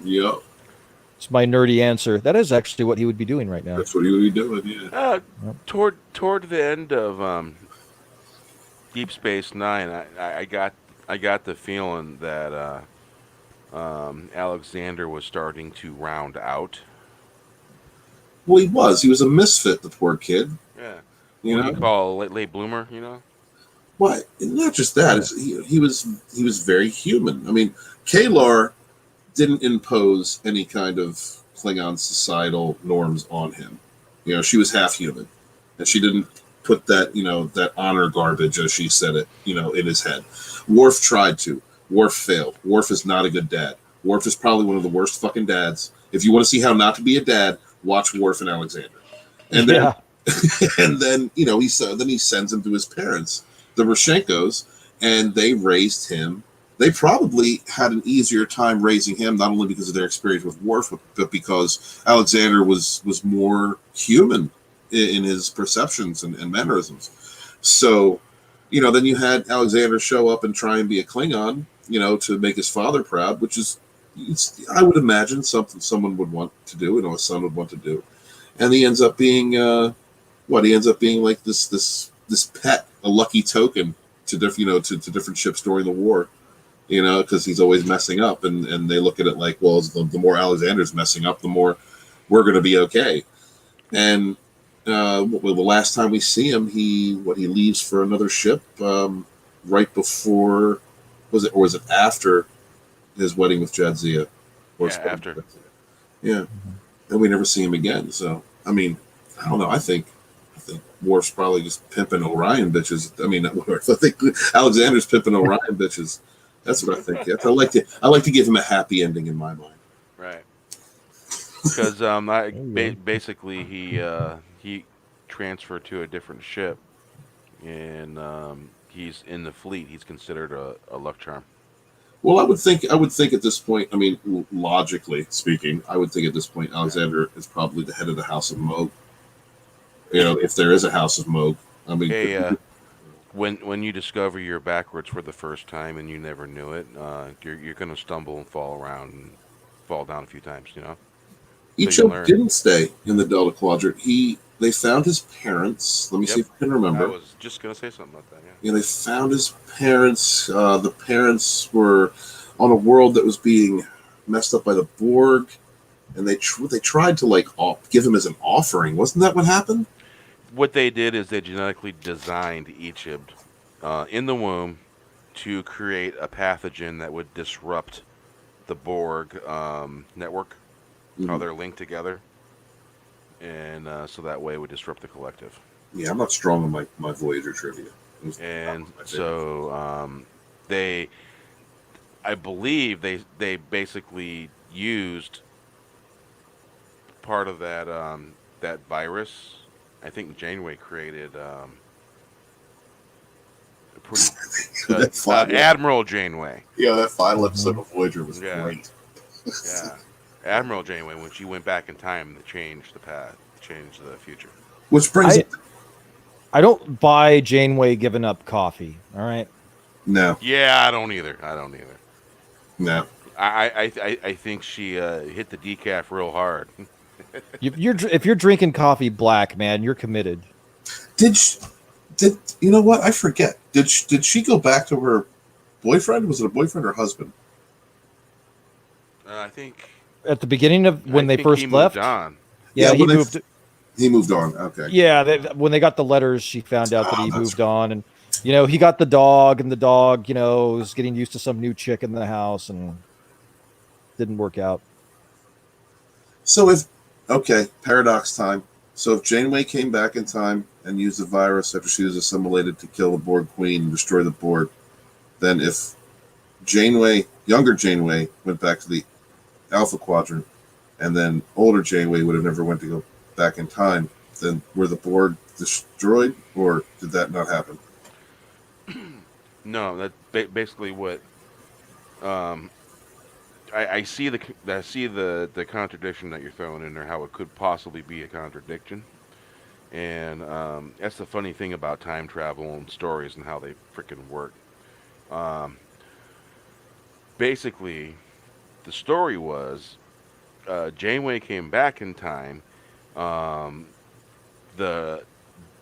It's my nerdy answer. That is actually what he would be doing right now. That's what he would be doing. Yeah. Toward the end of Deep Space Nine, I got the feeling that Alexander was starting to round out. Well, he was. He was a misfit, the poor kid. Yeah. You What know. do you call a late bloomer? You know. What? Not just that. He was very human. I mean, Kalar didn't impose any kind of Klingon societal norms on him. You know, she was half human, and she didn't put that that honor garbage, as she said it, in his head. Worf tried to. Worf failed. Worf is not a good dad. Worf is probably one of the worst fucking dads. If you want to see how not to be a dad, watch Worf and Alexander. And then, and then he sends him to his parents, the Rashenkos, and they raised him. They probably had an easier time raising him, not only because of their experience with Worf, but because Alexander was more human in his perceptions and mannerisms. So, then you had Alexander show up and try and be a Klingon, to make his father proud, which is, I would imagine, something someone would want to do, a son would want to do. And he ends up being, he ends up being like this pet, a lucky token to different ships during the war, because he's always messing up, and they look at it like, well, the more Alexander's messing up, the more we're going to be okay. And well, the last time we see him, he leaves for another ship right before, was it after his wedding with Jadzia? Yeah, after. Yeah, and we never see him again. So I mean, I don't know. I think Worf's probably just pimping Orion bitches. I mean, not Worf. I think Alexander's pimping Orion bitches. That's what I think. Yeah. I like to give him a happy ending in my mind. Right. Because basically he transferred to a different ship, and he's in the fleet. He's considered a luck charm. Well, I would think at this point, I mean, logically speaking, I would think at this point Alexander is probably the head of the House of Moog. You know, if there is a House of Moog. I mean, hey, when you discover you're backwards for the first time and you never knew it, you're going to stumble and fall around and fall down a few times. You know. Icho didn't stay in the Delta Quadrant. They found his parents. Let me see if I can remember. I was just going to say something about that. Yeah, they found his parents. The parents were on a world that was being messed up by the Borg, and they tried to give him as an offering. Wasn't that what happened? What they did is they genetically designed Egypt in the womb to create a pathogen that would disrupt the Borg network, how they're linked together, and so that way it would disrupt the collective. Yeah, I'm not strong on my Voyager trivia. And so I believe they basically used part of that virus. I think Janeway created a pretty Admiral Janeway. Yeah, that final episode of Voyager was great. Yeah, Admiral Janeway, when she went back in time to change the path, change the future. Which brings I don't buy Janeway giving up coffee. All right. No. Yeah, I don't either. No. I think she hit the decaf real hard. If you're drinking coffee black, man, you're committed. Did you know what? I forget. Did she go back to her boyfriend? Was it a boyfriend or husband? I think at the beginning of when they first left. Moved on. Yeah, he moved. He moved on. Okay. Yeah, when they got the letters, she found out that he moved on, and he got the dog, and the dog, was getting used to some new chick in the house, and didn't work out. So paradox time. So if Janeway came back in time and used the virus after she was assimilated to kill the Borg Queen and destroy the Borg, then if younger Janeway, went back to the Alpha Quadrant, and then older Janeway would have never went to go back in time, then were the Borg destroyed, or did that not happen? No, that's basically what. I see the contradiction that you're throwing in there, how it could possibly be a contradiction, and that's the funny thing about time travel and stories and how they freaking work. Basically, the story was Janeway came back in time. The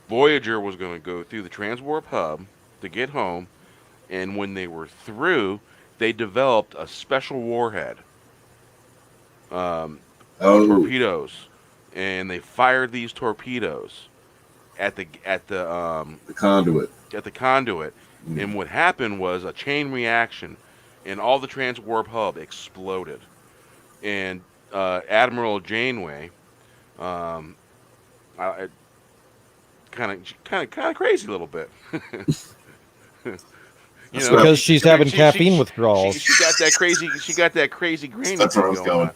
Voyager was going to go through the transwarp hub to get home, and when they were through, they developed a special warhead, torpedoes, and they fired these torpedoes at the conduit. At the conduit, and what happened was a chain reaction, and all the transwarp hub exploded, and Admiral Janeway, kind of crazy a little bit. Because she's having caffeine withdrawals. She got that crazy. She got that crazy grainy That's where I was going.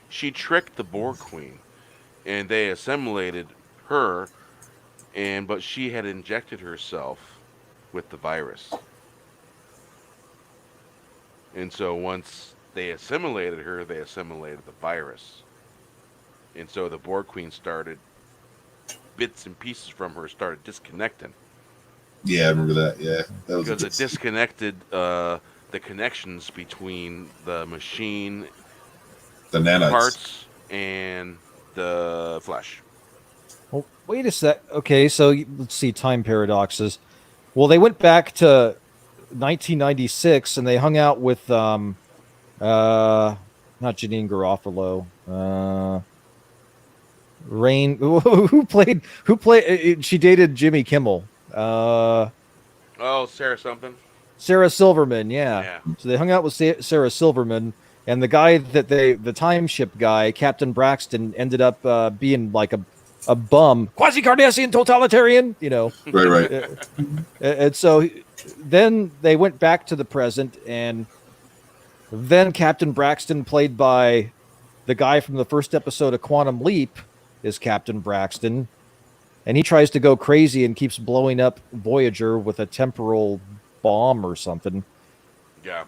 She tricked the Borg Queen, and they assimilated her, but she had injected herself with the virus, and so once they assimilated her, they assimilated the virus, and so the Borg Queen started bits and pieces from her started disconnecting. Yeah, I remember that. Yeah, that was because it disconnected the connections between the machine, the nanites parts, and the flesh. Well, wait a sec. Okay, so let's see time paradoxes. Well, they went back to 1996 and they hung out with not Janine Garofalo. Rain. Who played? She dated Jimmy Kimmel. Oh, Sarah something. Sarah Silverman. Yeah. So they hung out with Sarah Silverman, and the guy the time ship guy, Captain Braxton, ended up being like a bum, quasi-Cardassian totalitarian. Right. And so then they went back to the present, and then Captain Braxton, played by the guy from the first episode of Quantum Leap, is Captain Braxton, and he tries to go crazy and keeps blowing up Voyager with a temporal bomb or something. Yeah.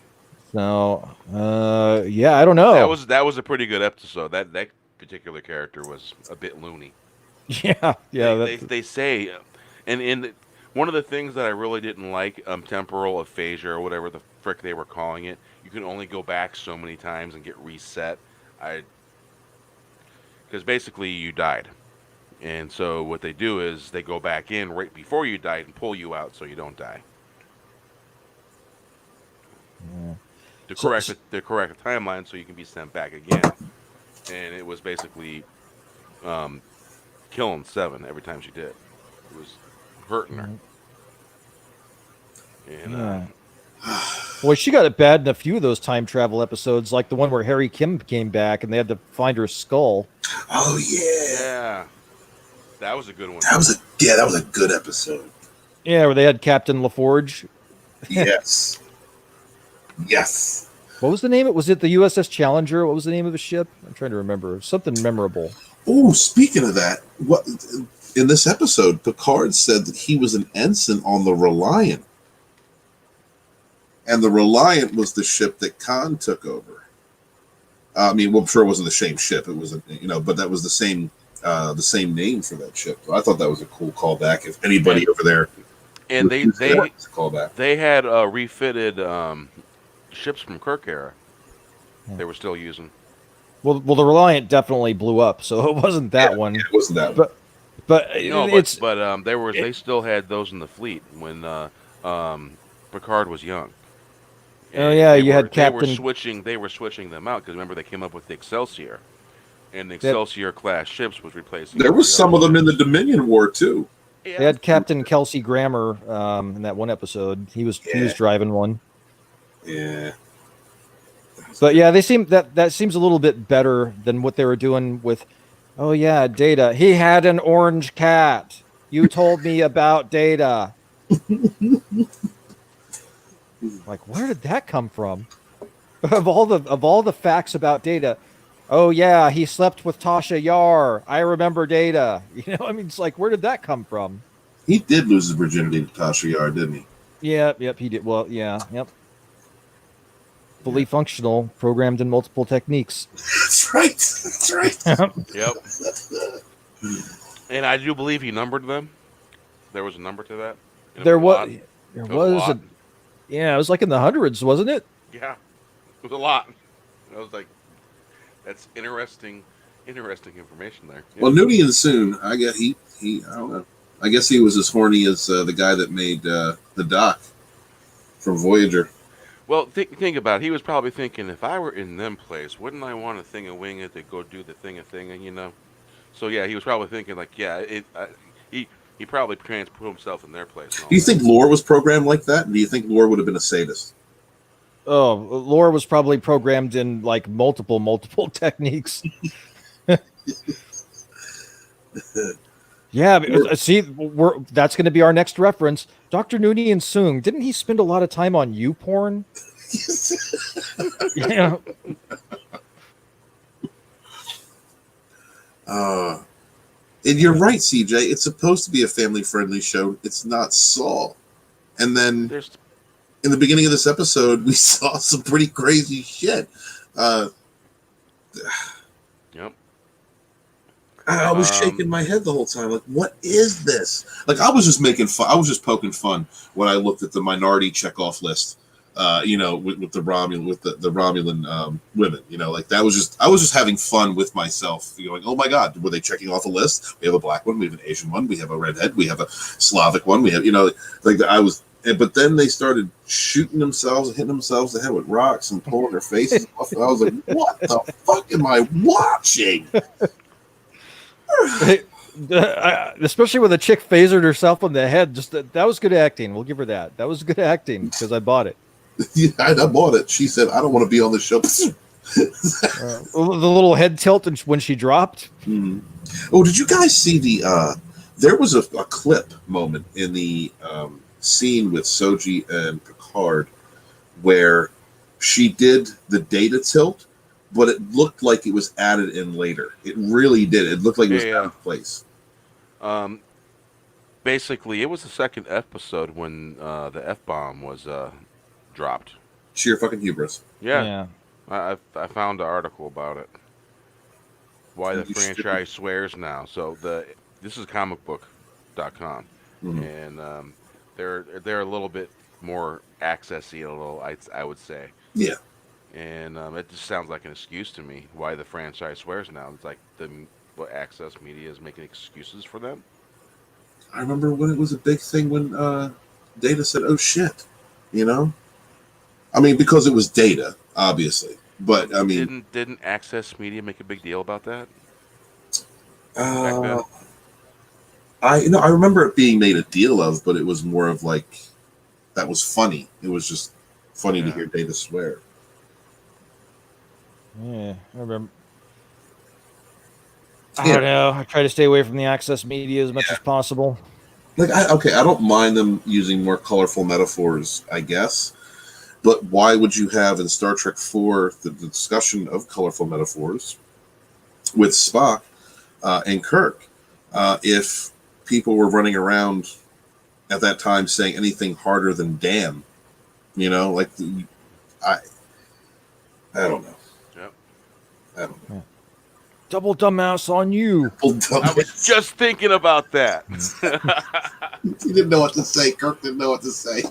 So, I don't know. That was a pretty good episode. That particular character was a bit loony. Yeah. They say, and one of the things that I really didn't like, temporal aphasia or whatever the frick they were calling it, you can only go back so many times and get reset. Because basically you died. And so what they do is they go back in right before you died and pull you out so you don't die. Yeah. To correct the timeline so you can be sent back again. And it was basically killing Seven every time she did. It was hurting her. And well, she got it bad in a few of those time travel episodes, like the one where Harry Kim came back and they had to find her skull. Oh yeah. Yeah. That was a good one. That was a good episode. Yeah, where they had Captain LaForge. Yes. Yes. What was the name? Was it the USS Challenger? What was the name of the ship? I'm trying to remember. Something memorable. Oh, speaking of that, what in this episode, Picard said that he was an ensign on the Reliant. And the Reliant was the ship that Khan took over. I'm sure it wasn't the same ship. It was, but that was the same name for that ship. So I thought that was a cool callback. If anybody over there, and they callback, they had refitted ships from Kirk era. They were still using. Well, the Reliant definitely blew up, so it wasn't that one. It wasn't that one. But they still had those in the fleet when Picard was young. And had Captain. They were switching them out because remember they came up with the Excelsior, and the Excelsior class ships was replacing. There was some of them in the Dominion War too. Yeah. They had Captain Kelsey Grammer in that one episode. He was driving one. Yeah. But yeah, they seem that seems a little bit better than what they were doing with. Oh yeah, Data. He had an orange cat. You told me about Data. Like, where did that come from? Of all the facts about Data, oh yeah, he slept with Tasha Yar. I remember Data. It's like, where did that come from? He did lose his virginity to Tasha Yar, didn't he? Yep, he did. Well, yep. Fully functional, programmed in multiple techniques. That's right. Yep. And I do believe he numbered them. There was a number to that. There was. Yeah, it was like in the hundreds, wasn't it? Yeah, it was a lot. I was like, that's interesting information there. Yeah. Well, Nudie and Soon, I guess he I don't know. I guess he was as horny as the guy that made the doc from Voyager. Well, think about it. He was probably thinking, if I were in them place, wouldn't I want a thing of wing it to go do the thing, So yeah, he was probably thinking like, he probably transport himself in their place. Do you think Lore was programmed like that? Do you think Lore would have been a sadist? Oh, Lore was probably programmed in like multiple techniques. Yeah, see, that's going to be our next reference. Dr. Noonien Soong, didn't he spend a lot of time on YouPorn? Yeah. And you're right, CJ. It's supposed to be a family-friendly show. It's not Saw. And then in the beginning of this episode, we saw some pretty crazy shit. Yep. I was shaking my head the whole time. Like, what is this? Like, I was just making fun. I was just poking fun when I looked at the minority checkoff list. With the Romulan women. Like that was just I was just having fun with myself. Going, oh my God, were they checking off a list? We have a black one, we have an Asian one, we have a redhead, we have a Slavic one, we have But then they started shooting themselves and hitting themselves in the head with rocks and pulling their faces off. And I was like, what the fuck am I watching? Especially when the chick phasered herself on the head. Just that was good acting. We'll give her that. That was good acting because I bought it. Yeah, I bought it. She said, "I don't want to be on the show." The little head tilt when she dropped. Mm-hmm. Oh, did you guys see the? There was a clip moment in the scene with Soji and Picard where she did the data tilt, but it looked like it was added in later. It really did. It looked like it was out of place. Basically, it was the second episode when the F-bomb was dropped. Sheer fucking hubris. Yeah. I found an article about it. Why the franchise swears now. So this is comicbook.com, and they're a little bit more accessy, I would say. Yeah. And it just sounds like an excuse to me. Why the franchise swears now? It's like what Access Media is making excuses for them. I remember when it was a big thing when Data said, "Oh shit," you know. I mean, because it was Data, obviously, but I mean, didn't Access Media make a big deal about that? I remember it being made a deal of, but it was more of like that was funny. It was just funny to hear Data swear. Yeah, I remember. I don't know. I try to stay away from the Access Media as much as possible. Like, I don't mind them using more colorful metaphors, I guess. But why would you have in Star Trek IV the discussion of colorful metaphors with Spock and Kirk if people were running around at that time saying anything harder than damn? You know, like, I don't know. Yep. I don't know. Double dumbass on you. I was just thinking about that. He didn't know what to say. Kirk didn't know what to say.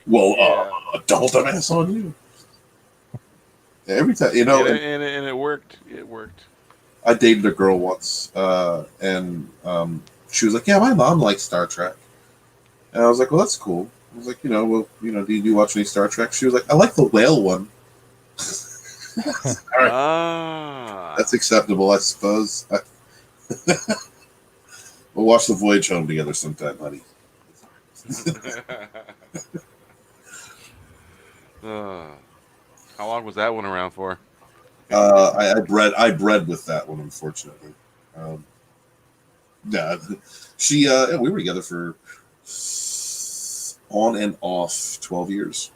Well, double dumbass on you. Every time, you know. And it worked. It worked. I dated a girl once, and she was like, "Yeah, my mom likes Star Trek." And I was like, "Well, that's cool." I was like, do you watch any Star Trek? She was like, "I like the whale one." All right. That's acceptable, I suppose. We'll watch The Voyage Home together sometime, honey. How long was that one around for? I bred with that one, unfortunately. She we were together for on and off 12 years.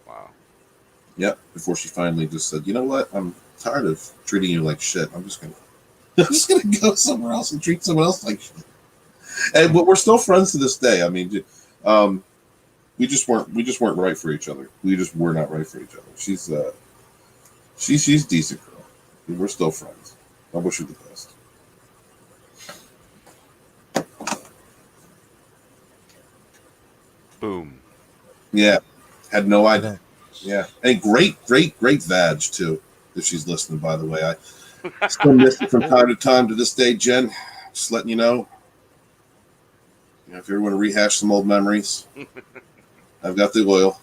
Wow. Yep. Before she finally just said, "You know what? I'm tired of treating you like shit. I'm just gonna go somewhere else and treat someone else like shit." And we're still friends to this day. I mean, we just weren't right for each other. We just were not right for each other. She's a decent girl. We're still friends. I wish her the best. Boom. Yeah. Had no idea. Yeah. And great vag too, if she's listening, by the way. I still miss it from time to time to this day, Jen. Just letting you know. If you ever want to rehash some old memories, I've got the oil.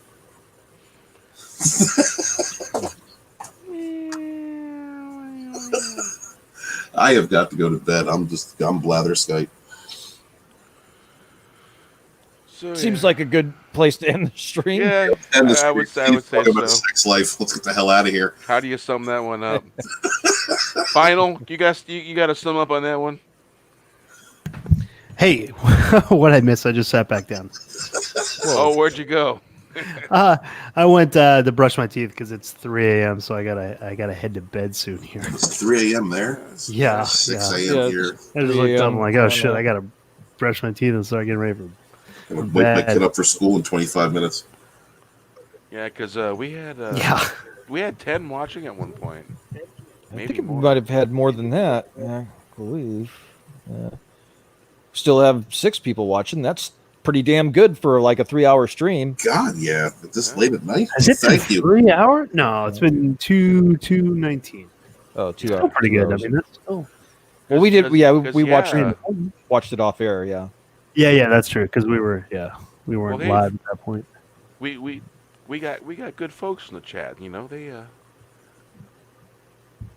I have got to go to bed. I'm blatherskite. So, seems like a good place to end the stream. Yeah, I would say about so. Sex life. Let's get the hell out of here. How do you sum that one up? Final, you got to sum up on that one. Hey, what I missed? I just sat back down. Oh, where'd you go? I went to brush my teeth because it's 3 a.m. So I gotta head to bed soon here. It's 3 a.m. there. It's 6 a.m. here. I just looked up. I'm like, oh shit! I gotta brush my teeth and start getting ready for. I'm gonna wake my kid up for school in 25 minutes. Yeah, because we had 10 watching at one point. I think we might have had more than that. Yeah, I believe. Yeah. Still have 6 people watching. That's pretty damn good for like a 3-hour stream. God, yeah. This late at night. Has it been 3 hours? No, it's been 2:19. Oh, 2 still hours. pretty good. I mean, that's still. Well, we did. Yeah, we watched it off air. Yeah. Yeah, that's true. Because we weren't live at that point. We got good folks in the chat. You know,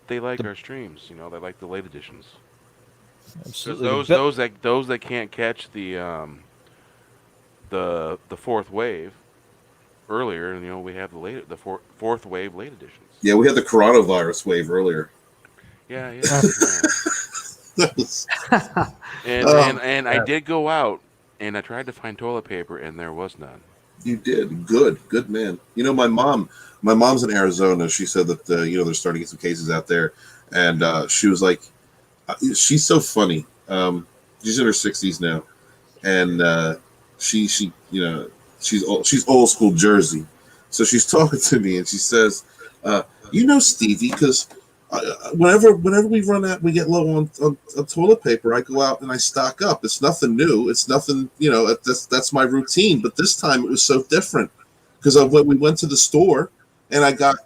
they like our streams. You know, they like the late editions. Absolutely. Those that can't catch the fourth wave earlier, you know, we have the fourth wave late editions. Yeah, we had the coronavirus wave earlier. Yeah. And I did go out and I tried to find toilet paper and there was none. You did good man. You know, my mom's in Arizona. She said that you know, they're starting to get some cases out there, and she was like, she's so funny. She's in her 60s now, and she you know, she's old school Jersey, so she's talking to me and she says, you know, Stevie, because whenever we run out, we get low on toilet paper, I go out and I stock up. It's nothing new. It's nothing, you know, that's my routine. But this time it was so different because we went to the store and I got,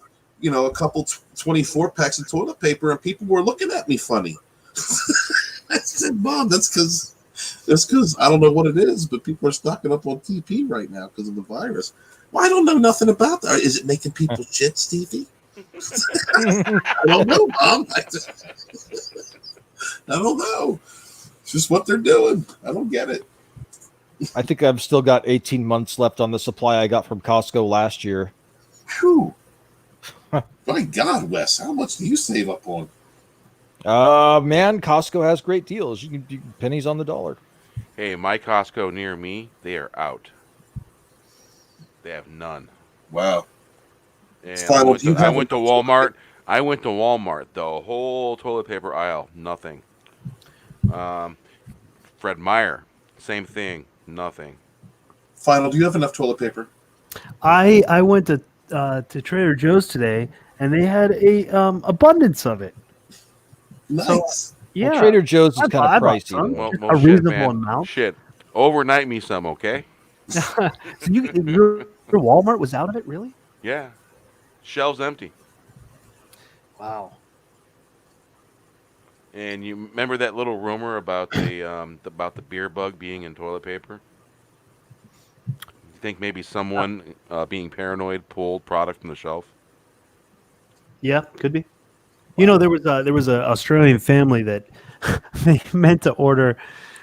you know, a couple 24 packs of toilet paper and people were looking at me funny. I said, Mom, that's because I don't know what it is, but people are stocking up on TP right now because of the virus. Well, I don't know nothing about that. Is it making people shit, Stevie? I don't know, Mom. I don't know. It's just what they're doing. I don't get it. I think I've still got 18 months left on the supply I got from Costco last year. Whew. My God, Wes, how much do you save up on? Man, Costco has great deals. You can pennies on the dollar. Hey, my Costco near me, they are out. They have none. Wow. And I went to Walmart. I went to Walmart. The whole toilet paper aisle, nothing. Fred Meyer, same thing, nothing. Final, do you have enough toilet paper? I went to Trader Joe's today, and they had a abundance of it. Nice. So, yeah, well, Trader Joe's is kind of pricey. Well, a reasonable amount. Shit, overnight me some, okay? So your Walmart was out of it, really? Yeah, shelves empty. Wow. And you remember that little rumor about the beer bug being in toilet paper? You think maybe someone being paranoid pulled product from the shelf? Yeah, could be. You know, there was a Australian family that they meant to order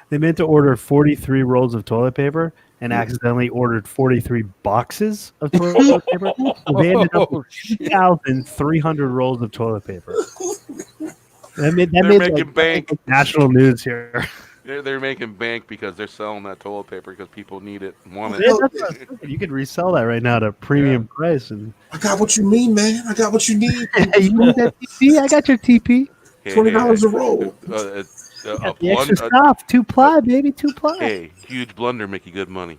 43 rolls of toilet paper and accidentally ordered 43 boxes of toilet paper. So they ended up with 2,300 rolls of toilet paper. They're making bank. National news here. They're making bank because they're selling that toilet paper because people need it, want it. Yeah, that's what I was thinking. You could resell that right now at a premium price. And I got what you mean, man. I got what you need. Hey, you need that TP? I got your TP. $20 a roll. The extra stuff, 2-ply, baby, 2-ply. Hey, huge blunder make you good money.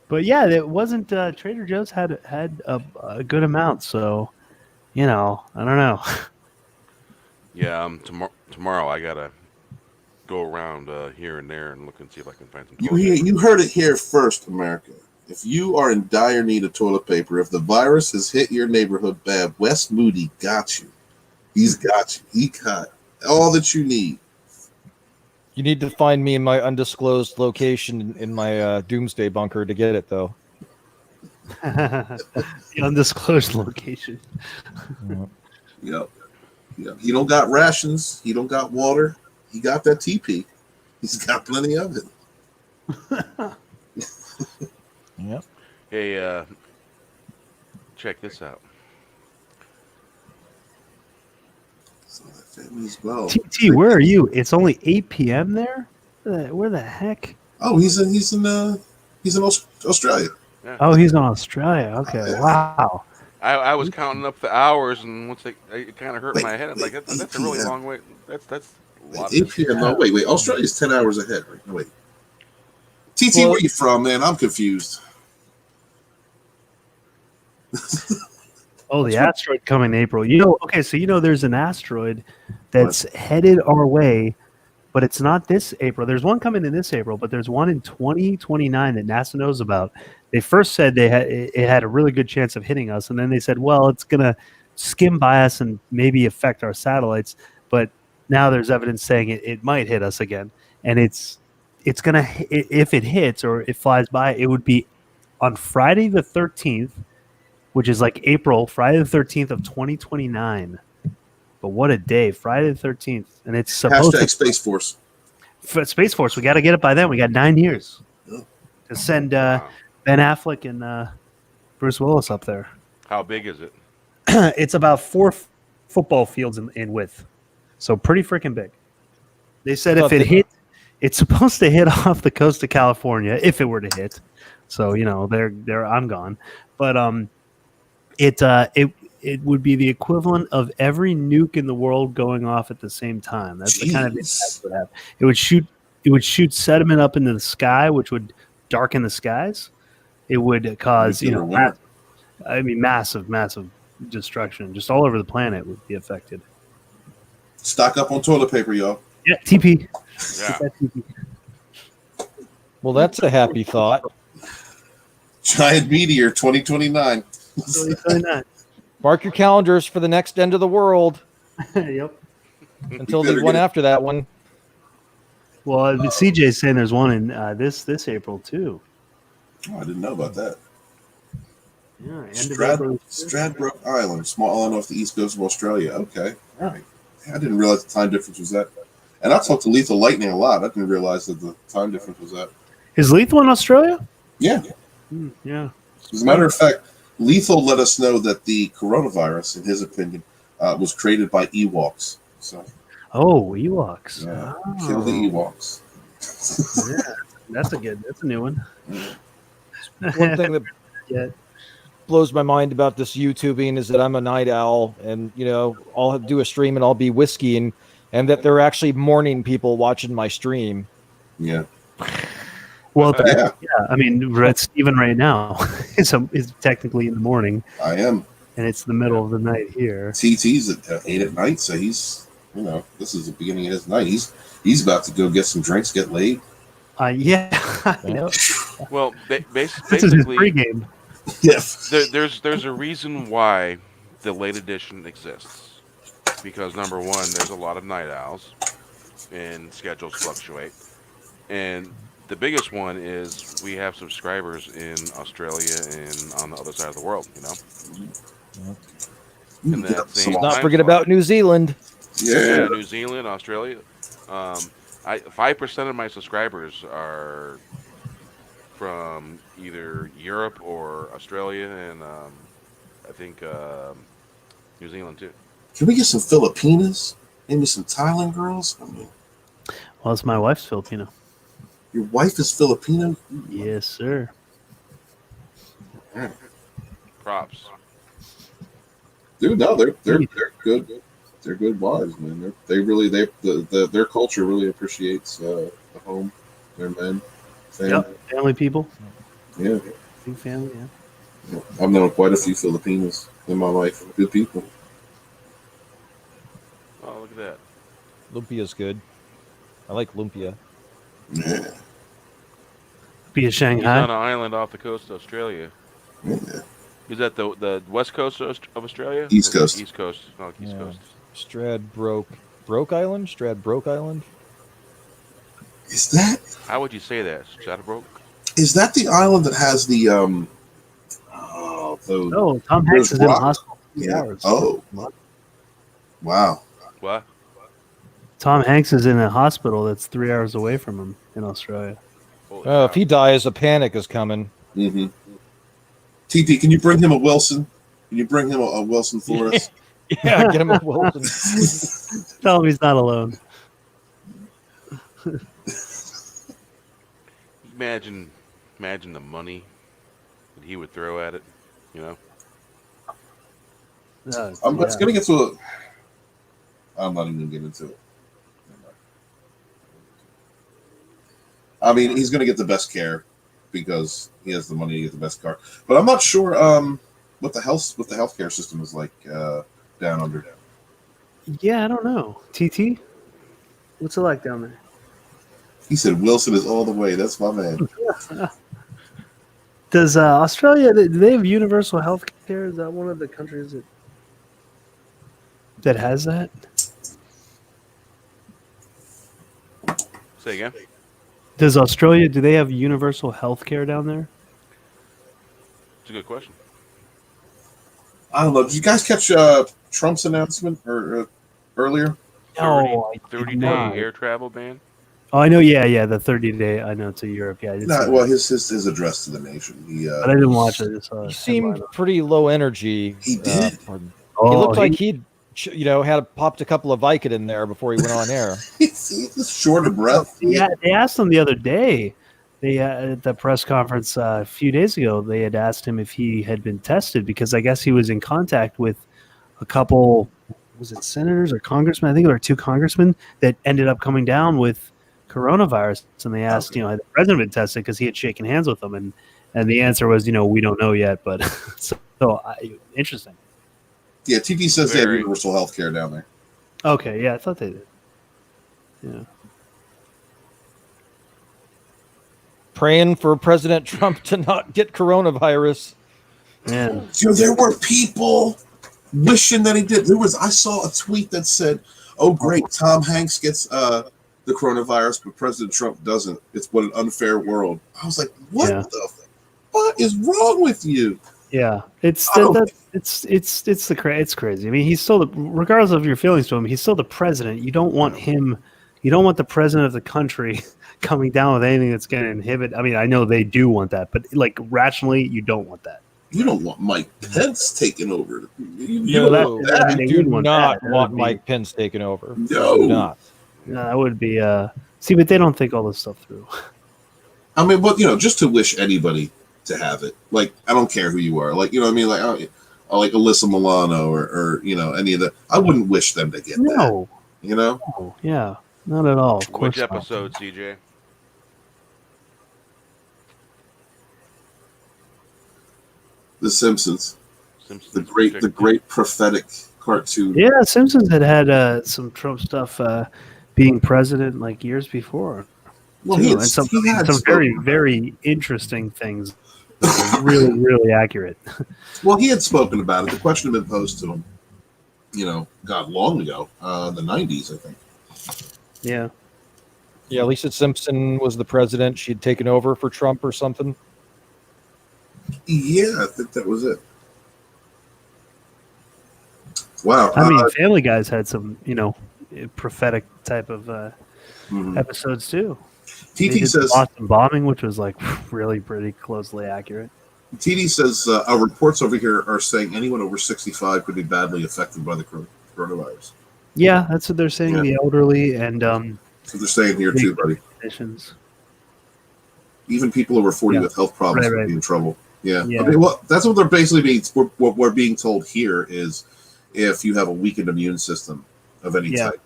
But yeah, it wasn't. Trader Joe's had a good amount, so you know, I don't know. Yeah, tomorrow I gotta go around here and there and look and see if I can find some. You heard it here first, America. If you are in dire need of toilet paper, if the virus has hit your neighborhood bad, Wes Moody got you. He's got you. He got all that you need. You need to find me in my undisclosed location in my doomsday bunker to get it, though. The undisclosed location. Yep. He don't got rations. He don't got water. He got that TP. He's got plenty of it. Yep. Hey, check this out. As well. TT, where are you? It's only 8 p.m. there. Where the heck? Oh, he's in Australia. Yeah. Oh, he's in Australia. Okay, wow. I was counting up the hours, and once it kind of hurt my head. I'm like, that's a really long way. That's a lot. 8 p.m. No, wait. Australia's 10 hours ahead, right? No, wait. TT, where you from, man? I'm confused. Oh, the asteroid coming in April. You know, okay, so you know there's an asteroid that's headed our way, but it's not this April. There's one coming in this April, but there's one in 2029 that NASA knows about. They first said it had a really good chance of hitting us, and then they said, well, it's going to skim by us and maybe affect our satellites. But now there's evidence saying it might hit us again. And it's going to, if it hits or it flies by, it would be on Friday the 13th which is like Friday the 13th of 2029. But what a day, Friday the 13th. And it's supposed to Space Force. Space Force, we got to get it by then. We got 9 years to send Ben Affleck and Bruce Willis up there. How big is it? It's about 4 football fields in width. So pretty freaking big. They said if it hit, it's supposed to hit off the coast of California if it were to hit. So, I'm gone. But it would be the equivalent of every nuke in the world going off at the same time. That's the kind of impact it would have. It would shoot sediment up into the sky, which would darken the skies. It would cause, massive destruction. Just all over the planet would be affected. Stock up on toilet paper, y'all. Yeah, TP. Yeah. Well, that's a happy thought. Giant meteor 2029. 2029. Mark your calendars for the next end of the world. Yep. Until the one after that one. Well, CJ's saying there's one in this April too. Oh, I didn't know about that. Yeah, Stradbroke Island, small island off the east coast of Australia. Okay, all right. I didn't realize the time difference was that. And I talked to Lethal Lightning a lot. I didn't realize that the time difference was that. Is Lethal in Australia? Yeah. Yeah. As a matter of fact, Lethal let us know that the coronavirus, in his opinion, was created by Ewoks. So. Oh, Ewoks. Yeah. Kill the Ewoks. Yeah, that's a new one. One thing that blows my mind about this YouTubing is that I'm a night owl, and I'll do a stream and I'll be whiskey, and that there are actually morning people watching my stream. Yeah. Well, yeah. I mean, it's Stephen right now. It's technically in the morning. I am. And it's the middle of the night here. TT's at 8 at night, so he's, this is the beginning of his night. He's about to go get some drinks, get laid. Yeah. I know. Well, this is his pregame. Yes. There's a reason why the late edition exists. Because number one, there's a lot of night owls, and schedules fluctuate. And the biggest one is we have subscribers in Australia and on the other side of the world, And let's not forget about New Zealand. Yeah, New Zealand, Australia. 5% of my subscribers are from either Europe or Australia, and I think New Zealand too. Can we get some Filipinas? Maybe some Thailand girls? Well, it's my wife's Filipino. Your wife is Filipino? Yes, sir. Props. Dude, no, they're good. They're good wives, man. Their culture really appreciates the home, their men, family people. Yeah, big family. Yeah. I've known quite a few Filipinos in my life. Good people. Oh, look at that. Lumpia's good. I like lumpia. Yeah. Be a Shanghai. He's on an island off the coast of Australia. Yeah. Is that the west coast of Australia? East coast. East coast. Oh, East coast. Stradbroke Island? Is that? How would you say that? Stradbroke? Is that the island that has the Tom Hanks is in the hospital. Yeah. Oh. Wow. What? Tom Hanks is in a hospital that's 3 hours away from him in Australia. If he dies, a panic is coming. Mm-hmm. TP, can you bring him a Wilson? Can you bring him a Wilson for us? Yeah, get him a Wilson. Tell him he's not alone. Imagine the money that he would throw at it, It's going to get to I'm not even going to get into it. I mean, he's going to get the best care because he has the money to get the best car. But I'm not sure what the healthcare system is like down under. Yeah, I don't know. TT, what's it like down there? He said Wilson is all the way. That's my man. Does Australia? Do they have universal health care? Is that one of the countries that has that? Say again. Does Australia? Do they have universal health care down there? It's a good question. I don't know. Did you guys catch Trump's announcement or earlier? No, 30-day air travel ban. Oh, I know. Yeah, the 30-day. I know, to Europe. Yeah, Well, his address to the nation. But I didn't watch it. He seemed pretty low energy. He did. He looked like he'd had popped a couple of Vicodin there before he went on air. He's short of breath. Yeah, they asked him the other day. They at the press conference a few days ago. They had asked him if he had been tested because I guess he was in contact with a couple. Was it senators or congressmen? I think there were 2 congressmen that ended up coming down with coronavirus, and they asked, had the president been tested because he had shaken hands with them, and the answer was, we don't know yet, but interesting. Yeah, TT says they have universal health care down there. Okay, yeah, I thought they did. Yeah. Praying for President Trump to not get coronavirus. Yeah. There were people wishing that he did. I saw a tweet that said, "Oh, great, Tom Hanks gets the coronavirus, but President Trump doesn't. It's what an unfair world." I was like, what is wrong with you? Yeah, it's crazy. I mean, he's still regardless of your feelings to him, he's still the president. You don't want him. You don't want the president of the country coming down with anything that's going to inhibit. I mean, I know they do want that, but rationally, you don't want that. You don't want Mike Pence taking over. You do not want Mike Pence taking over. No, not. No, that would be. See, but they don't think all this stuff through. I mean, but just to wish anybody to have it. I don't care who you are. I mean? Like Alyssa Milano or any of the. I wouldn't wish them to get that. No, yeah, not at all. Of course Which episode, not. CJ? The Simpsons. The great prophetic cartoon. Yeah, Simpsons had some Trump stuff being president years before. Well, he had some very, very interesting things. Really, really accurate. Well, he had spoken about it. The question had been posed to him, long ago, the 90s, I think. Yeah. Yeah, Lisa Simpson was the president. She'd taken over for Trump or something. Yeah, I think that was it. Wow. I mean, Family Guy's had some, prophetic type of episodes too. TT says Boston bombing, which was really pretty closely accurate. TT says our reports over here are saying anyone over 65 could be badly affected by the coronavirus. Yeah, that's what they're saying. Yeah. The elderly and so they're saying here too, buddy. Conditions. Even people over 40 with health problems would be in trouble. Yeah. I mean, that's what they're basically being. What we're being told here is, if you have a weakened immune system of any type,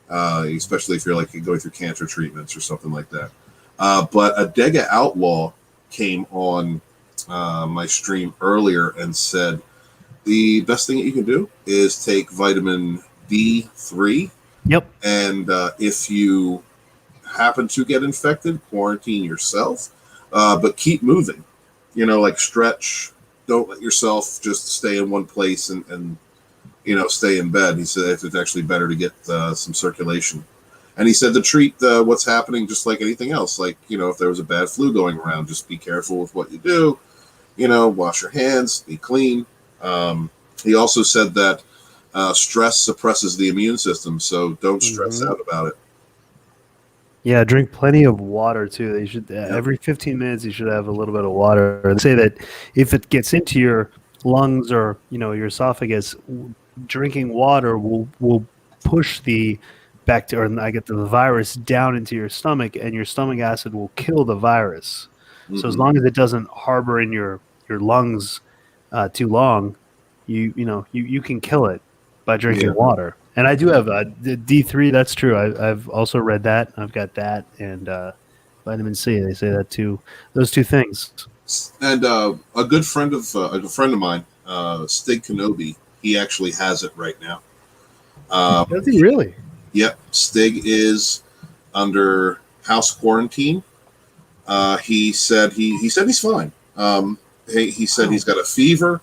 especially if you're going through cancer treatments or something like that. But Adega Outlaw came on my stream earlier and said the best thing that you can do is take vitamin D3. Yep. And if you happen to get infected, quarantine yourself, but keep moving. Stretch. Don't let yourself just stay in one place and stay in bed. He said it's actually better to get some circulation. And he said to treat what's happening just like anything else. If there was a bad flu going around, just be careful with what you do. Wash your hands, be clean. He also said that stress suppresses the immune system, so don't stress out about it. Yeah, drink plenty of water too. They should every 15 minutes you should have a little bit of water. They say that if it gets into your lungs or your esophagus, drinking water will push the bacteria, or the virus down into your stomach, and your stomach acid will kill the virus. Mm-hmm. So as long as it doesn't harbor in your lungs too long, you can kill it by drinking water. And I do have the D3. That's true. I've also read that. I've got that and vitamin C. They say that too. Those two things. And a good friend of mine, Stig Kenobi, he actually has it right now. Does he really? Yep. Stig is under house quarantine. He said he's fine. He said he's got a fever,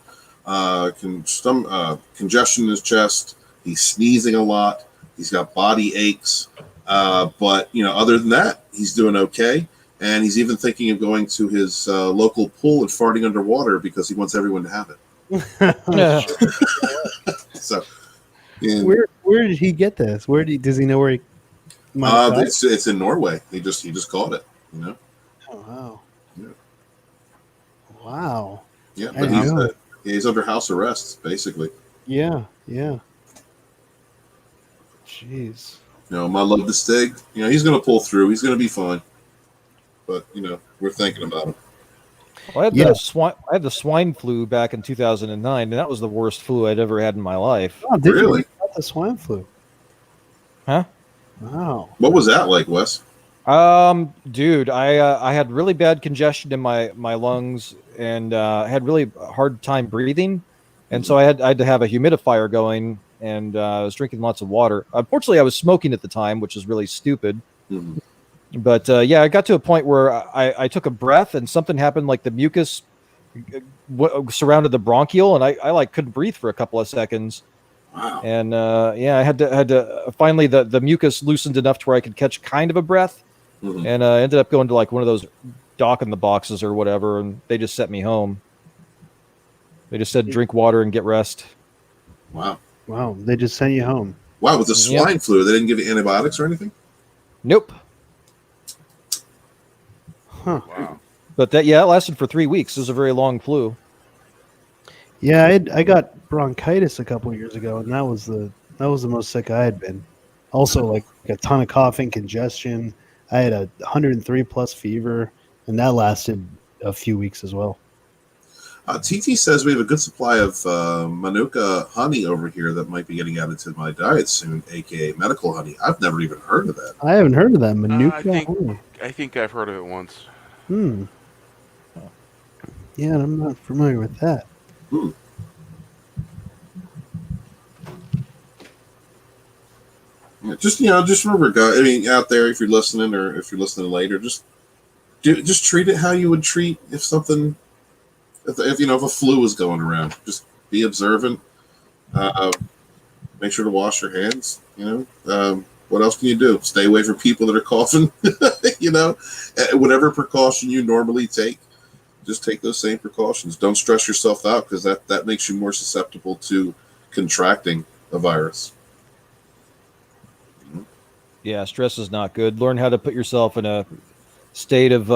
congestion in his chest. He's sneezing a lot. He's got body aches. But, other than that, he's doing okay. And he's even thinking of going to his local pool and farting underwater because he wants everyone to have it. So, yeah. Where did he get this? Does he know where he? It's in Norway. He just caught it. You know. Oh wow. Yeah. Wow. Yeah, but he's under house arrest, basically. Yeah. Jeez. You know, my love to Stig. You know, he's going to pull through. He's going to be fine. But you know, we're thinking about him. Well, I had the swine flu back in 2009, and that was the worst flu I'd ever had in my life. Oh, did Really? You got the swine flu? Huh? Wow. What was that like, Wes? Dude, I had really bad congestion in my lungs and had really hard time breathing, and so I had to have a humidifier going, and I was drinking lots of water. Unfortunately, I was smoking at the time, which is really stupid. Mm-hmm. But yeah, I got to a point where I took a breath and something happened, like the mucus surrounded the bronchial, and I like couldn't breathe for a couple of seconds. Wow. And yeah, I had to finally the mucus loosened enough to where I could catch kind of a breath, Mm-hmm. and ended up going to like one of those dock in the boxes or whatever, and they just sent me home. They just said drink water and get rest. Wow. Wow. They just sent you home. Wow, with the swine flu, they didn't give you antibiotics or anything? Nope. Huh. Wow. But that it lasted for 3 weeks. It was a very long flu. Yeah, I got bronchitis a couple years ago, and that was the most sick I had been. Also, like a ton of coughing, congestion. I had a 103 plus fever, and that lasted a few weeks as well. TT says we have a good supply of Manuka honey over here that might be getting added to my diet soon, aka medical honey. I've never even heard of that. I haven't heard of that. Manuka. I think I've heard of it once. Yeah, I'm not familiar with that. Yeah, just remember, guys. I mean, out there, if you're listening or if you're listening later, just treat it how you would treat if something, if a flu was going around. Just be observant. Make sure to wash your hands. What else can you do? Stay away from people that are coughing. Whatever precaution you normally take, just take those same precautions. Don't stress yourself out, because that makes you more susceptible to contracting a virus. Yeah, stress is not good. Learn how to put yourself in a state of,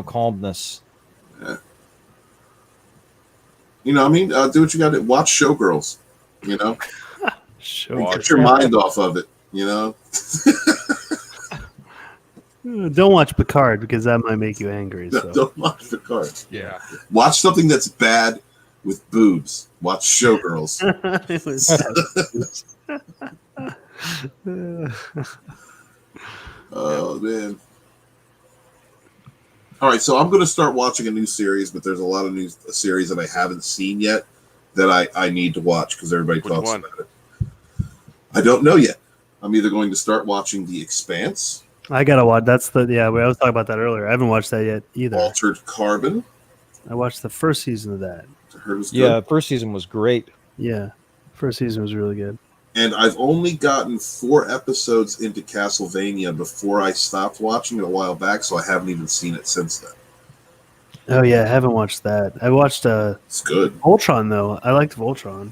calmness. Yeah. Do what you got to watch Showgirls. Get your mind off of it. Don't watch Picard, because that might make you angry. So. Don't watch Picard. Yeah. Watch something that's bad with boobs. Watch Showgirls. Oh man! All right, so I'm going to start watching a new series, but there's a lot of new series that I haven't seen yet that I need to watch because everybody talks about it. I don't know yet. I'm either going to start watching The Expanse. I gotta watch. I was talking about that earlier. I haven't watched that yet either. Altered Carbon. I watched the first season of that. I heard it was good. Yeah, first season was great. Yeah, first season was really good. And I've only gotten 4 episodes into Castlevania before I stopped watching it a while back, so I haven't even seen it since then. Oh yeah, I haven't watched that. I watched it's good. Voltron though. I liked Voltron.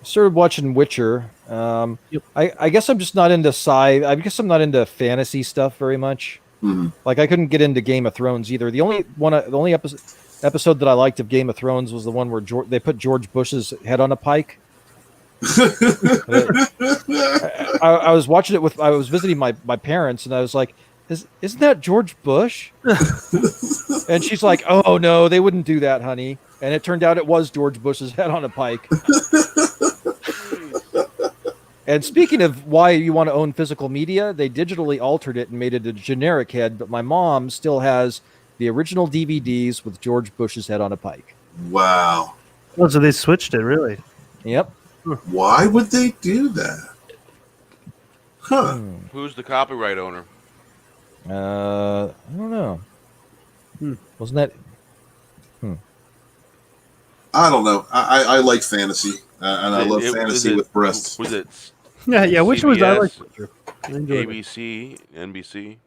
Started watching Witcher. I guess I'm just not into I guess I'm not into fantasy stuff very much. Mm-hmm. Like I couldn't get into Game of Thrones either. The only episode that I liked of Game of Thrones was the one where they put George Bush's head on a pike. I was watching it I was visiting my parents, and I was like, isn't that George Bush? And she's like, oh no, they wouldn't do that, honey. And it turned out it was George Bush's head on a pike. And speaking of why you want to own physical media, they digitally altered it and made it a generic head, but my mom still has the original DVDs with George Bush's head on a pike. Wow. Oh, so they switched it, really? Yep. Why would they do that? Huh. Who's the copyright owner? I don't know. Wasn't that... I don't know. I like fantasy, and I love fantasy with breasts. Was it? Yeah. Which was I like? ABC, NBC.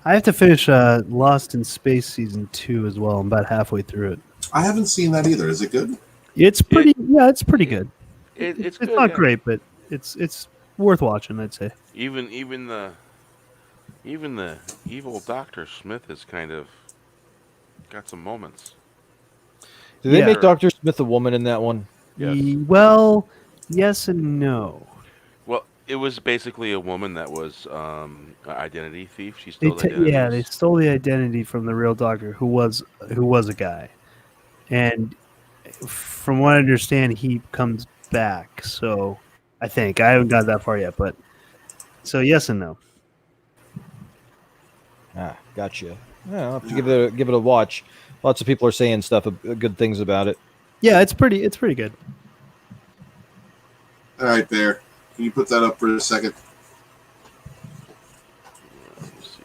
I have to finish Lost in Space season 2 as well. I'm about halfway through it. I haven't seen that either. Is it good? It's pretty. It's pretty good. It's good, not great, but it's worth watching. I'd say. Even the evil Dr. Smith has kind of got some moments. Did they make Dr. Smith a woman in that one? Yes. Well, yes and no. Well, it was basically a woman that was an identity thief. She stole identities. Yeah, they stole the identity from the real doctor, who was a guy, and from what I understand, he comes back. So I think I haven't got that far yet, but so yes and no. Gotcha. Yeah, I'll have to give it a watch. Lots of people are saying good things about it. Yeah, it's pretty good. All right, Bear. Can you put that up for a second? Let's see.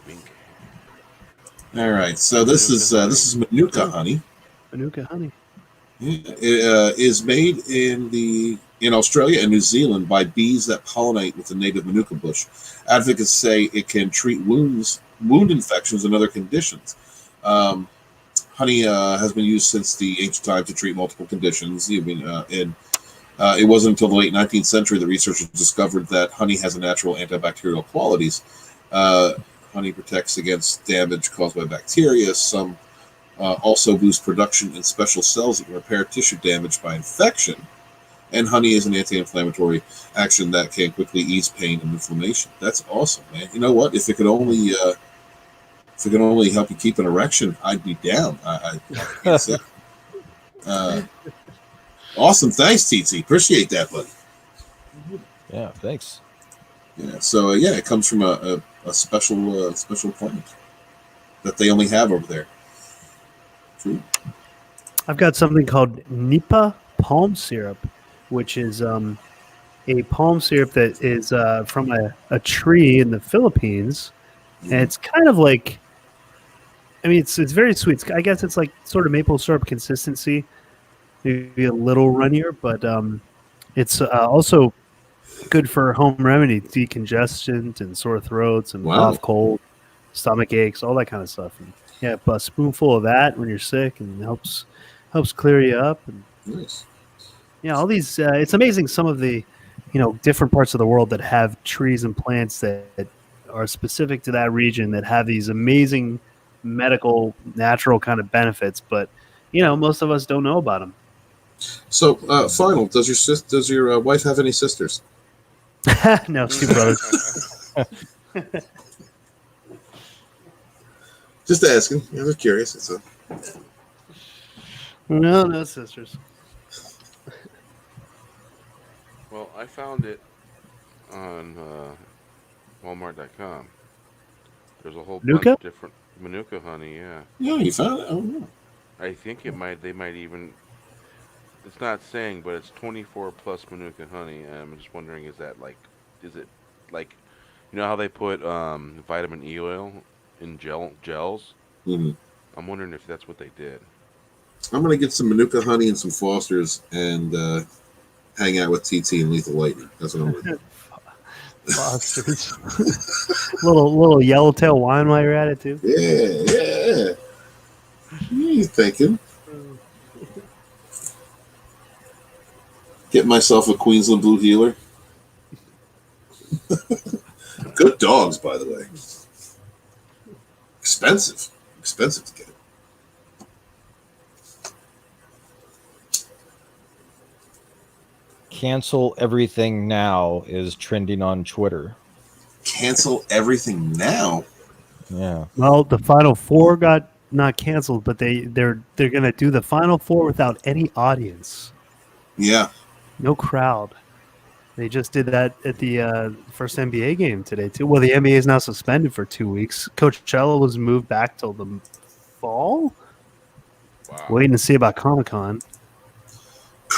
Wink. All right. So this is Manuka honey. Manuka honey. It is made in Australia and New Zealand by bees that pollinate with the native Manuka bush. Advocates say it can treat wound infections, and other conditions. Honey has been used since the ancient time to treat multiple conditions. It wasn't until the late 19th century that researchers discovered that honey has a natural antibacterial qualities. Honey protects against damage caused by bacteria. Some also boost production in special cells that can repair tissue damage by infection. And honey is an anti-inflammatory action that can quickly ease pain and inflammation. That's awesome, man. You know what? If it could only help you keep an erection, I'd be down. I can't say. Awesome. Thanks, TT. Appreciate that, buddy. Yeah, thanks. Yeah. So it comes from a special plant that they only have over there. True. I've got something called Nipa palm syrup, which is a palm syrup that is from a tree in the Philippines, and it's kind of like, I mean, it's very sweet. I guess it's like sort of maple syrup consistency, maybe a little runnier, but it's also good for home remedy, decongestant and sore throats and cough, cold, stomach aches, all that kind of stuff. And yeah, a spoonful of that when you're sick, and helps clear you up. And nice. Yeah, all these. It's amazing some of the, different parts of the world that have trees and plants that are specific to that region that have these amazing medical, natural kind of benefits, but most of us don't know about them. So, final. Does your wife have any sisters? No, 2 brothers. Just asking. I was curious. So. No sisters. Well, I found it on Walmart.com. There's a whole bunch of different Manuka honey. Yeah. Yeah, you found it. Oh no. I think they might even. It's not saying, but it's 24 plus Manuka honey. And I'm just wondering, is it like, how they put vitamin E oil in gels? Mm-hmm. I'm wondering if that's what they did. I'm gonna get some Manuka honey and some Fosters and hang out with TT and Lethal Lightning. That's what I'm gonna do. Fosters. little yellowtail wine while you're at it too. Yeah. You thinking? Get myself a Queensland Blue Healer. Good dogs, by the way. Expensive to get. Cancel everything now is trending on Twitter. Cancel everything now? Yeah. Well, the Final Four got not canceled, but they're gonna do the Final Four without any audience. Yeah. No crowd. They just did that at the first NBA game today too. Well, the NBA is now suspended for 2 weeks. Coachella was moved back till the fall. Wow. Waiting to see about Comic-Con.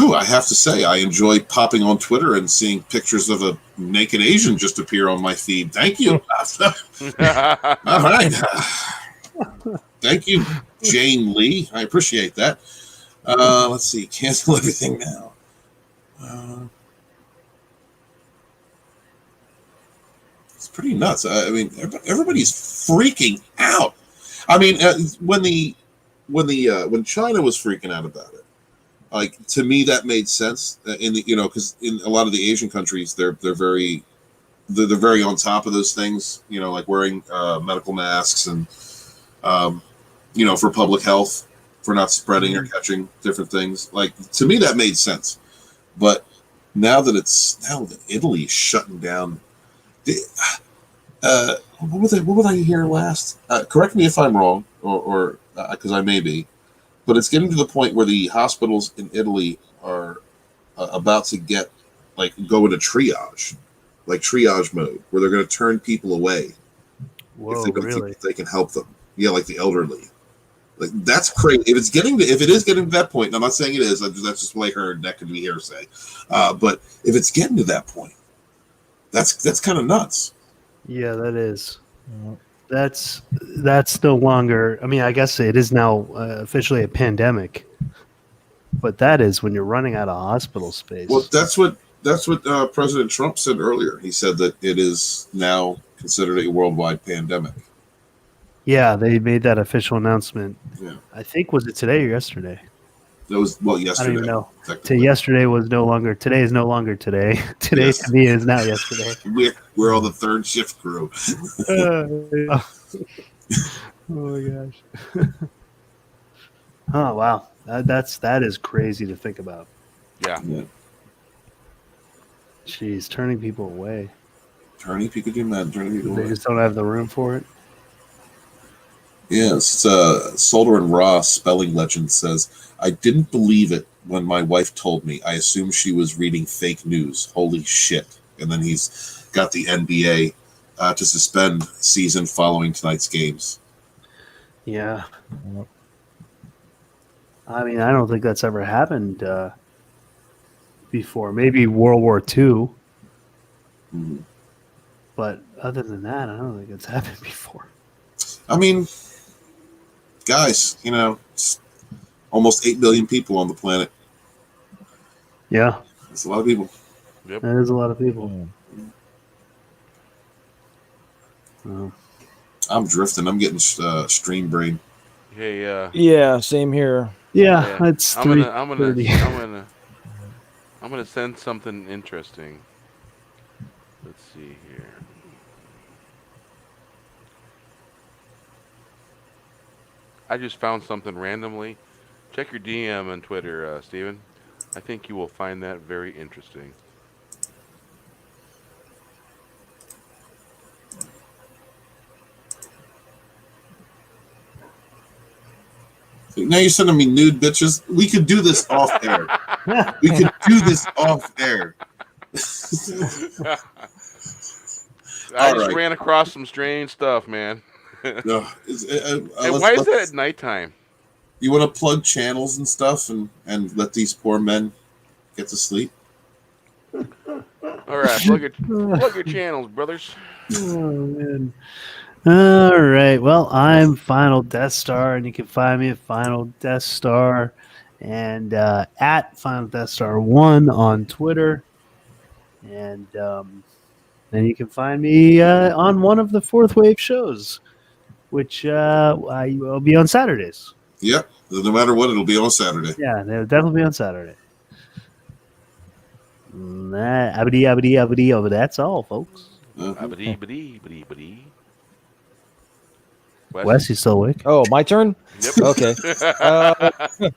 I have to say, I enjoy popping on Twitter and seeing pictures of a naked Asian just appear on my feed. Thank you. All right. Thank you, Jane Lee. I appreciate that. Let's see. Cancel everything now. It's pretty nuts. I mean, everybody's freaking out. I mean, when China was freaking out about it, like, to me that made sense. Because in a lot of the Asian countries, they're very on top of those things. Like wearing medical masks and for public health, for not spreading or catching different things. Like, to me that made sense. But now that Italy is shutting down, what would I hear last? Correct me if I'm wrong, or because I may be, but it's getting to the point where the hospitals in Italy are about to go into triage mode, where they're going to turn people away. Whoa, if they can help them. Yeah, like the elderly. Like, that's crazy. If it is getting to that point, and I'm not saying it is, that's just what I heard. That could be hearsay. But if it's getting to that point, that's kind of nuts. Yeah, that is. That's no longer. I mean, I guess it is now officially a pandemic. But that is when you're running out of hospital space. Well, that's what President Trump said earlier. He said that it is now considered a worldwide pandemic. Yeah, they made that official announcement. Yeah. I think, was it today or yesterday? It was, yesterday. I don't even know. Yesterday was no longer. Today is no longer today. Today to me is now yesterday. We're on the third shift crew. Oh my gosh. Oh wow, that is crazy to think about. Yeah. Jeez, turning people away. Turning people away. They just don't have the room for it. Yes, Solder and Ross Spelling Legend says, I didn't believe it when my wife told me. I assumed she was reading fake news. Holy shit. And then he's got the NBA to suspend season following tonight's games. Yeah. I mean, I don't think that's ever happened before. Maybe World War II. Mm-hmm. But other than that, I don't think it's happened before. I mean, guys, it's almost 8 billion people on the planet. Yeah. That's a lot of people. Yep. That is a lot of people. Oh. I'm drifting. I'm getting stream brain. Hey, yeah, same here. Yeah, it's I'm gonna send something interesting. Let's see here. I just found something randomly. Check your DM on Twitter, Stephen. I think you will find that very interesting. Now you're sending me nude bitches. We could do this off air. We could do this off air. I just ran across some strange stuff, man. No, and why is that at nighttime? You want to plug channels and stuff and let these poor men get to sleep? All right, plug your channels, brothers. Oh, man. All right. Well, I'm FinalDeathStar, and you can find me at FinalDeathStar and at FinalDeathStar1 on Twitter. And then you can find me on one of the Fourth Wave shows, which I will be on Saturdays. Yep. No matter what, it'll be on Saturday. Yeah, they'll definitely be on Saturday. Abity, that's all, folks. Abity. Wes, you still awake? Oh, my turn? Yep. Okay.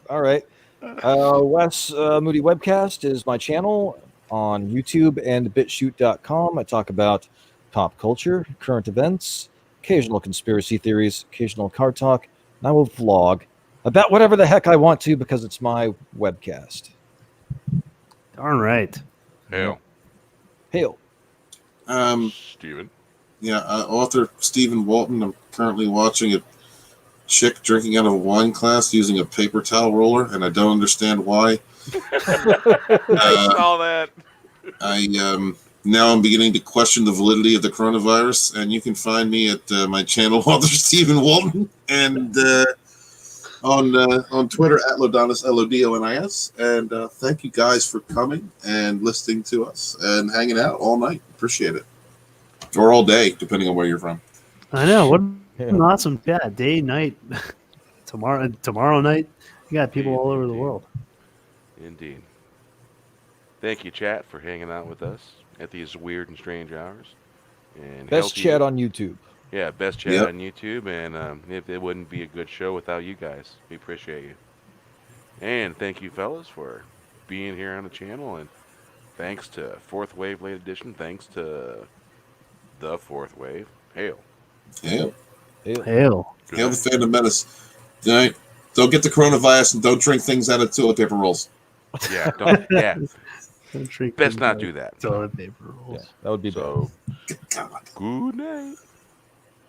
All right. Wes Moody Webcast is my channel on YouTube and BitChute.com. I talk about pop culture, current events, occasional conspiracy theories, occasional card talk, and I will vlog about whatever the heck I want to because it's my webcast. Darn right. Hail. Stephen. Yeah, author Stephen Walton. I'm currently watching a chick drinking out of a wine glass using a paper towel roller, and I don't understand why. I saw that. Now I'm beginning to question the validity of the coronavirus, and you can find me at my channel, author Stephen Walton, and on Twitter at Lodonis, Lodonis. And thank you guys for coming and listening to us and hanging out all night. Appreciate it. or all day, depending on where you're from. I know. What an awesome chat. Day, night, tomorrow night. You got people all over the world. Indeed. Thank you, chat, for hanging out with us at these weird and strange hours. And best chat on YouTube. Yeah, best chat on YouTube. And it wouldn't be a good show without you guys. We appreciate you. And thank you, fellas, for being here on the channel. And thanks to Fourth Wave Late Edition. Thanks to the Fourth Wave. Hail. Hail. Hail. Hail the Fandom Menace. All right. Don't get the coronavirus and don't drink things out of toilet paper rolls. Yeah, don't. Yeah. Don't drink best not do that. Toilet paper rolls. Yeah, that would be so. Good night.